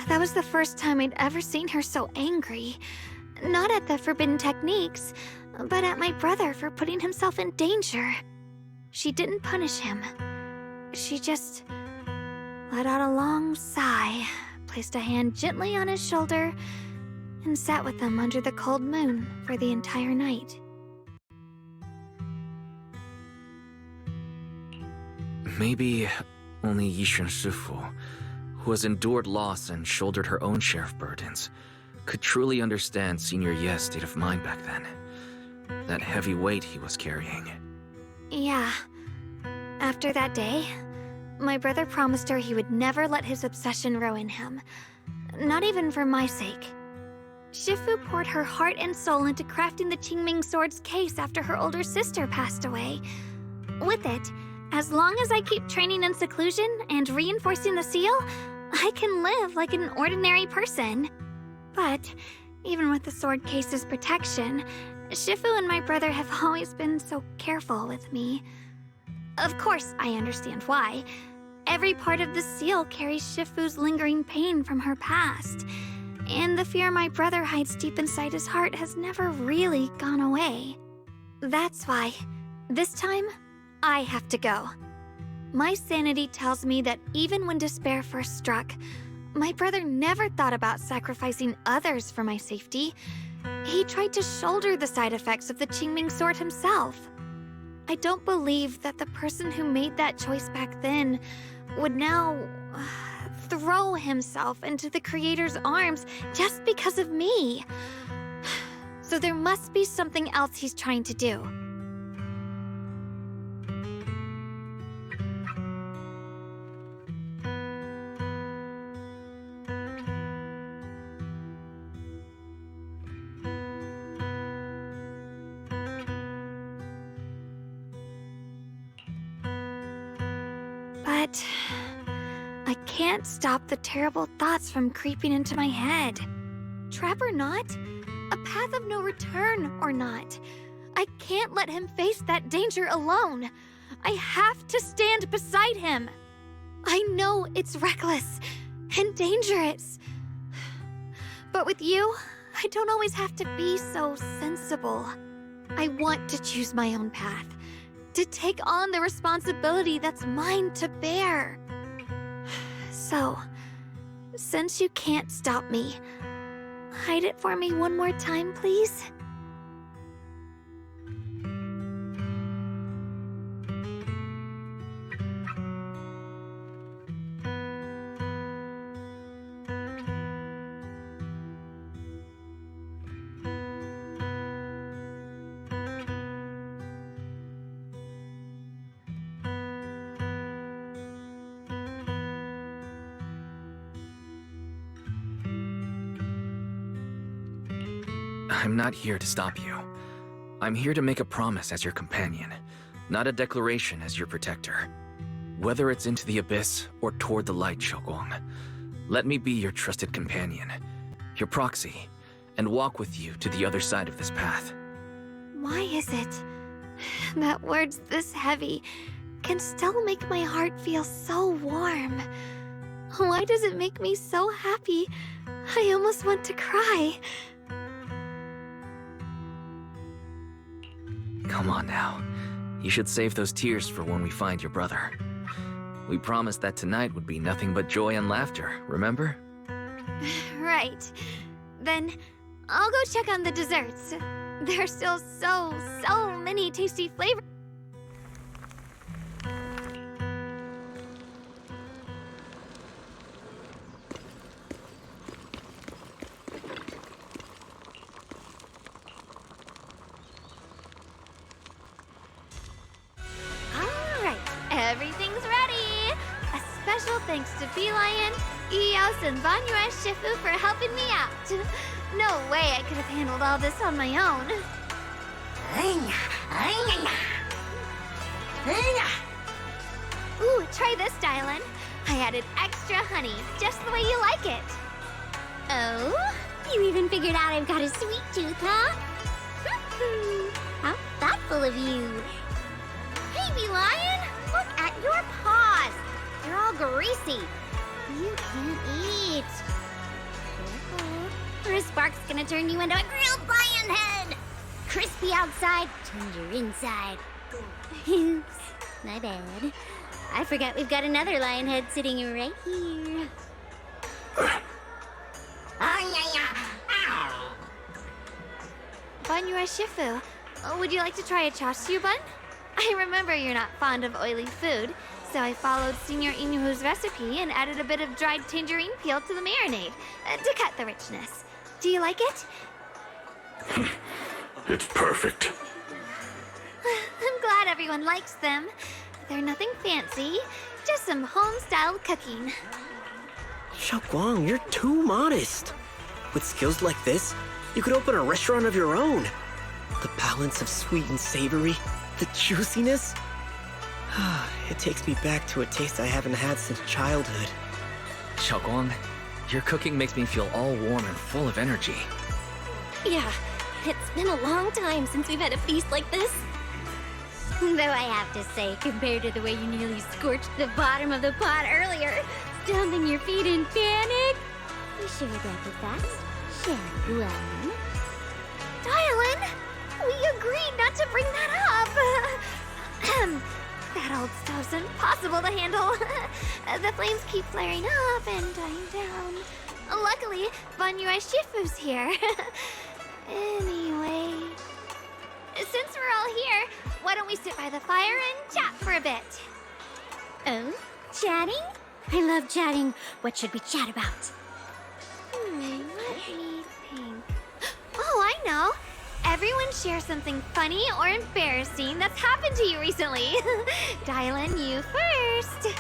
That was the first time I'd ever seen her so angry. Not at the forbidden techniques, but at my brother for putting himself in danger. She didn't punish him. She just let out a long sigh, placed a hand gently on his shoulder, and sat with him under the cold moon for the entire night. Maybe only Yixuan Shifu, who has endured loss and shouldered her own share of burdens, could truly understand Senior Ye's state of mind back then. That heavy weight he was carrying. Yeah. After that day, my brother promised her he would never let his obsession ruin him. Not even for my sake. Shifu poured her heart and soul into crafting the Qingming sword's case after her older sister passed away. With it, as long as I keep training in seclusion and reinforcing the seal, I can live like an ordinary person. But even with the sword case's protection, Shifu and my brother have always been so careful with me. Of course, I understand why. Every part of the seal carries Shifu's lingering pain from her past. And the fear my brother hides deep inside his heart has never really gone away. That's why, this time, I have to go. My sanity tells me that even when despair first struck, my brother never thought about sacrificing others for my safety. He tried to shoulder the side effects of the Qingming sword himself. I don't believe that the person who made that choice back then would now throw himself into the Creator's arms just because of me. So there must be something else he's trying to do. But I can't stop the terrible thoughts from creeping into my head. Trap or not, a path of no return or not, I can't let him face that danger alone. I have to stand beside him. I know it's reckless and dangerous. But with you, I don't always have to be so sensible. I want to choose my own path, to take on the responsibility that's mine to bear. So, since you can't stop me, hide it for me one more time, please? I'm not here to stop you. I'm here to make a promise as your companion, not a declaration as your protector. Whether it's into the abyss or toward the light, Xiaoguang, let me be your trusted companion, your proxy, and walk with you to the other side of this path. Why is it that words this heavy can still make my heart feel so warm? Why does it make me so happy I almost want to cry? Come on now. You should save those tears for when we find your brother. We promised that tonight would be nothing but joy and laughter, remember? Right. Then I'll go check on the desserts. There are still so many tasty flavors. Everything's ready! A special thanks to Beelion, Eos, and Banyue Shifu for helping me out. No way I could have handled all this on my own. Ooh, try this, Dylan. I added extra honey, just the way you like it. Oh? You even figured out I've got a sweet tooth, huh? How thoughtful of you. Hey, Beelion! Look at your paws! They're all greasy. You can't eat. Careful, or a spark's gonna turn you into a grilled lion head! Crispy outside, tender inside. Oops, my bad. I forgot we've got another lion head sitting right here. Banyue Shifu, would you like to try a chaosu bun? I remember you're not fond of oily food, so I followed Senior Inuhu's recipe and added a bit of dried tangerine peel to the marinade to cut the richness. Do you like it? It's perfect. I'm glad everyone likes them. They're nothing fancy, just some home-style cooking. Xiaoguang, you're too modest. With skills like this, you could open a restaurant of your own. The balance of sweet and savory, the juiciness. It takes me back to a taste I haven't had since childhood. Xiaoguang, your cooking makes me feel all warm and full of energy. Yeah, it's been a long time since we've had a feast like this. Though I have to say, compared to the way you nearly scorched the bottom of the pot earlier, stomping your feet in panic, We sure did fast. Sharon. Dylan! We agreed not to bring that up! That old stove's impossible to handle. The flames keep flaring up and dying down. Luckily, Banyue Shifu's here. Anyway... Since we're all here, why don't we sit by the fire and chat for a bit? Oh? Chatting? I love chatting. What should we chat about? Let me think. Oh, I know! Everyone share something funny or embarrassing that's happened to you recently. Dylan, you first.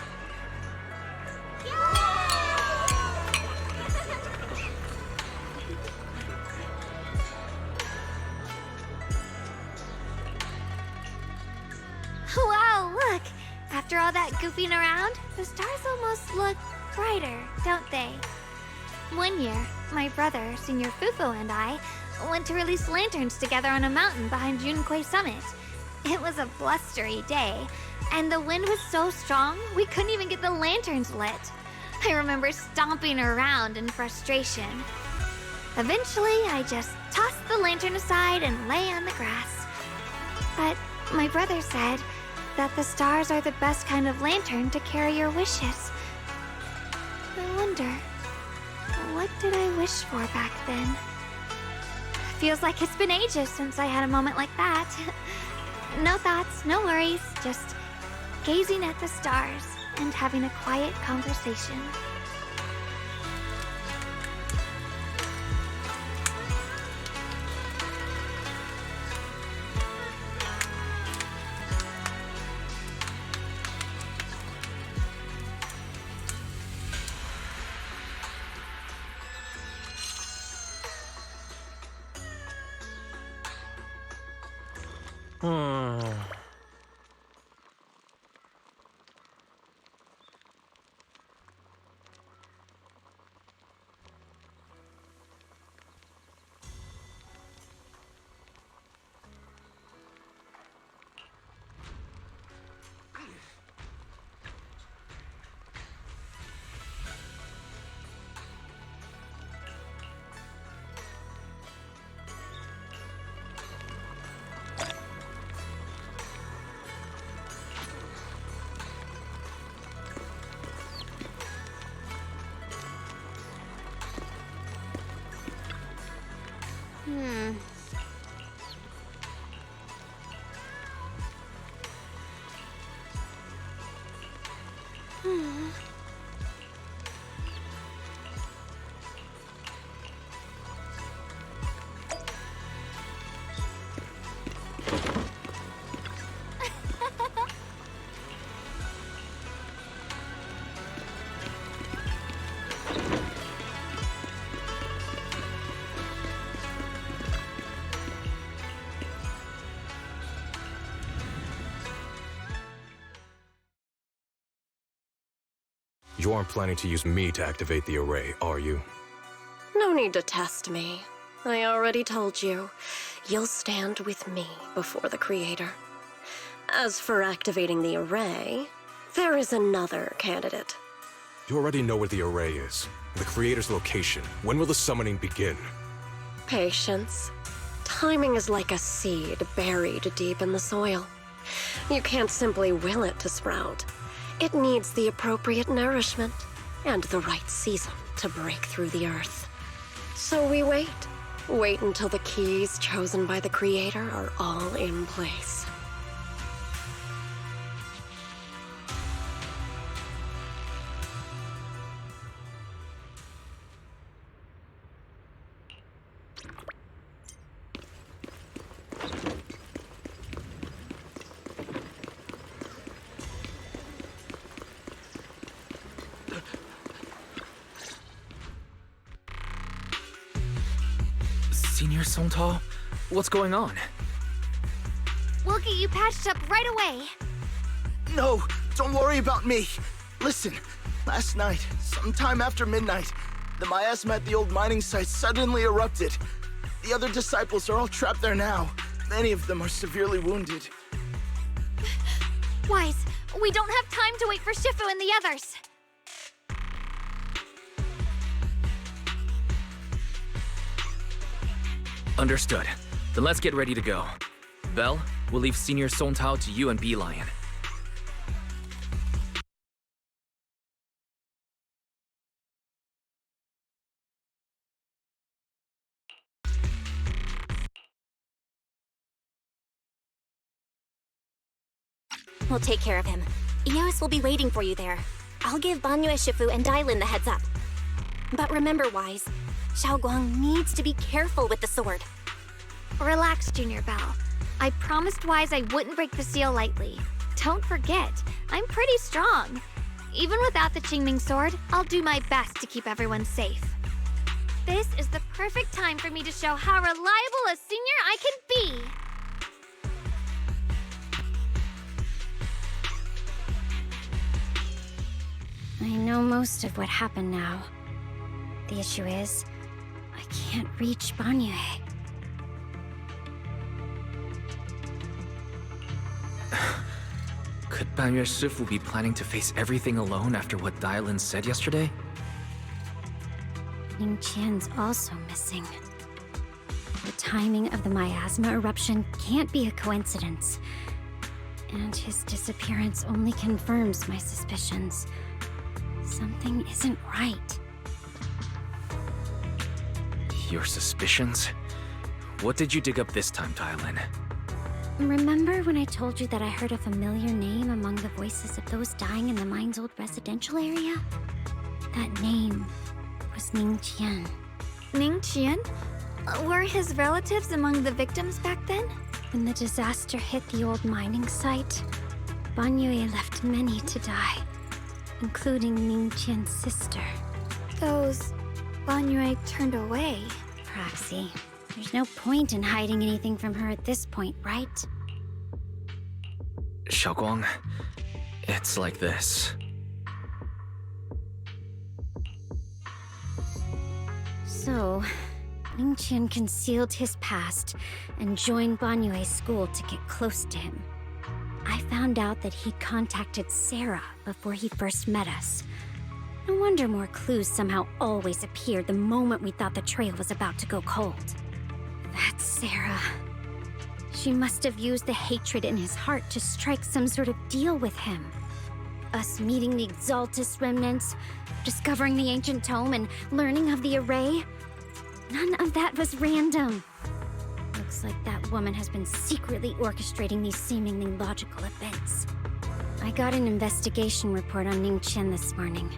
Wow, look! After all that goofing around, the stars almost look brighter, don't they? One year, my brother, Senior Fufu, and I went to release lanterns together on a mountain behind Junkui Summit. It was a blustery day, and the wind was so strong we couldn't even get the lanterns lit. I remember stomping around in frustration. Eventually, I just tossed the lantern aside and lay on the grass. But my brother said that the stars are the best kind of lantern to carry your wishes. I wonder, what did I wish for back then? Feels like it's been ages since I had a moment like that. No thoughts, no worries, just gazing at the stars and having a quiet conversation. You aren't planning to use me to activate the array, are you? No need to test me. I already told you. You'll stand with me before the Creator. As for activating the array, there is another candidate. You already know where the array is. The Creator's location. When will the summoning begin? Patience. Timing is like a seed buried deep in the soil. You can't simply will it to sprout. It needs the appropriate nourishment and the right season to break through the earth. So we wait. Wait until the keys chosen by the Creator are all in place. Senior Sontal? What's going on? We'll get you patched up right away. No, don't worry about me. Listen, last night, sometime after midnight, the miasma at the old mining site suddenly erupted. The other disciples are all trapped there now. Many of them are severely wounded. Wise, we don't have time to wait for Shifu and the others. Understood. Then let's get ready to go. Belle, we'll leave Senior Song Tao to you and Bee Lion. We'll take care of him. Eos will be waiting for you there. I'll give Banyue Shifu and Dailin the heads up. But remember, Wise, Xiaoguang needs to be careful with the sword. Relax, Junior Belle. I promised Wise I wouldn't break the seal lightly. Don't forget, I'm pretty strong. Even without the Qingming sword, I'll do my best to keep everyone safe. This is the perfect time for me to show how reliable a senior I can be. I know most of what happened now. The issue is, I can't reach Banyue. Could Banyue Shifu be planning to face everything alone after what Dailin said yesterday? Ning Qian's also missing. The timing of the miasma eruption can't be a coincidence. And his disappearance only confirms my suspicions. Something isn't right. Your suspicions? What did you dig up this time, Dailin? Remember when I told you that I heard a familiar name among the voices of those dying in the mine's old residential area? That name was Ning Qian. Ning Qian? Were his relatives among the victims back then? When the disaster hit the old mining site, Banyue left many to die, including Ning Qian's sister. Those Banyue turned away. Praxi, there's no point in hiding anything from her at this point, right? Xiaoguang, it's like this. So, Ning Qian concealed his past and joined Banyue's school to get close to him. I found out that he contacted Sarah before he first met us. No wonder more clues somehow always appeared the moment we thought the trail was about to go cold. That's Sarah. She must have used the hatred in his heart to strike some sort of deal with him. Us meeting the Exaltus remnants, discovering the ancient tome, and learning of the array. None of that was random. Looks like that woman has been secretly orchestrating these seemingly logical events. I got an investigation report on Ning Qian this morning.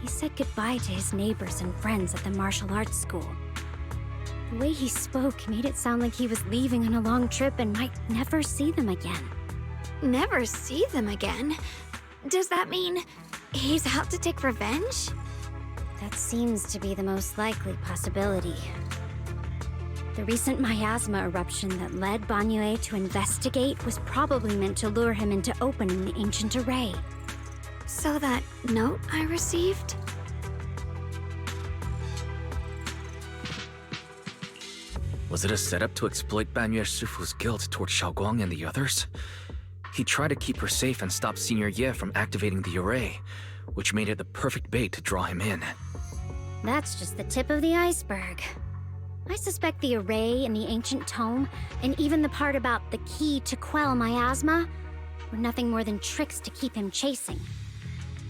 He said goodbye to his neighbors and friends at the martial arts school. The way he spoke made it sound like he was leaving on a long trip and might never see them again. Never see them again? Does that mean he's out to take revenge? That seems to be the most likely possibility. The recent miasma eruption that led Banyue to investigate was probably meant to lure him into opening the ancient array. So that note I received? Was it a setup to exploit Banyue Shifu's guilt toward Xiaoguang and the others? He tried to keep her safe and stop Senior Ye from activating the array, which made it the perfect bait to draw him in. That's just the tip of the iceberg. I suspect the array and the ancient tome, and even the part about the key to quell miasma, were nothing more than tricks to keep him chasing.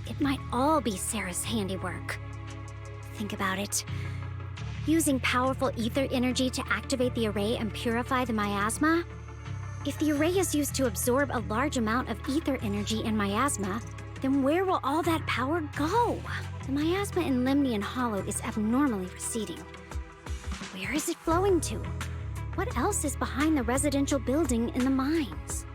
It might all be Sarah's handiwork. Think about it. Using powerful ether energy to activate the array and purify the miasma? If the array is used to absorb a large amount of ether energy in miasma, then where will all that power go? The miasma in Limnian Hollow is abnormally receding. Where is it flowing to? What else is behind the residential building in the mines?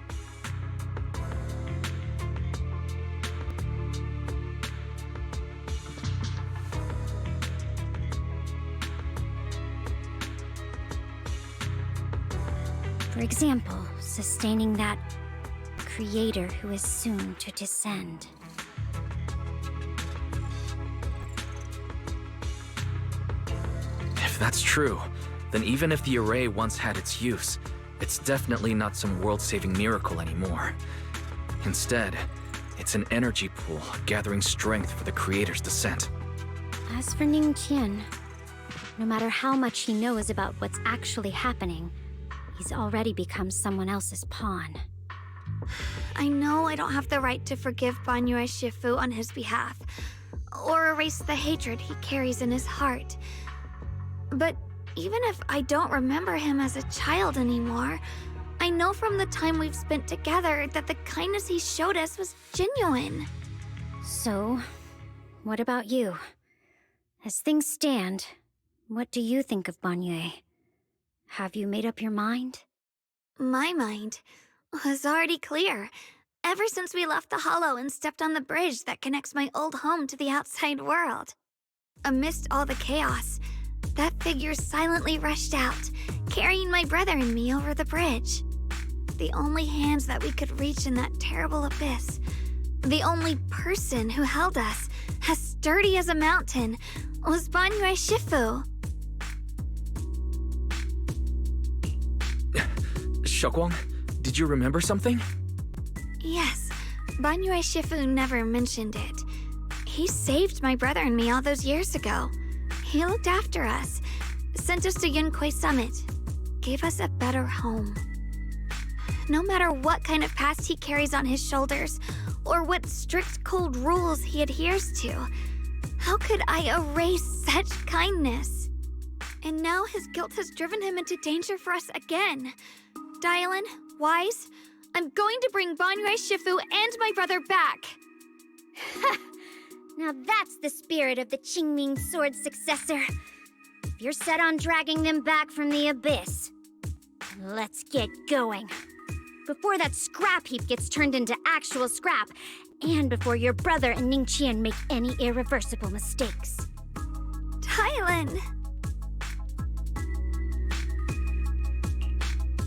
For example, sustaining that creator who is soon to descend. If that's true, then even if the array once had its use, it's definitely not some world-saving miracle anymore. Instead, it's an energy pool gathering strength for the creator's descent. As for Ning Qian, No matter how much he knows about what's actually happening, he's already become someone else's pawn. I know I don't have the right to forgive Banyue Shifu on his behalf, or erase the hatred he carries in his heart. But even if I don't remember him as a child anymore, I know from the time we've spent together that the kindness he showed us was genuine. So, what about you? As things stand, what do you think of Banyue? Have you made up your mind? My mind was already clear, ever since we left the Hollow and stepped on the bridge that connects my old home to the outside world. Amidst all the chaos, that figure silently rushed out, carrying my brother and me over the bridge. The only hands that we could reach in that terrible abyss, the only person who held us, as sturdy as a mountain, was Banyue Shifu. Xiaoguang, did you remember something? Yes, Banyue Shifu never mentioned it. He saved my brother and me all those years ago. He looked after us, sent us to Yunquay Summit, gave us a better home. No matter what kind of past he carries on his shoulders, or what strict cold rules he adheres to, how could I erase such kindness? And now his guilt has driven him into danger for us again. Dylan, Wise, I'm going to bring Banyue Shifu and my brother back. Now that's the spirit of the Qingming Sword's successor. If you're set on dragging them back from the abyss, let's get going. Before that scrap heap gets turned into actual scrap, and before your brother and Ningqian make any irreversible mistakes. Dylan!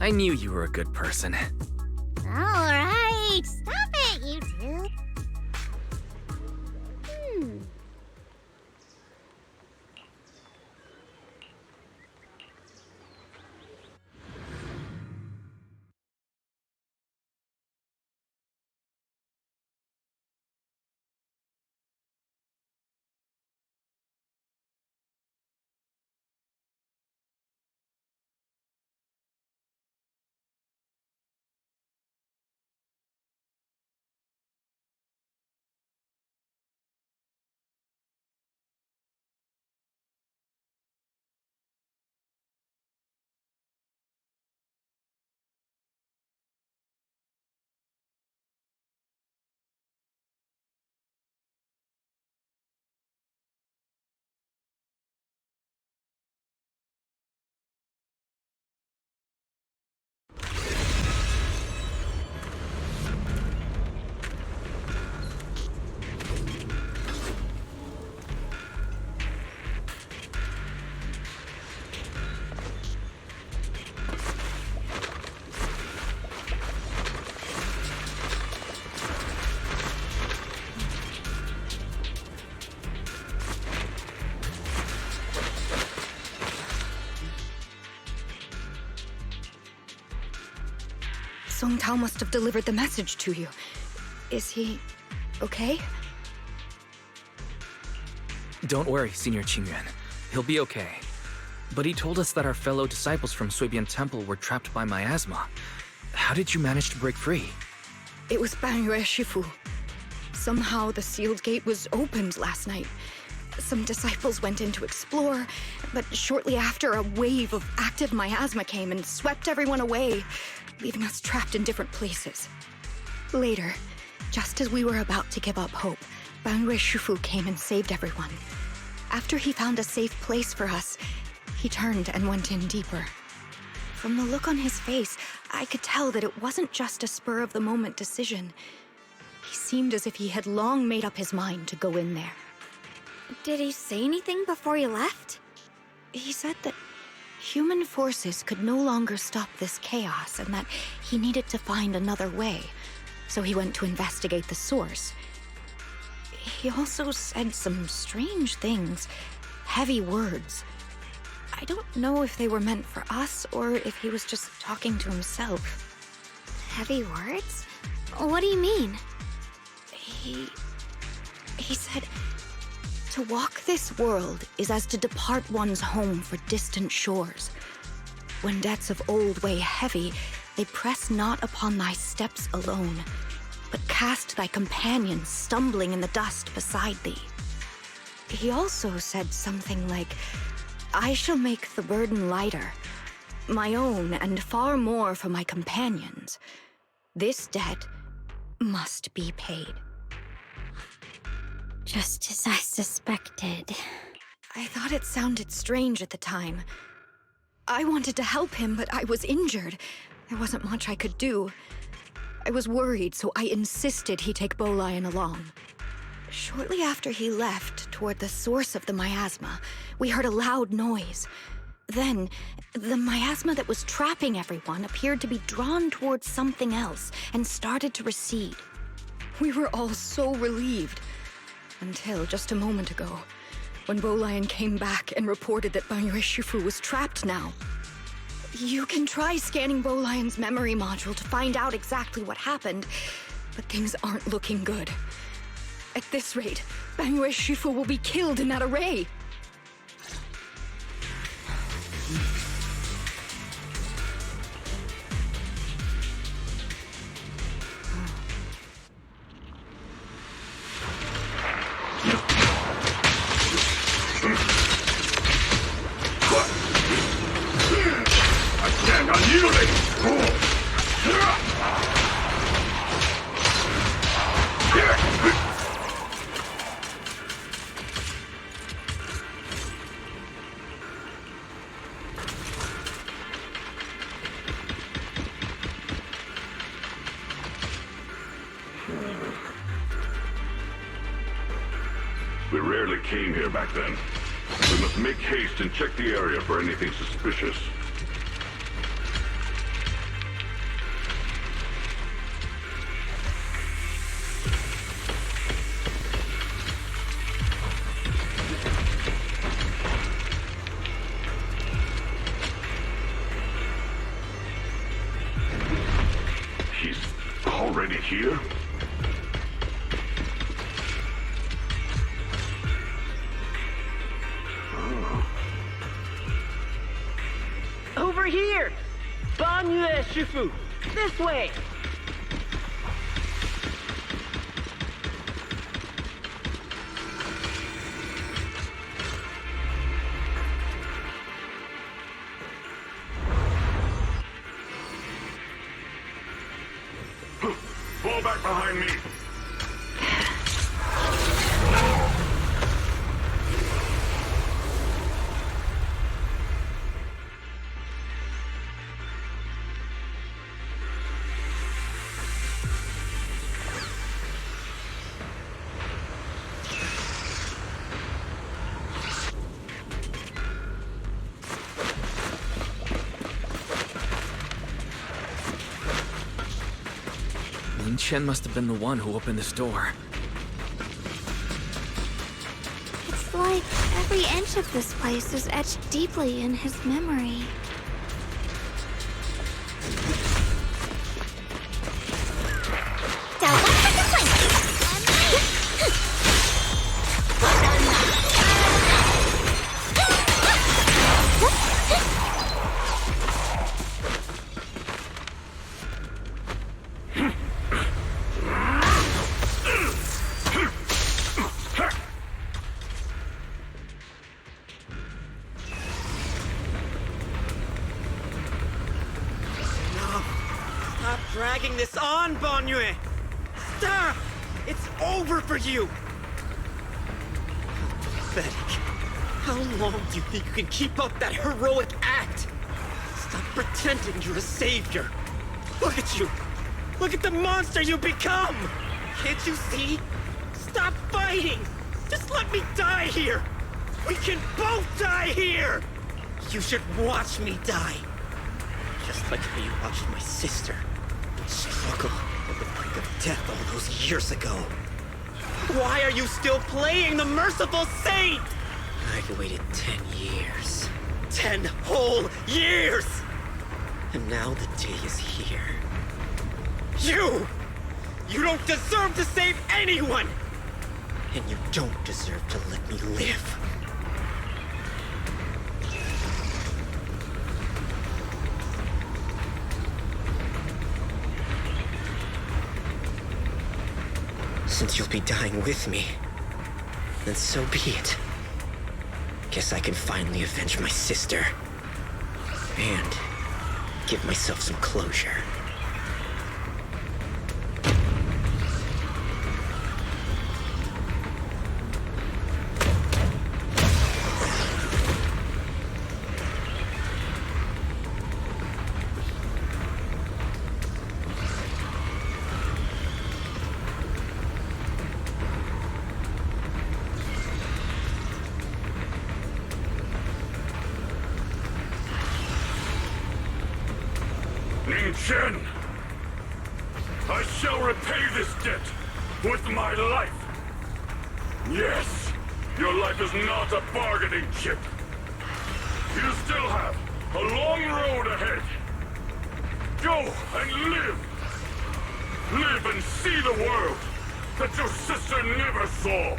I knew you were a good person. Alright, stop it, you two. Song Tao must have delivered the message to you. Is he okay? Don't worry, Senior Qingyuan. He'll be okay. But he told us that our fellow disciples from Suibian Temple were trapped by miasma. How did you manage to break free? It was Banyue Shifu. Somehow the sealed gate was opened last night. Some disciples went in to explore, but shortly after, a wave of active miasma came and swept everyone away, leaving us trapped in different places. Later, just as we were about to give up hope, Banyue Shifu came and saved everyone. After he found a safe place for us, he turned and went in deeper. From the look on his face, I could tell that it wasn't just a spur-of-the-moment decision. He seemed as if he had long made up his mind to go in there. Did he say anything before he left? He said that human forces could no longer stop this chaos and that he needed to find another way, so he went to investigate the source. He also said some strange things, heavy words. I don't know if they were meant for us or if he was just talking to himself. Heavy words? What do you mean? He said, To walk this world is as to depart one's home for distant shores. When debts of old weigh heavy, they press not upon thy steps alone, but cast thy companions stumbling in the dust beside thee. He also said something like, I shall make the burden lighter, my own and far more for my companions. This debt must be paid. Just as I suspected. I thought it sounded strange at the time. I wanted to help him, but I was injured. There wasn't much I could do. I was worried, so I insisted he take Bolian along. Shortly after he left, toward the source of the miasma, we heard a loud noise. Then, the miasma that was trapping everyone appeared to be drawn towards something else and started to recede. We were all so relieved. Until just a moment ago, when Bolian came back and reported that Banyue Shifu was trapped now. You can try scanning Bolian's memory module to find out exactly what happened, but things aren't looking good. At this rate, Banyue Shifu will be killed in that array. We rarely came here back then. We must make haste and check the area for anything suspicious. He's already here? Over here! Banyue Shifu! This way! Fall back behind me! Chen must have been the one who opened this door. It's like every inch of this place is etched deeply in his memory. Dragging this on, Banyue! Stop! It's over for you! Pathetic. How long do you think you can keep up that heroic act? Stop pretending you're a savior. Look at you! Look at the monster you become! Can't you see? Stop fighting! Just let me die here! We can both die here! You should watch me die. Just like how you watched my sister struggle at the brink of death all those years ago. Why are you still playing the merciful saint? I've waited 10 years. 10 whole years! And now the day is here. You don't deserve to save anyone! And you don't deserve to let me live. Since you'll be dying with me, then so be it. Guess I can finally avenge my sister. And give myself some closure. Chen! I shall repay this debt with my life! Yes, your life is not a bargaining chip. You still have a long road ahead. Go and live! Live and see the world that your sister never saw!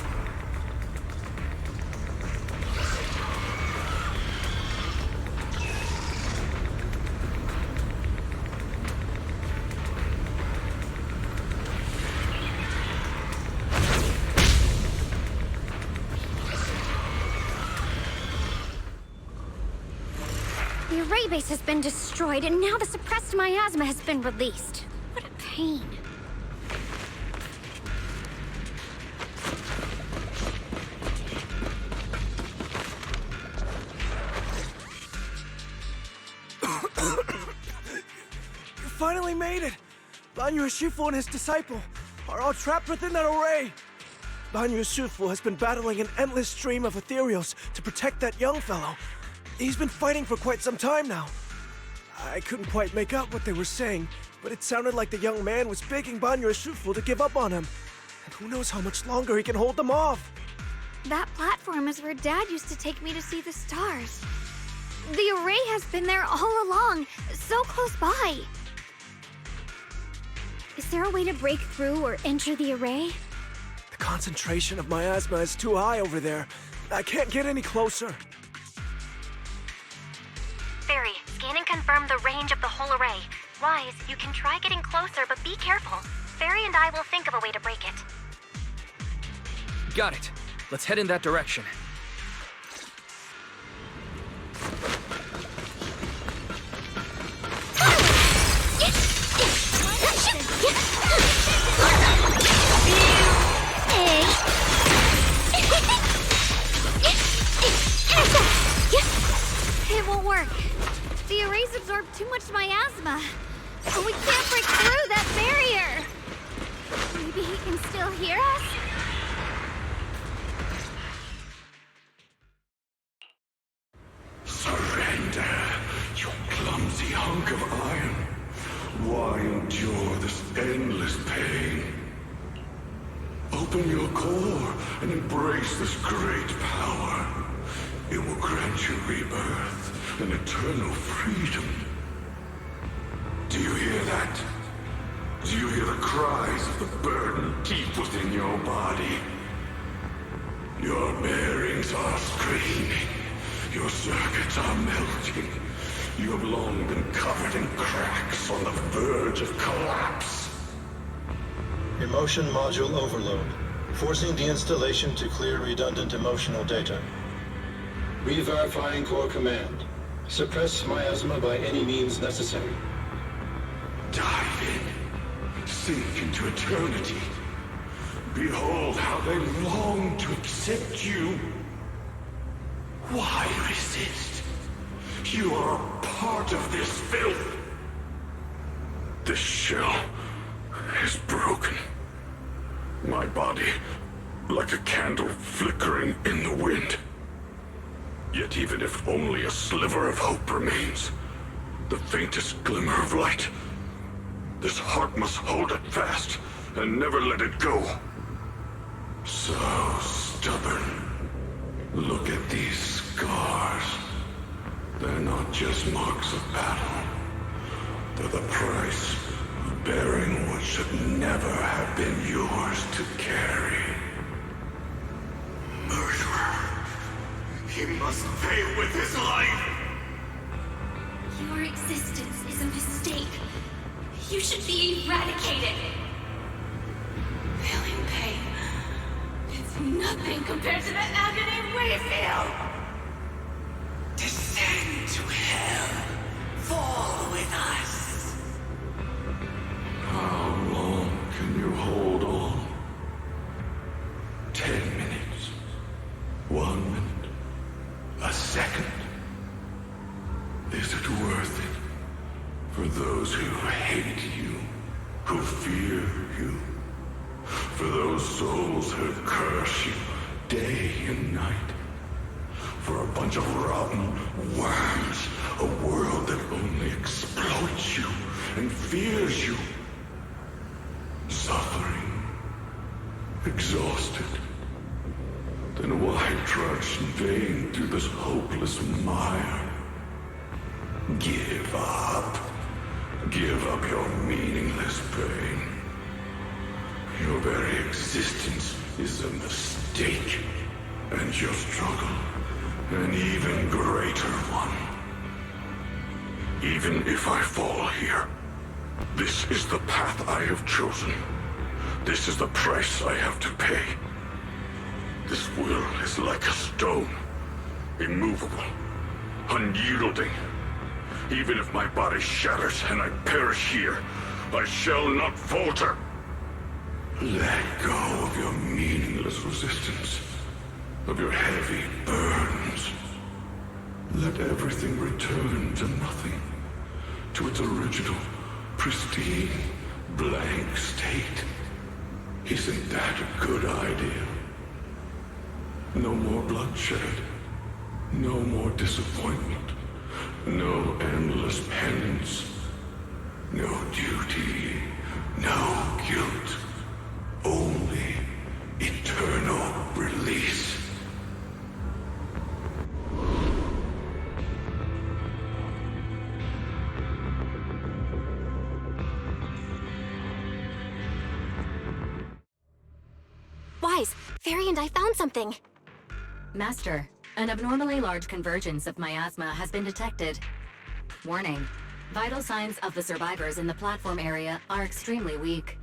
The array base has been destroyed, and now the suppressed miasma has been released. What a pain. You finally made it! Banyu Shifu and his disciple are all trapped within that array! Banyu Shifu has been battling an endless stream of ethereals to protect that young fellow. He's been fighting for quite some time now. I couldn't quite make out what they were saying, but it sounded like the young man was begging Banyu Shifu to give up on him. And who knows how much longer he can hold them off. That platform is where Dad used to take me to see the stars. The array has been there all along, so close by. Is there a way to break through or enter the array? The concentration of miasma is too high over there. I can't get any closer. Fairy, scan and confirm the range of the whole array. Wise, you can try getting closer, but be careful. Fairy and I will think of a way to break it. Got it. Let's head in that direction. It won't work. The arrays absorb too much miasma. We can't break through that barrier. Maybe he can still hear us? Surrender, you clumsy hunk of iron. Why endure this endless pain? Open your core and embrace this great power. It will grant you rebirth and eternal freedom. Do you hear that? Do you hear the cries of the burden deep within your body? Your bearings are screaming. Your circuits are melting. You have long been covered in cracks on the verge of collapse. Emotion module overload. Forcing deinstallation to clear redundant emotional data. Re-verifying core command. Suppress miasma by any means necessary. Dive in. Sink into eternity. Behold how they long to accept you. Why resist? You are a part of this filth. This shell is broken. My body, like a candle flickering in the wind. Yet even if only a sliver of hope remains, the faintest glimmer of light, this heart must hold it fast and never let it go. So stubborn. Look at these scars. They're not just marks of battle. They're the price of bearing what should never have been yours to carry. He must pay with his life! Your existence is a mistake. You should be eradicated. Feeling pain. It's nothing compared to the agony we feel. Descend to hell. Fall with us. How long can you hold on? 10 minutes. 1 minute. A second. Is it worth it? For those who hate you, who fear you, for those souls who curse you day and night, for a bunch of rotten worms, a world that only exploits you and fears you, suffering, exhausted, then why trudge in vain through this hopeless mire? Give up. Give up your meaningless pain. Your very existence is a mistake, and your struggle, an even greater one. Even if I fall here, this is the path I have chosen. This is the price I have to pay. This will is like a stone, immovable, unyielding. Even if my body shatters and I perish here, I shall not falter. Let go of your meaningless resistance, of your heavy burdens. Let everything return to nothing, to its original, pristine, blank state. Isn't that a good idea? No more bloodshed, no more disappointment. No endless penance, no duty, no guilt, only eternal release. Wise, Fairy and I found something. Master, an abnormally large convergence of miasma has been detected. Warning, vital signs of the survivors in the platform area are extremely weak.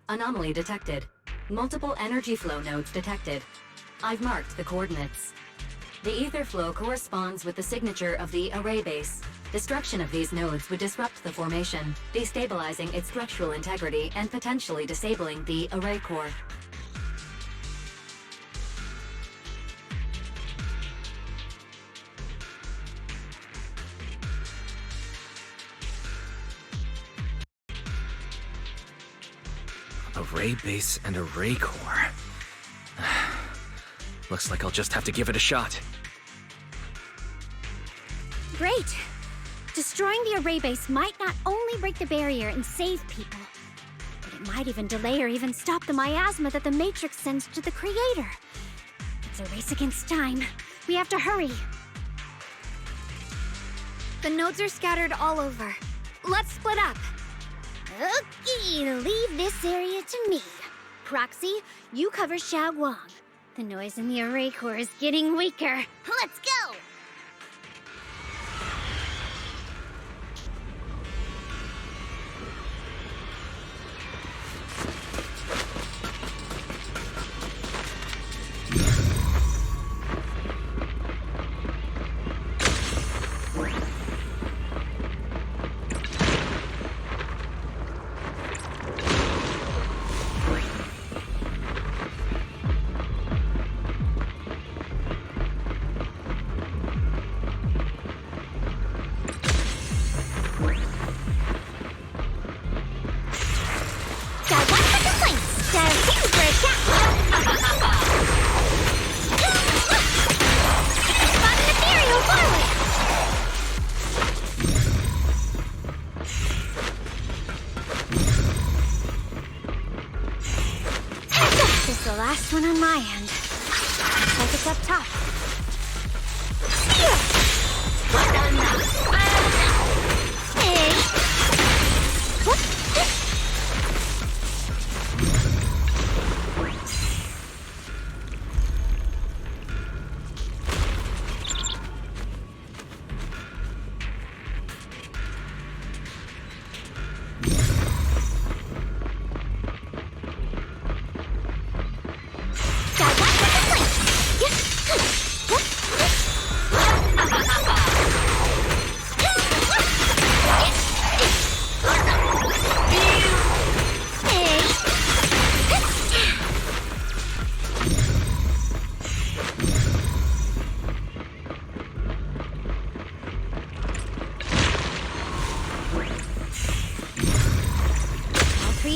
Anomaly detected. Multiple energy flow nodes detected. I've marked the coordinates. The ether flow corresponds with the signature of the array base. Destruction of these nodes would disrupt the formation, destabilizing its structural integrity and potentially disabling the array core. Array base and array core. Looks like I'll just have to give it a shot. Great! Destroying the array base might not only break the barrier and save people, but it might even delay or even stop the miasma that the Matrix sends to the Creator. It's a race against time. We have to hurry. The nodes are scattered all over. Let's split up. Okay, leave this area to me. Proxy, you cover Xiaoguang. The noise in the array core is getting weaker. Let's go! Last one on my end. Looks like it's up top. Hey.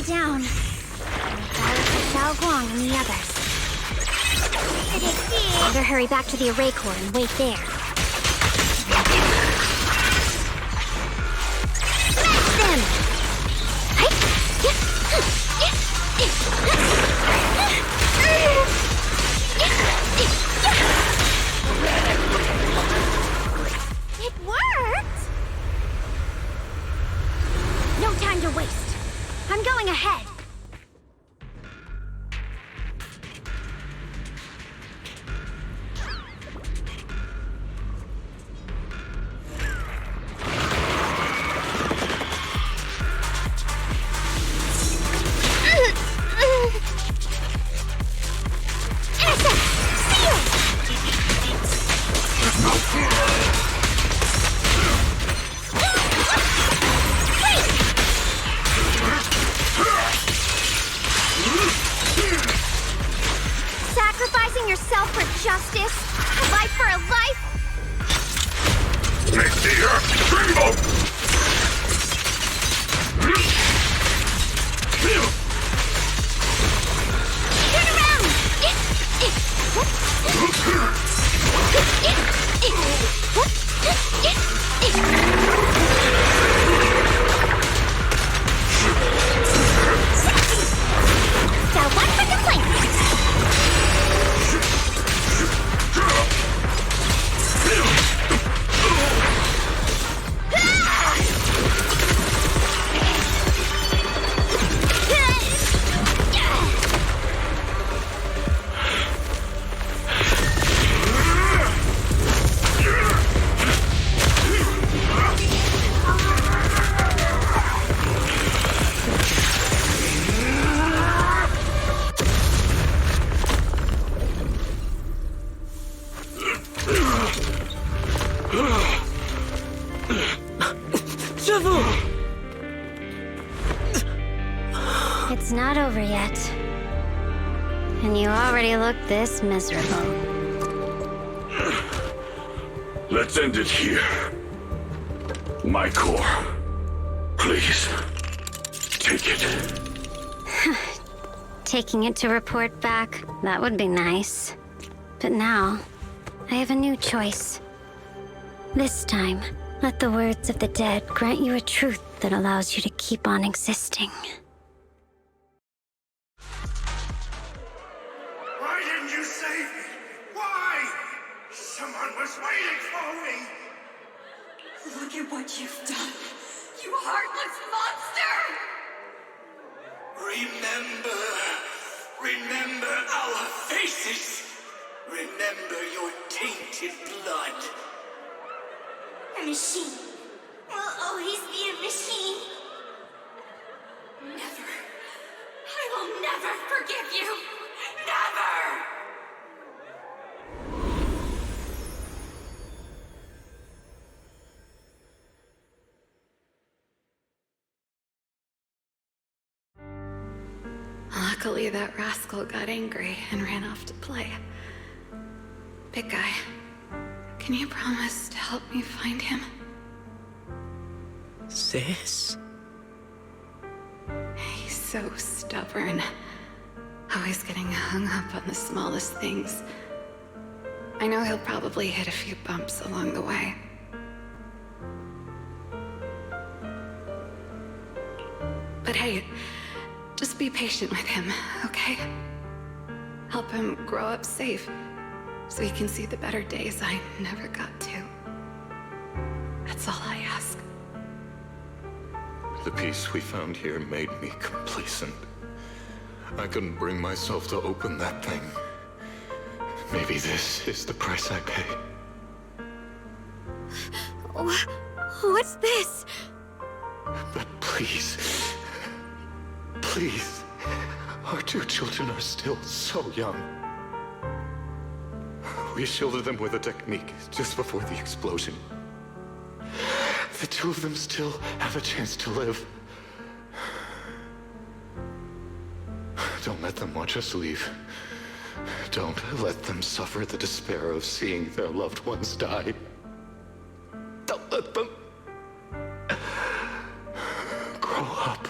way down. I'll for Xiao Guang and the others. Better hurry back to the array core and wait there. Smash them! It worked! No time to waste. I'm going ahead. Sacrificing yourself for justice? A life for a life? Make the earth tremble! Turn around! Got one for complaint! It's not over yet. And you already look this miserable. Let's end it here. My core. Please. Take it. Taking it to report back, that would be nice. But now, I have a new choice. This time, let the words of the dead grant you a truth that allows you to keep on existing. Why didn't you save me? Why? Someone was waiting for me. Look at what you've done, you heartless monster! Remember our faces. Remember your tainted blood. A machine will always be a machine. Never. I will never forgive you. Never! Luckily, that rascal got angry and ran off to play. Big guy, can you promise to help me find him? Sis? He's so stubborn. Always getting hung up on the smallest things. I know he'll probably hit a few bumps along the way. But hey, just be patient with him, okay? Help him grow up safe, so he can see the better days I never got to. That's all I ask. The peace we found here made me complacent. I couldn't bring myself to open that thing. Maybe this is the price I pay. What's this? But please, please, our two children are still so young. We shielded them with a technique just before the explosion. The two of them still have a chance to live. Don't let them watch us leave. Don't let them suffer the despair of seeing their loved ones die. Don't let them grow up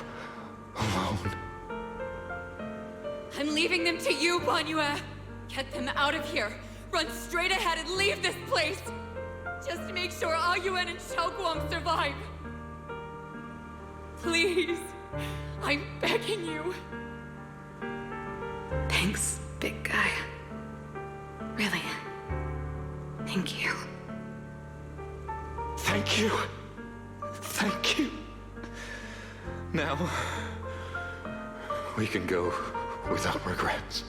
alone. leaving them to you, Banyue. Get them out of here. Run straight ahead and leave this place. Just to make sure Ayuan and Xiaoguang survive. Please. I'm begging you. Thanks, big guy. Really. Thank you. Thank you. Thank you. Now, we can go without regrets.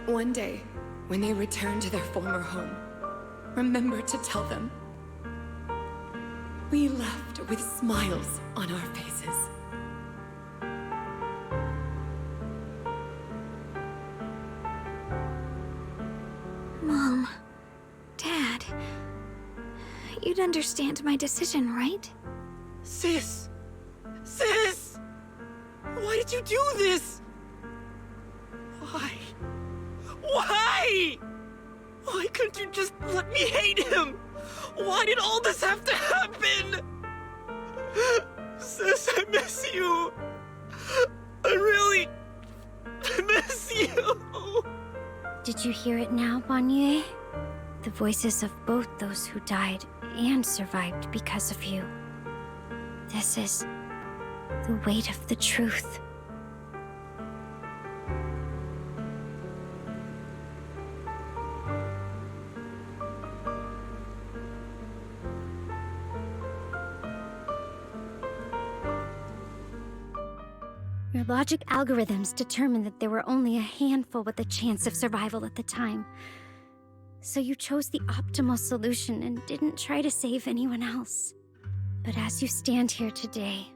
One day, when they return to their former home, remember to tell them we left with smiles on our faces. Mom, Dad, you'd understand my decision, right? Sis! Sis! Why did you do this? Why? Why? Why couldn't you just let me hate him? Why did all this have to happen? Sis, I miss you. I really miss you. Did you hear it now, Banyue? The voices of both those who died and survived because of you. This is the weight of the truth. Your logic algorithms determined that there were only a handful with a chance of survival at the time. So you chose the optimal solution and didn't try to save anyone else. But as you stand here today,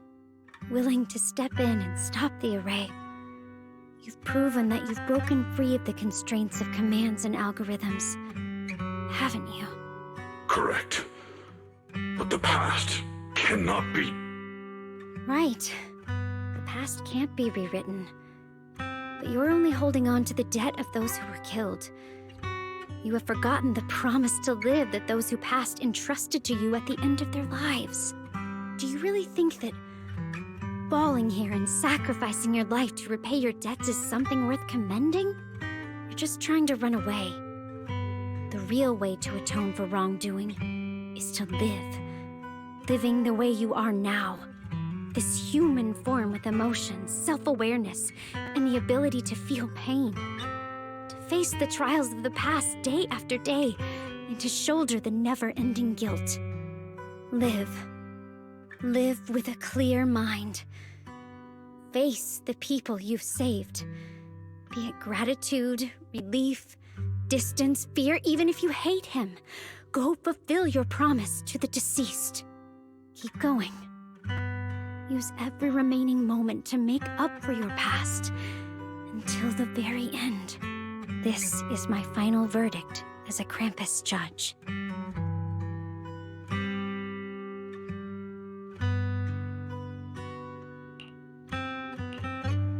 willing to step in and stop the array, you've proven that you've broken free of the constraints of commands and algorithms, haven't you? Correct. But the past cannot be. Right. The past can't be rewritten. But you're only holding on to the debt of those who were killed. You have forgotten the promise to live that those who passed entrusted to you at the end of their lives. Do you really think that bawling here and sacrificing your life to repay your debts is something worth commending? You're just trying to run away. The real way to atone for wrongdoing is to live. Living the way you are now. This human form with emotions, self-awareness, and the ability to feel pain. To face the trials of the past day after day, and to shoulder the never-ending guilt. Live. Live with a clear mind. Face the people you've saved. Be it gratitude, relief, distance, fear, even if you hate him. Go fulfill your promise to the deceased. Keep going. Use every remaining moment to make up for your past. Until the very end. This is my final verdict as a Krampus judge.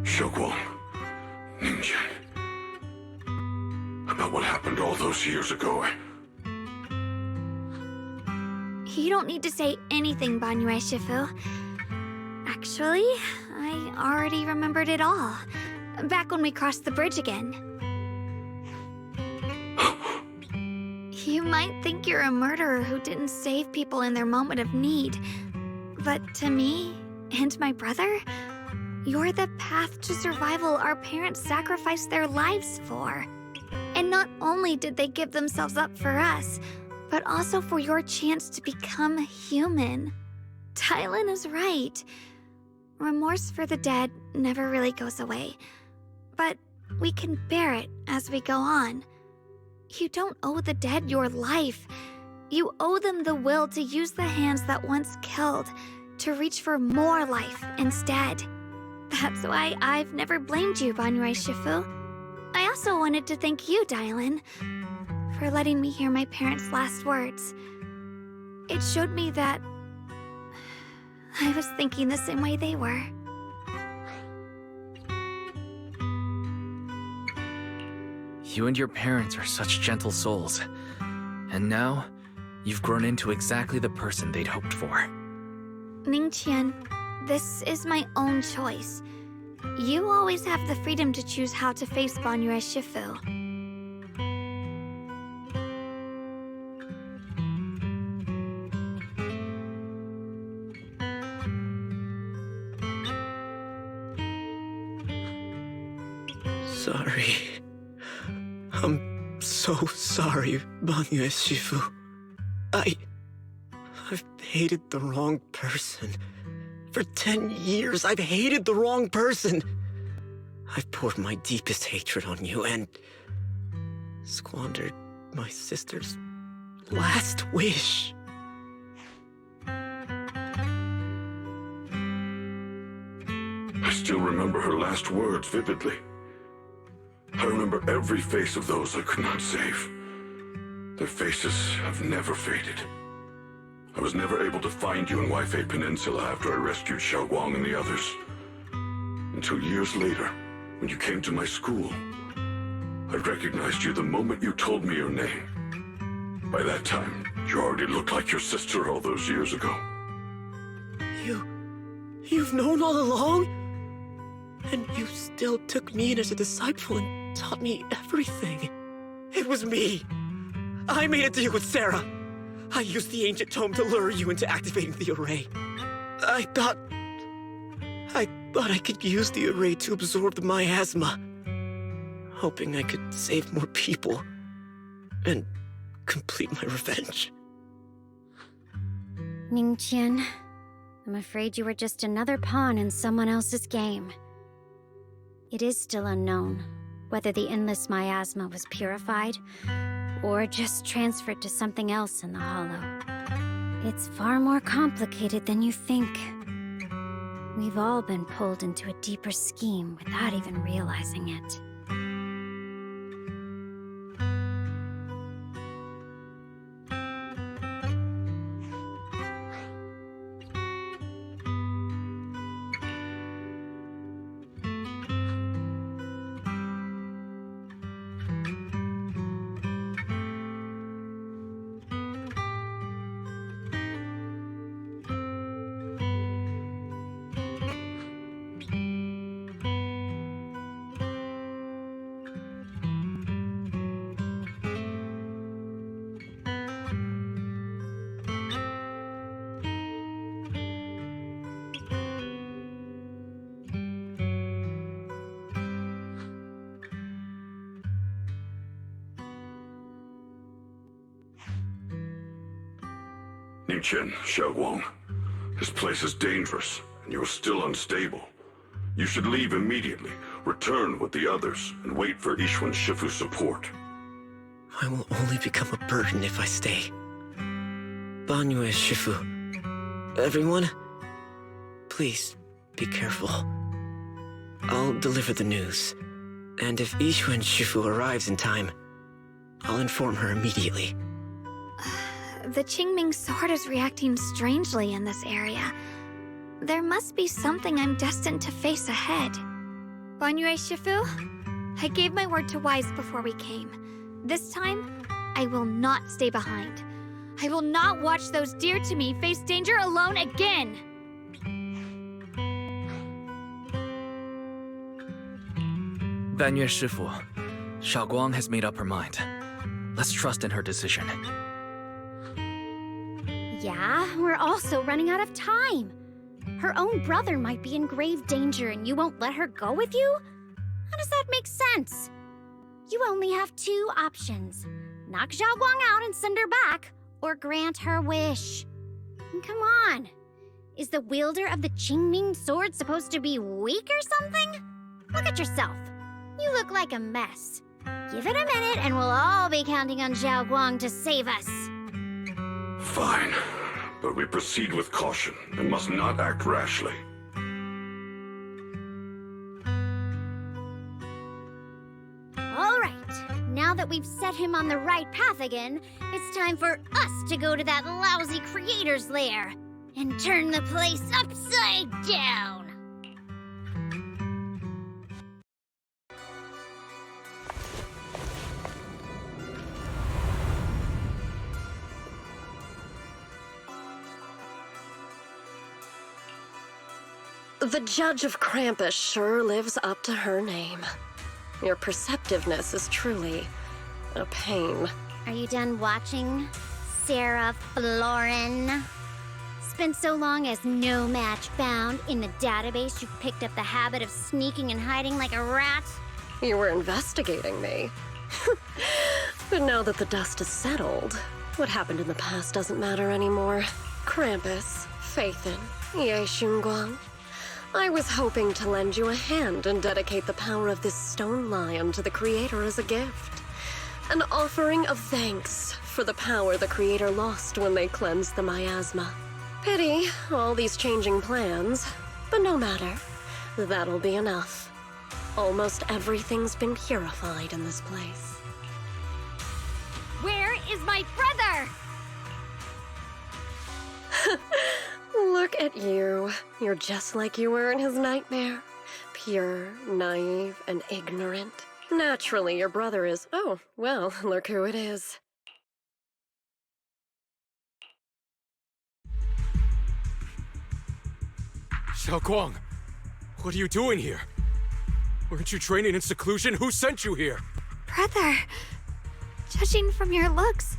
Xiaoguang, Ningqian. About what happened all those years ago. You don't need to say anything, Banyue Shifu. Actually, I already remembered it all. Back when we crossed the bridge again. You might think you're a murderer who didn't save people in their moment of need. But to me, and my brother, you're the path to survival our parents sacrificed their lives for. And not only did they give themselves up for us, but also for your chance to become human. Tylan is right. Remorse for the dead never really goes away. But we can bear it as we go on. You don't owe the dead your life. You owe them the will to use the hands that once killed to reach for more life instead. That's why I've never blamed you, Banyue Shifu. I also wanted to thank you, Dylan, for letting me hear my parents' last words. It showed me that I was thinking the same way they were. You and your parents are such gentle souls. And now, you've grown into exactly the person they'd hoped for. Ningqian, this is my own choice. You always have the freedom to choose how to face Banyue Shifu. Sorry. I'm so sorry, Banyue Shifu. I've hated the wrong person. For 10 years, I've hated the wrong person. I've poured my deepest hatred on you and squandered my sister's last wish. I still remember her last words vividly. I remember every face of those I could not save. Their faces have never faded. I was never able to find you in Waifei Peninsula after I rescued Xiaoguang and the others. Until years later, when you came to my school, I recognized you the moment you told me your name. By that time, you already looked like your sister all those years ago. You've known all along? And you still took me in as a disciple and taught me everything. It was me. I made a deal with Sarah. I used the ancient tome to lure you into activating the array. I thought I could use the array to absorb the miasma, hoping I could save more people and complete my revenge. Ningqian, I'm afraid you were just another pawn in someone else's game. It is still unknown whether the endless miasma was purified or just transferred to something else in the Hollow. It's far more complicated than you think. We've all been pulled into a deeper scheme without even realizing it. Ningqian, Xiaoguang, this place is dangerous, and you're still unstable. You should leave immediately, return with the others, and wait for Yixuan Shifu's support. I will only become a burden if I stay. Banyue Shifu, everyone, please be careful. I'll deliver the news, and if Yixuan Shifu arrives in time, I'll inform her immediately. The Qingming sword is reacting strangely in this area. There must be something I'm destined to face ahead. Banyue Shifu, I gave my word to Wise before we came. This time, I will not stay behind. I will not watch those dear to me face danger alone again! Banyue Shifu, Xiaoguang has made up her mind. Let's trust in her decision. Yeah, we're also running out of time. Her own brother might be in grave danger and you won't let her go with you? How does that make sense? You only have two options. Knock Xiaoguang out and send her back, or grant her wish. Come on. Is the wielder of the Qingming sword supposed to be weak or something? Look at yourself. You look like a mess. Give it a minute and we'll all be counting on Xiaoguang to save us. Fine, but we proceed with caution and must not act rashly. All right, now that we've set him on the right path again, it's time for us to go to that lousy creator's lair and turn the place upside down. The Judge of Krampus sure lives up to her name. Your perceptiveness is truly a pain. Are you done watching, Sarah Florin? Spent so long as no match found in the database, you picked up the habit of sneaking and hiding like a rat? You were investigating me. But now that the dust has settled, what happened in the past doesn't matter anymore. Krampus, Phaethon, Ye Xunguang. I was hoping to lend you a hand and dedicate the power of this stone lion to the Creator as a gift. An offering of thanks for the power the Creator lost when they cleansed the miasma. Pity, all these changing plans, but no matter. That'll be enough. Almost everything's been purified in this place. Where is my brother? Look at you. You're just like you were in his nightmare. Pure, naive, and ignorant. Naturally, your brother is... Oh, well, look who it is. Xiaoguang, what are you doing here? Weren't you training in seclusion? Who sent you here? Brother, judging from your looks,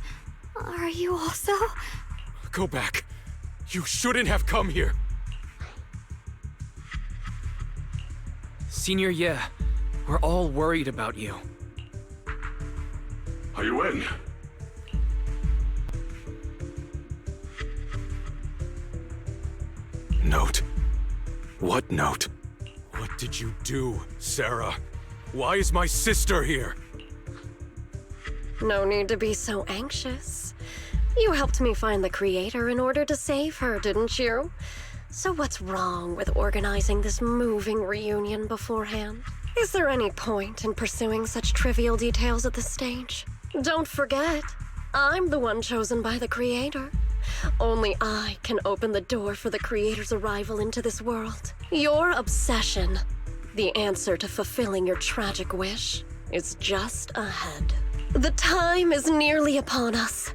are you also? Go back. You shouldn't have come here. Senior Ye, we're all worried about you. Are you in? Note. What note? What did you do, Sarah? Why is my sister here? No need to be so anxious. You helped me find the Creator in order to save her, didn't you? So what's wrong with organizing this moving reunion beforehand? Is there any point in pursuing such trivial details at this stage? Don't forget, I'm the one chosen by the Creator. Only I can open the door for the Creator's arrival into this world. Your obsession, the answer to fulfilling your tragic wish, is just ahead. The time is nearly upon us.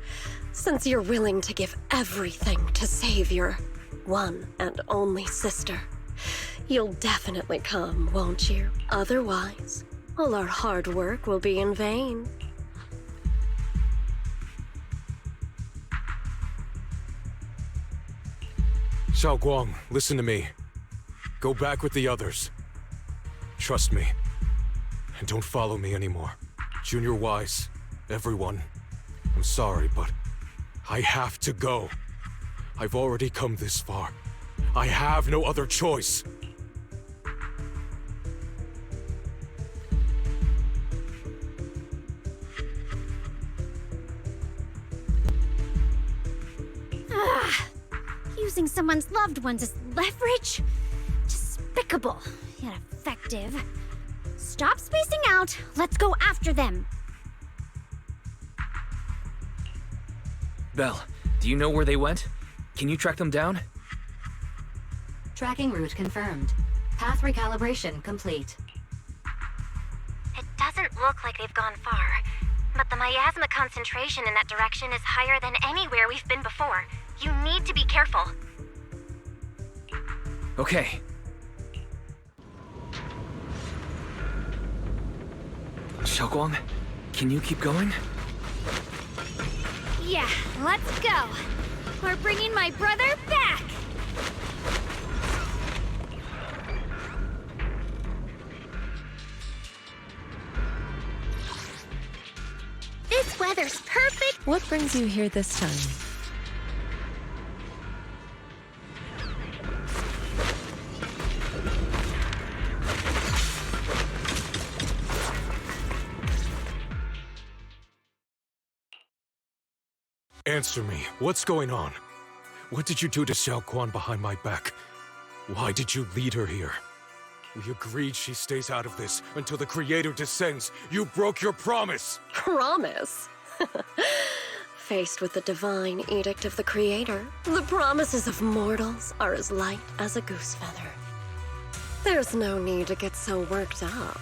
Since you're willing to give everything to save your one and only sister, you'll definitely come, won't you? Otherwise, all our hard work will be in vain. Xiaoguang, listen to me. Go back with the others. Trust me. And don't follow me anymore. Junior Wise, everyone. I'm sorry, but I have to go. I've already come this far. I have no other choice. Using someone's loved ones as leverage? Despicable, yet effective. Stop spacing out. Let's go after them. Belle, do you know where they went? Can you track them down? Tracking route confirmed. Path recalibration complete. It doesn't look like they've gone far, but the miasma concentration in that direction is higher than anywhere we've been before. You need to be careful. Okay. Xiaoguang, can you keep going? Yeah, let's go. We're bringing my brother back. This weather's perfect. What brings you here this time? Answer me. What's going on? What did you do to Xiaoguang behind my back? Why did you lead her here? We agreed she stays out of this until the Creator descends. You broke your promise! Promise? Faced with the divine edict of the Creator, the promises of mortals are as light as a goose feather. There's no need to get so worked up.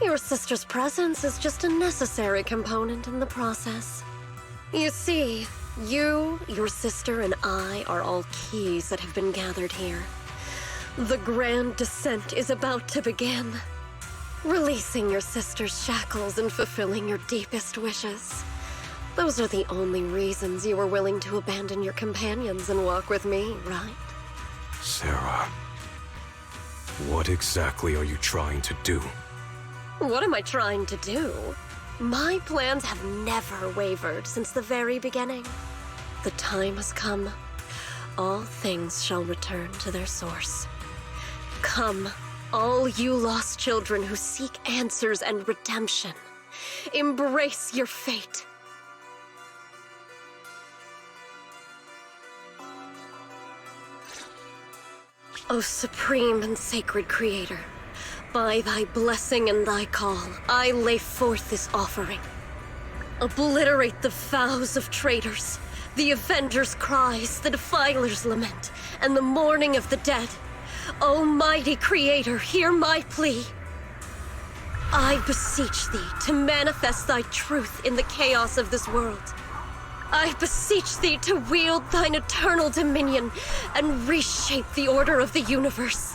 Your sister's presence is just a necessary component in the process. You see, you, your sister, and I are all keys that have been gathered here. The grand descent is about to begin. Releasing your sister's shackles and fulfilling your deepest wishes. Those are the only reasons you were willing to abandon your companions and walk with me, right? Sarah, what exactly are you trying to do? What am I trying to do? My plans have never wavered since the very beginning. The time has come. All things shall return to their source. Come, all you lost children who seek answers and redemption. Embrace your fate. O supreme and sacred creator, by thy blessing and thy call, I lay forth this offering. Obliterate the vows of traitors, the avengers' cries, the defiler's lament, and the mourning of the dead. O mighty creator, hear my plea. I beseech thee to manifest thy truth in the chaos of this world. I beseech thee to wield thine eternal dominion and reshape the order of the universe.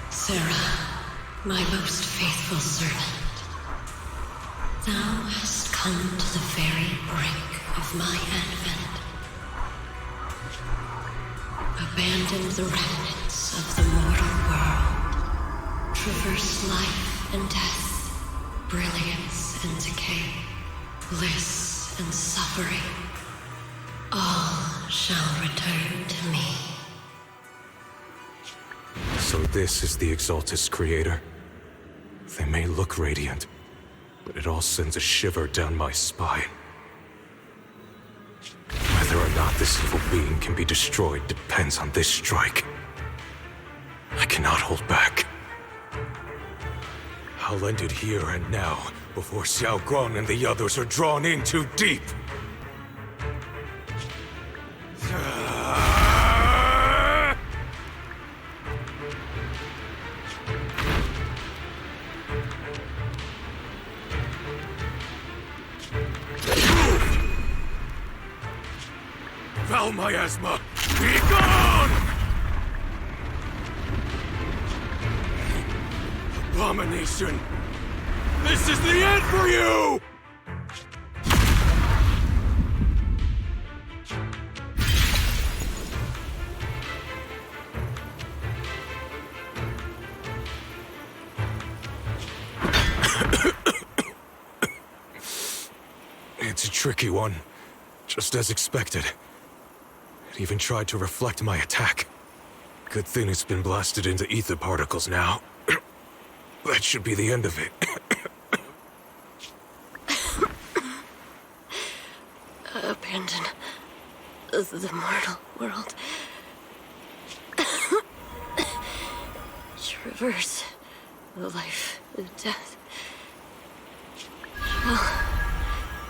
Sarah, my most faithful servant, thou hast come to the very brink of my advent. Abandon the remnants of the mortal world. Traverse life and death, brilliance and decay, bliss and suffering. All shall return to me. So this is the Exaltus creator. They may look radiant, but it all sends a shiver down my spine. Whether or not this evil being can be destroyed depends on this strike. I cannot hold back. I'll end it here and now, before Xiao Guang and the others are drawn in too deep. Val Miasma, be gone! Abomination! This is the end for you! It's a tricky one, just as expected. It even tried to reflect my attack. Good thing it's been blasted into ether particles now. That should be the end of it. Abandon the mortal world. Traverse life and death.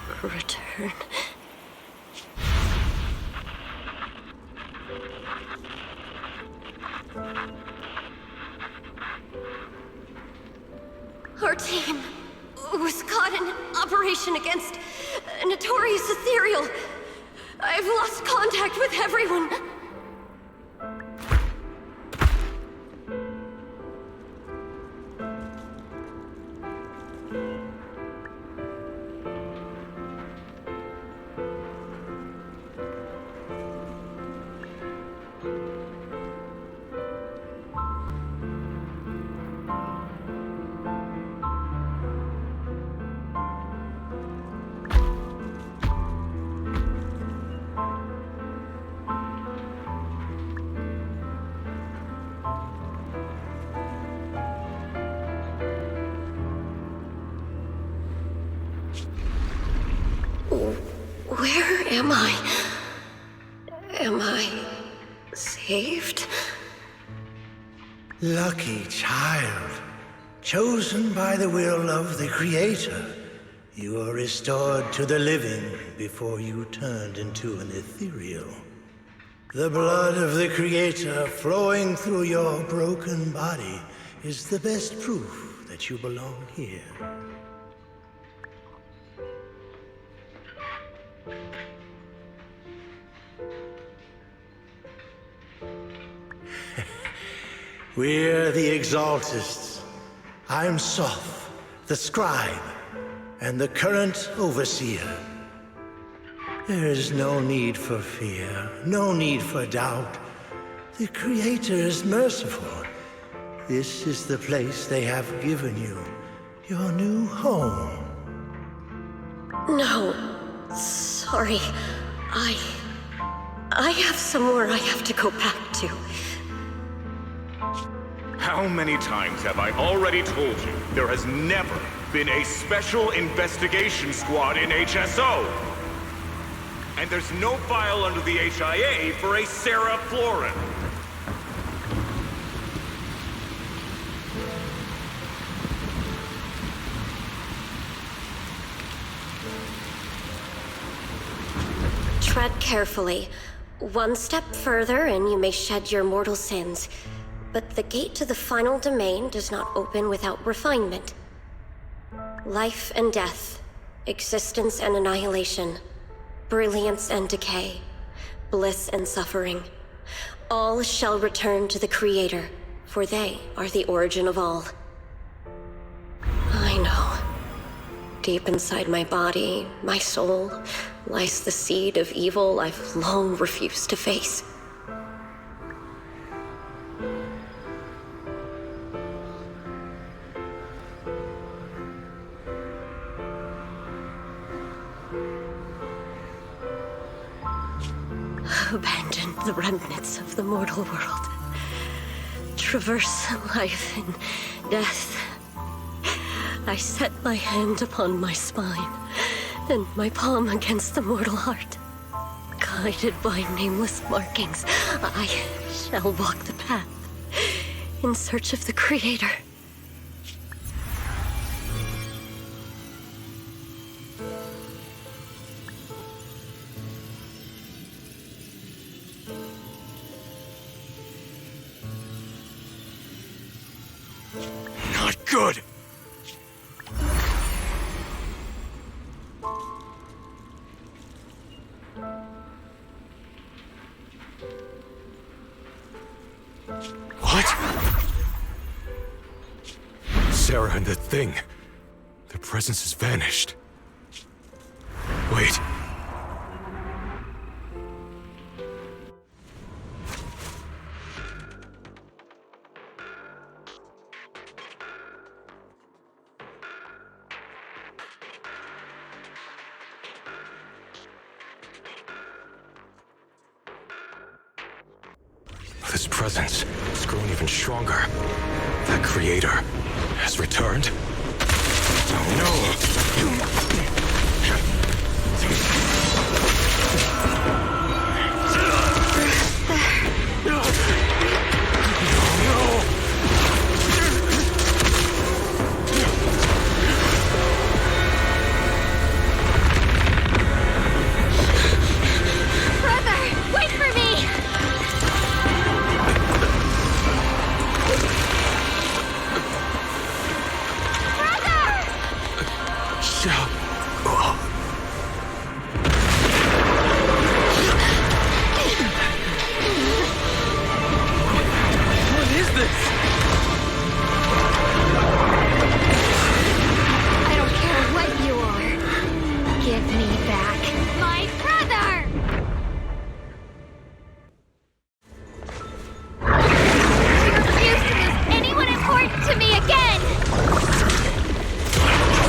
Shall return. Our team was caught in an operation against a notorious ethereal. I've lost contact with everyone. Where am I? Am I saved? Lucky child, chosen by the will of the Creator, you are restored to the living before you turned into an ethereal. The blood of the Creator flowing through your broken body is the best proof that you belong here. We're the Exaltists. I'm Soph, the Scribe, and the current Overseer. There is no need for fear, no need for doubt. The Creator is merciful. This is the place they have given you, your new home. No, sorry. I have somewhere I have to go back to. How many times have I already told you there has never been a special investigation squad in HSO? And there's no file under the HIA for a Sarah Florin. Tread carefully. One step further and you may shed your mortal sins. But the gate to the final domain does not open without refinement. Life and death, existence and annihilation, brilliance and decay, bliss and suffering. All shall return to the Creator, for they are the origin of all. I know. Deep inside my body, my soul, lies the seed of evil I've long refused to face. Abandon the remnants of the mortal world. Traverse life and death. I set my hand upon my spine, and my palm against the mortal heart. Guided by nameless markings, I shall walk the path, in search of the Creator. Not good! What? Sarah and the thing. Their presence has vanished. Wait. This presence has grown even stronger. That Creator has returned. Oh no! Brother, wait for me! What is this? I don't care what you are. Give me back my brother! She refused to lose anyone important to me again!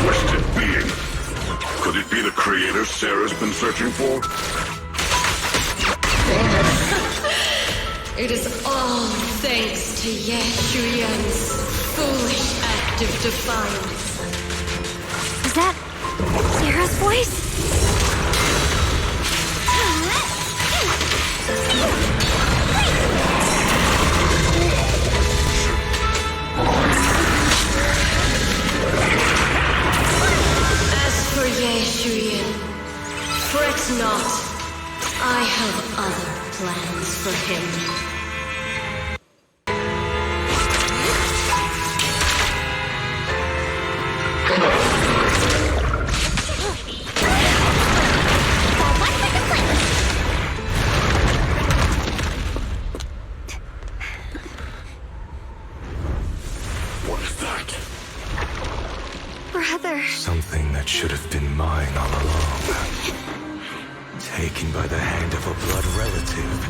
Twisted being. Could it be the Creator Sarah's been searching for? It is all thanks to Ye Shuyan's foolish act of defiance. Is that Sarah's voice? As for Ye Shuyan, fret not. I have other plans for him. that should have been mine all along. Taken by the hand of a blood relative.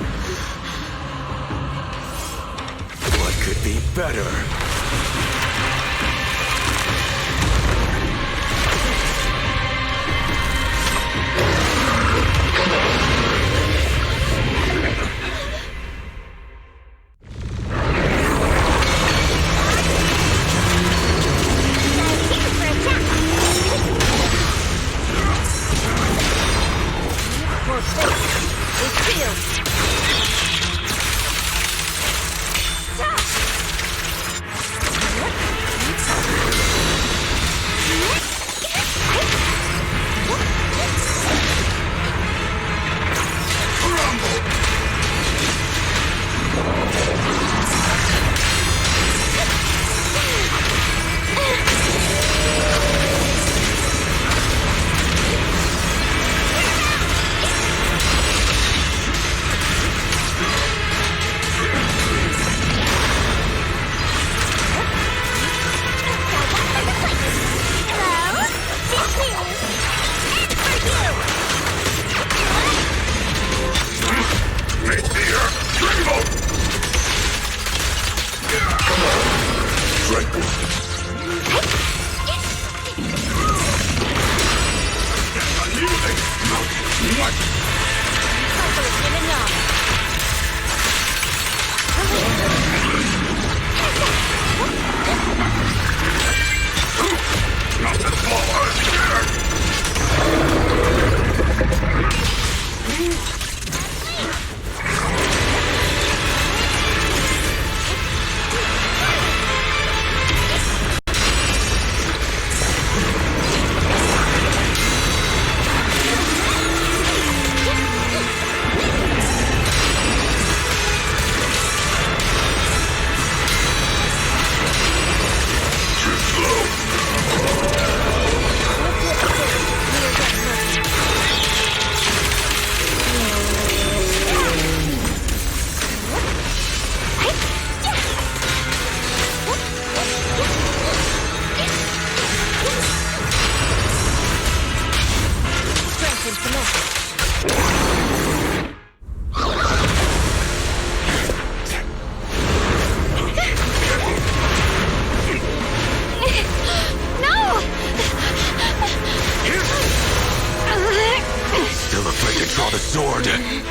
What could be better?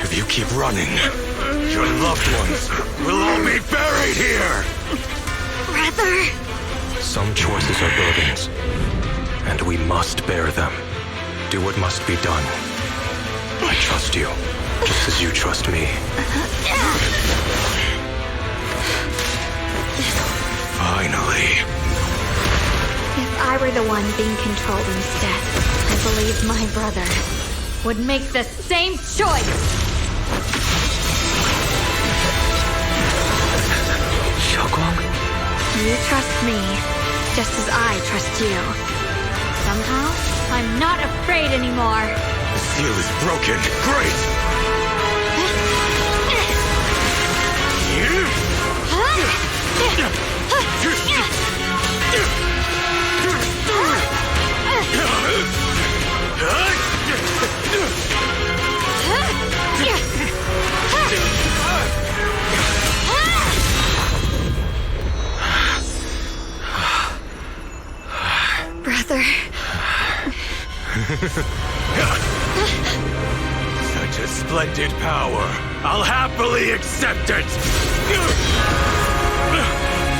If you keep running, your loved ones will all be buried here! Brother! Some choices are burdens, and we must bear them. Do what must be done. I trust you, just as you trust me. Finally. If I were the one being controlled instead, I believe my brother would make the same choice! Xiaoguang? You trust me, just as I trust you. Somehow, I'm not afraid anymore. The seal is broken. Great! Brother. Such a splendid power. I'll happily accept it.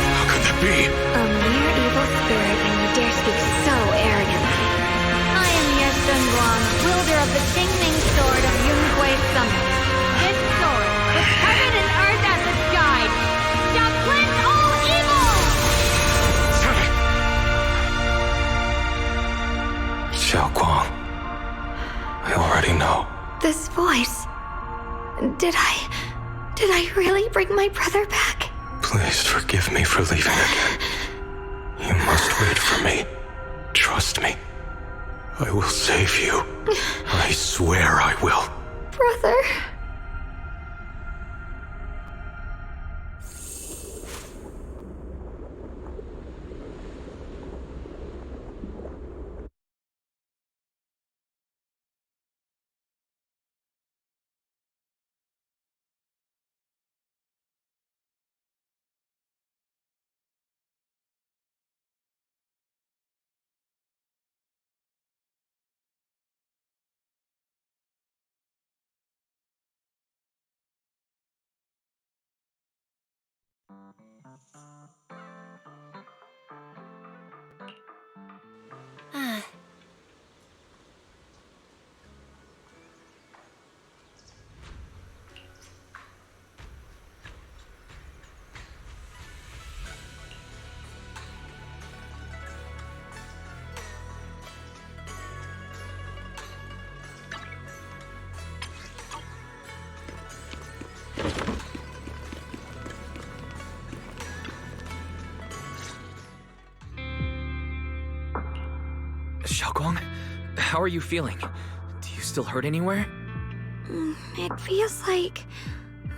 How could that be? A mere evil spirit, and you dare speak so arrogantly. I am your Zenless, wielder of the Tingling Sword of Yunhui Summit. This sword, with heaven and earth as its guide, shall cleanse all evil! Xiaoguang, I already know. This voice... Did I really bring my brother back? Please forgive me for leaving again. You must wait for me. Trust me. I will save you. I swear I will. Brother... Xiaoguang, how are you feeling? Do you still hurt anywhere? It feels like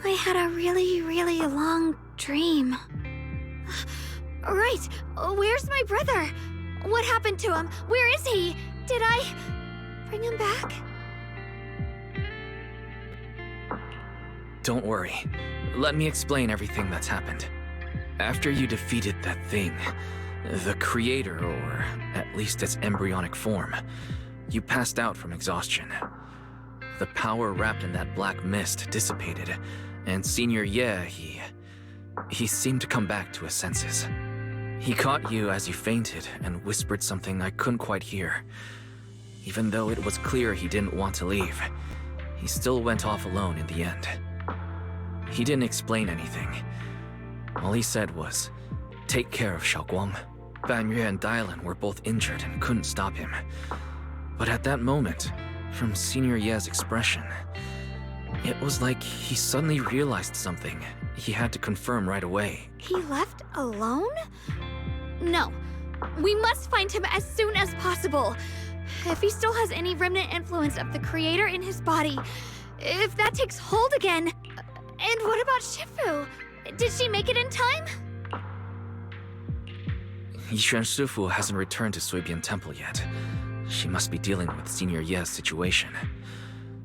I had a really, really long dream. Right, where's my brother? What happened to him? Where is he? Did I bring him back? Don't worry. Let me explain everything that's happened. After you defeated that thing, the creator, or at least its embryonic form, you passed out from exhaustion. The power wrapped in that black mist dissipated, and Senior Ye, he seemed to come back to his senses. He caught you as you fainted and whispered something I couldn't quite hear. Even though it was clear he didn't want to leave, he still went off alone in the end. He didn't explain anything. All he said was, "Take care of Xiaoguang." Ban Yue and Dylan were both injured and couldn't stop him. But at that moment, from Senior Ye's expression, it was like he suddenly realized something he had to confirm right away. He left alone? No. We must find him as soon as possible. If he still has any remnant influence of the creator in his body, if that takes hold again. And what about Shifu? Did she make it in time? Yixuan Shifu hasn't returned to Suibian Temple yet. She must be dealing with Senior Ye's situation.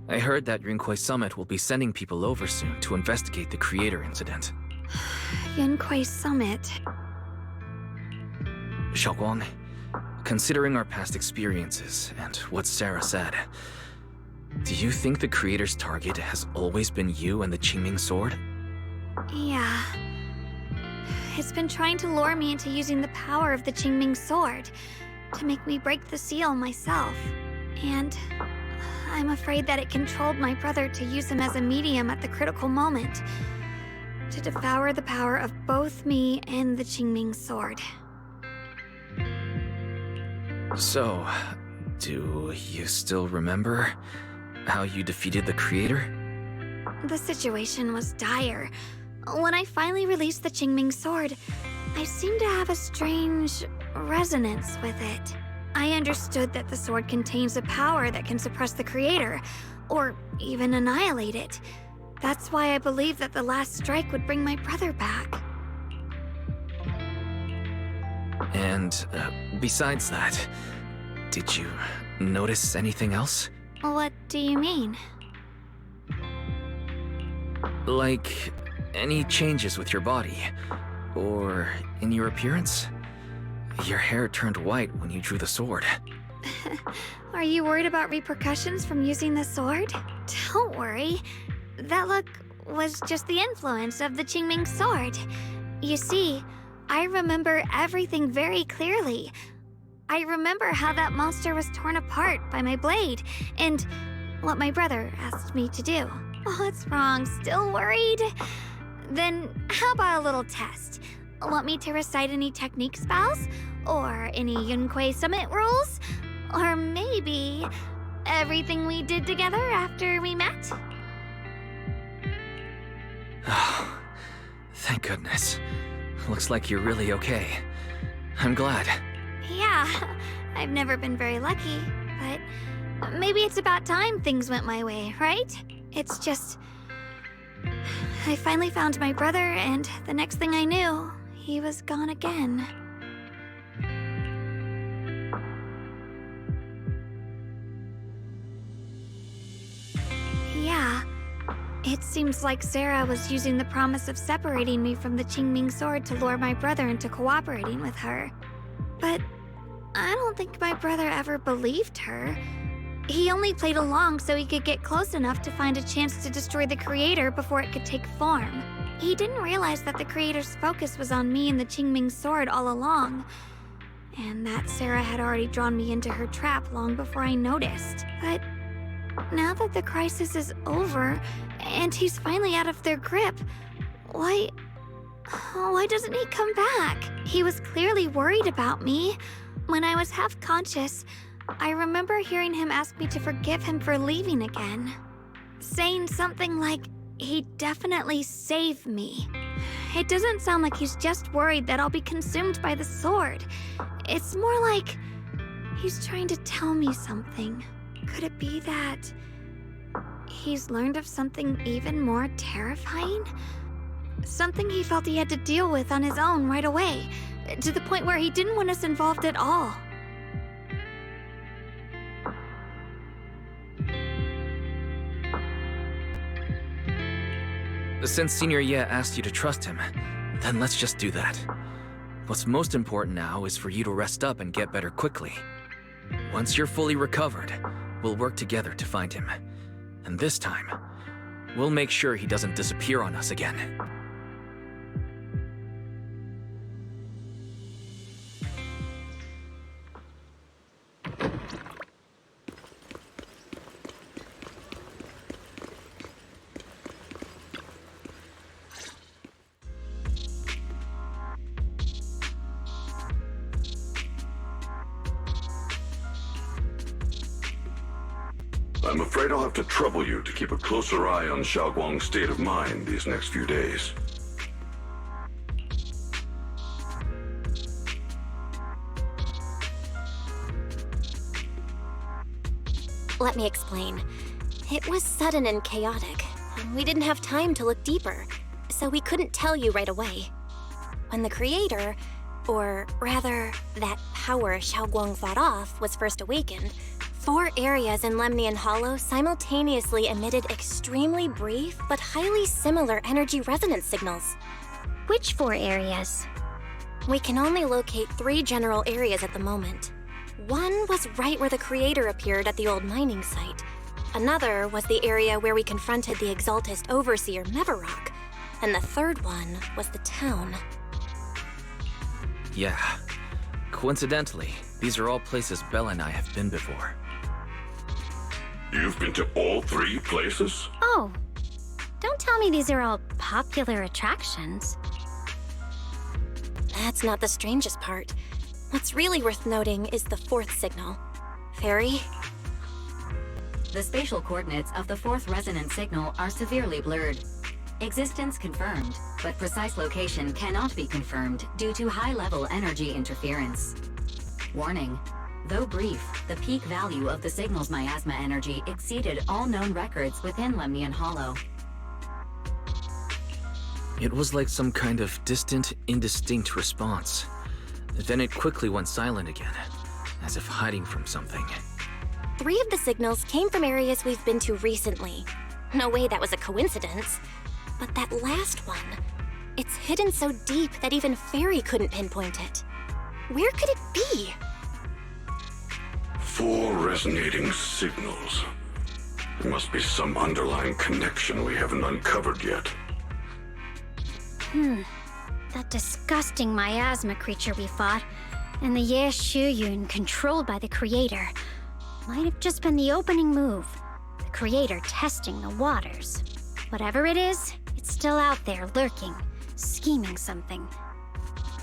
I heard that Yunquei Summit will be sending people over soon to investigate the creator incident. Yunquei Summit. Xiaoguang, considering our past experiences and what Sarah said, do you think the creator's target has always been you and the Qingming sword? Yeah. It's been trying to lure me into using the power of the Qingming sword to make me break the seal myself. And I'm afraid that it controlled my brother to use him as a medium at the critical moment, to devour the power of both me and the Qingming sword. So, do you still remember how you defeated the creator? The situation was dire. When I finally released the Qingming sword, I seemed to have a strange resonance with it. I understood that the sword contains a power that can suppress the creator, or even annihilate it. That's why I believed that the last strike would bring my brother back. And besides that, did you notice anything else? What do you mean? Like, any changes with your body? Or in your appearance? Your hair turned white when you drew the sword. Are you worried about repercussions from using the sword? Don't worry. That look was just the influence of the Qingming sword. You see, I remember everything very clearly. I remember how that monster was torn apart by my blade, and what my brother asked me to do. Oh, what's wrong? Still worried? Then how about a little test? Want me to recite any technique spells? Or any Yunquei Summit rules? Or maybe everything we did together after we met? Oh, thank goodness. Looks like you're really okay. I'm glad. Yeah, I've never been very lucky, but maybe it's about time things went my way, right? It's just... I finally found my brother, and the next thing I knew, he was gone again. Yeah, it seems like Sarah was using the promise of separating me from the Qingming sword to lure my brother into cooperating with her. But I don't think my brother ever believed her. He only played along so he could get close enough to find a chance to destroy the creator before it could take form. He didn't realize that the creator's focus was on me and the Qingming sword all along, and that Sarah had already drawn me into her trap long before I noticed. But now that the crisis is over, and he's finally out of their grip, why doesn't he come back? He was clearly worried about me. When I was half conscious, I remember hearing him ask me to forgive him for leaving again, saying something like, he'd definitely save me. It doesn't sound like he's just worried that I'll be consumed by the sword. It's more like he's trying to tell me something. Could it be that he's learned of something even more terrifying? Something he felt he had to deal with on his own right away, to the point where he didn't want us involved at all. Since Senior Ye asked you to trust him, then let's just do that. What's most important now is for you to rest up and get better quickly. Once you're fully recovered, we'll work together to find him. And this time, we'll make sure he doesn't disappear on us again. I'm afraid I'll have to trouble you to keep a closer eye on Xiaoguang's state of mind these next few days. Let me explain. It was sudden and chaotic, and we didn't have time to look deeper, so we couldn't tell you right away. When the creator, or rather, that power Xiaoguang fought off, was first awakened, 4 areas in Lemnian Hollow simultaneously emitted extremely brief but highly similar energy resonance signals. Which 4 areas? We can only locate 3 general areas at the moment. One was right where the creator appeared at the old mining site. Another was the area where we confronted the Exaltist Overseer Mevarok. And the third one was the town. Yeah. Coincidentally, these are all places Bella and I have been before. You've been to all 3 places? Oh, don't tell me these are all popular attractions. That's not the strangest part. What's really worth noting is the 4th signal. Fairy? The spatial coordinates of the 4th resonance signal are severely blurred. Existence confirmed, but precise location cannot be confirmed due to high-level energy interference. Warning. Though brief, the peak value of the signal's miasma energy exceeded all known records within Lemnian Hollow. It was like some kind of distant, indistinct response. Then it quickly went silent again, as if hiding from something. 3 of the signals came from areas we've been to recently. No way that was a coincidence. But that last one, it's hidden so deep that even Fairy couldn't pinpoint it. Where could it be? 4 resonating signals. There must be some underlying connection we haven't uncovered yet. That disgusting miasma creature we fought, and the Ye Shuyun controlled by the Creator, might have just been the opening move. The Creator testing the waters. Whatever it is, it's still out there lurking, scheming something.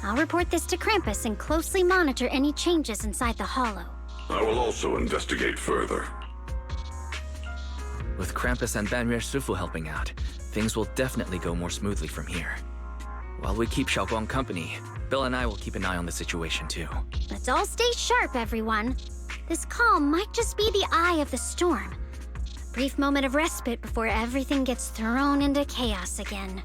I'll report this to Krampus and closely monitor any changes inside the Hollow. I will also investigate further. With Krampus and Banrier Sufu helping out, things will definitely go more smoothly from here. While we keep Xiaoguang company, Bill and I will keep an eye on the situation too. Let's all stay sharp, everyone. This calm might just be the eye of the storm. A brief moment of respite before everything gets thrown into chaos again.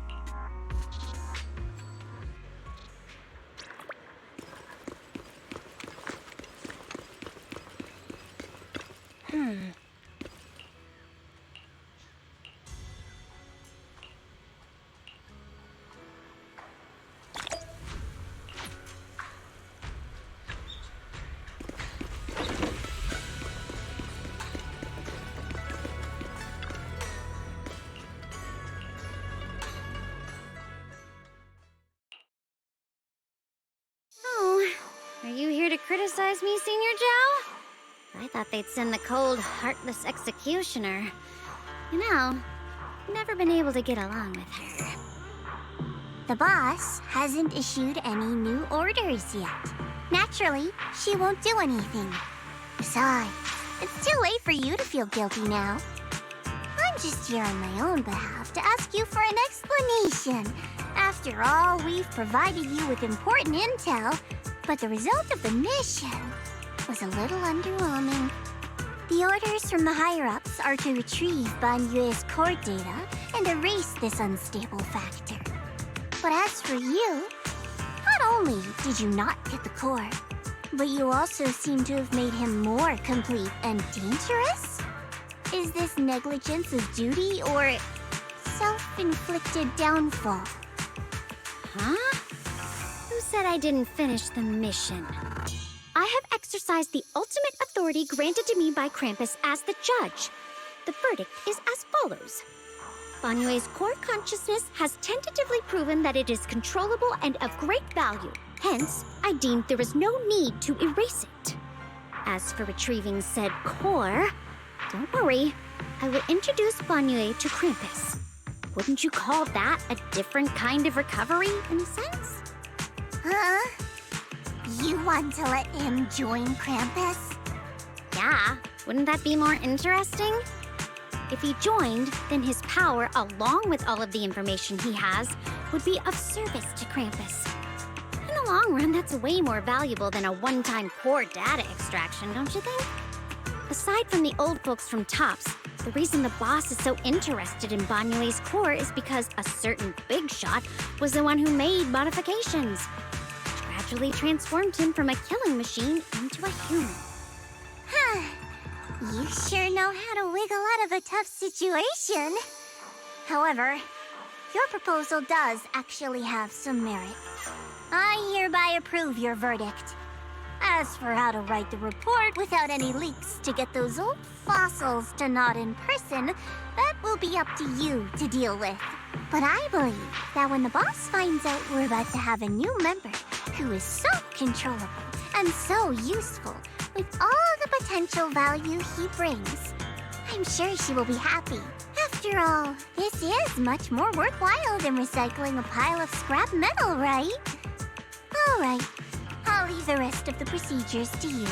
criticize me, Senior Zhao? I thought they'd send the cold, heartless executioner. You know, never been able to get along with her. The boss hasn't issued any new orders yet. Naturally, she won't do anything. Besides, it's too late for you to feel guilty now. I'm just here on my own behalf to ask you for an explanation. After all, we've provided you with important intel, but the result of the mission was a little underwhelming. The orders from the higher-ups are to retrieve Ban Yue's core data and erase this unstable factor. But as for you, not only did you not get the core, but you also seem to have made him more complete and dangerous? Is this negligence of duty or self-inflicted downfall? Huh? Who said I didn't finish the mission? I have exercised the ultimate authority granted to me by Krampus as the judge. The verdict is as follows. Ban Yue's core consciousness has tentatively proven that it is controllable and of great value. Hence, I deemed there is no need to erase it. As for retrieving said core, don't worry. I will introduce Ban Yue to Krampus. Wouldn't you call that a different kind of recovery, in a sense? Huh? You want to let him join Krampus? Yeah, wouldn't that be more interesting? If he joined, then his power, along with all of the information he has, would be of service to Krampus. In the long run, that's way more valuable than a one-time core data extraction, don't you think? Aside from the old folks from TOPS, the reason the boss is so interested in Ban Yue's core is because a certain big shot was the one who made modifications. Gradually transformed him from a killing machine into a human. Huh. You sure know how to wiggle out of a tough situation. However, your proposal does actually have some merit. I hereby approve your verdict. As for how to write the report without any leaks to get those old fossils to nod in person, that will be up to you to deal with. But I believe that when the boss finds out we're about to have a new member who is so controllable and so useful with all the potential value he brings, I'm sure she will be happy. After all, this is much more worthwhile than recycling a pile of scrap metal, right? All right. I'll leave the rest of the procedures to you.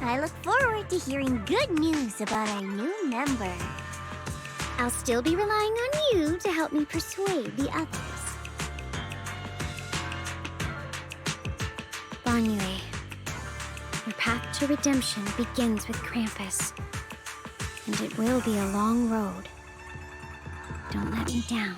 I look forward to hearing good news about our new member. I'll still be relying on you to help me persuade the others. Ban Yue, your path to redemption begins with Krampus. And it will be a long road. Don't let me down.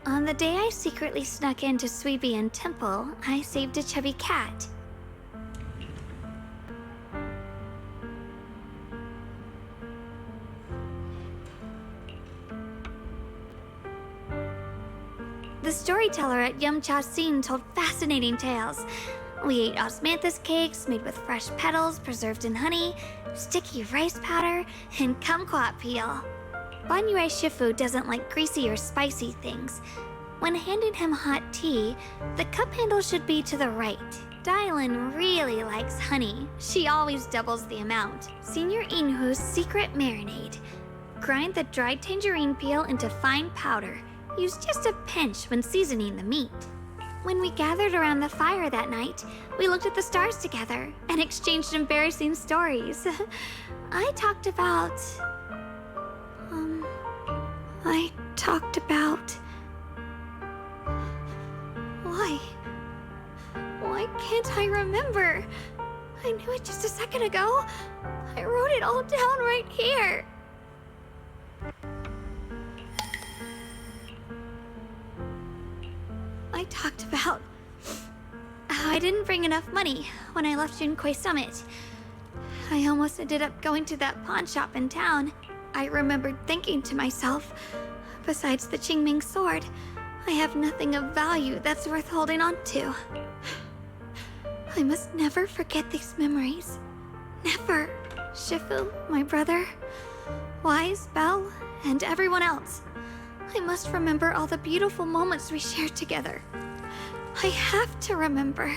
On the day I secretly snuck into Sweebian Temple, I saved a chubby cat. The storyteller at Yumcha Scene told fascinating tales. We ate osmanthus cakes made with fresh petals preserved in honey, sticky rice powder, and kumquat peel. Ban Yue Shifu doesn't like greasy or spicy things. When handing him hot tea, the cup handle should be to the right. Dylan really likes honey. She always doubles the amount. Senior Inhu's secret marinade. Grind the dried tangerine peel into fine powder. Use just a pinch when seasoning the meat. When we gathered around the fire that night, we looked at the stars together and exchanged embarrassing stories. I talked about... Why can't I remember? I knew it just a second ago. I wrote it all down right here. I talked about how I didn't bring enough money when I left Junquei Summit. I almost ended up going to that pawn shop in town. I remembered thinking to myself, besides the Qingming sword, I have nothing of value that's worth holding on to. I must never forget these memories. Never. Shifu, my brother, Wise, Belle, and everyone else. I must remember all the beautiful moments we shared together. I have to remember.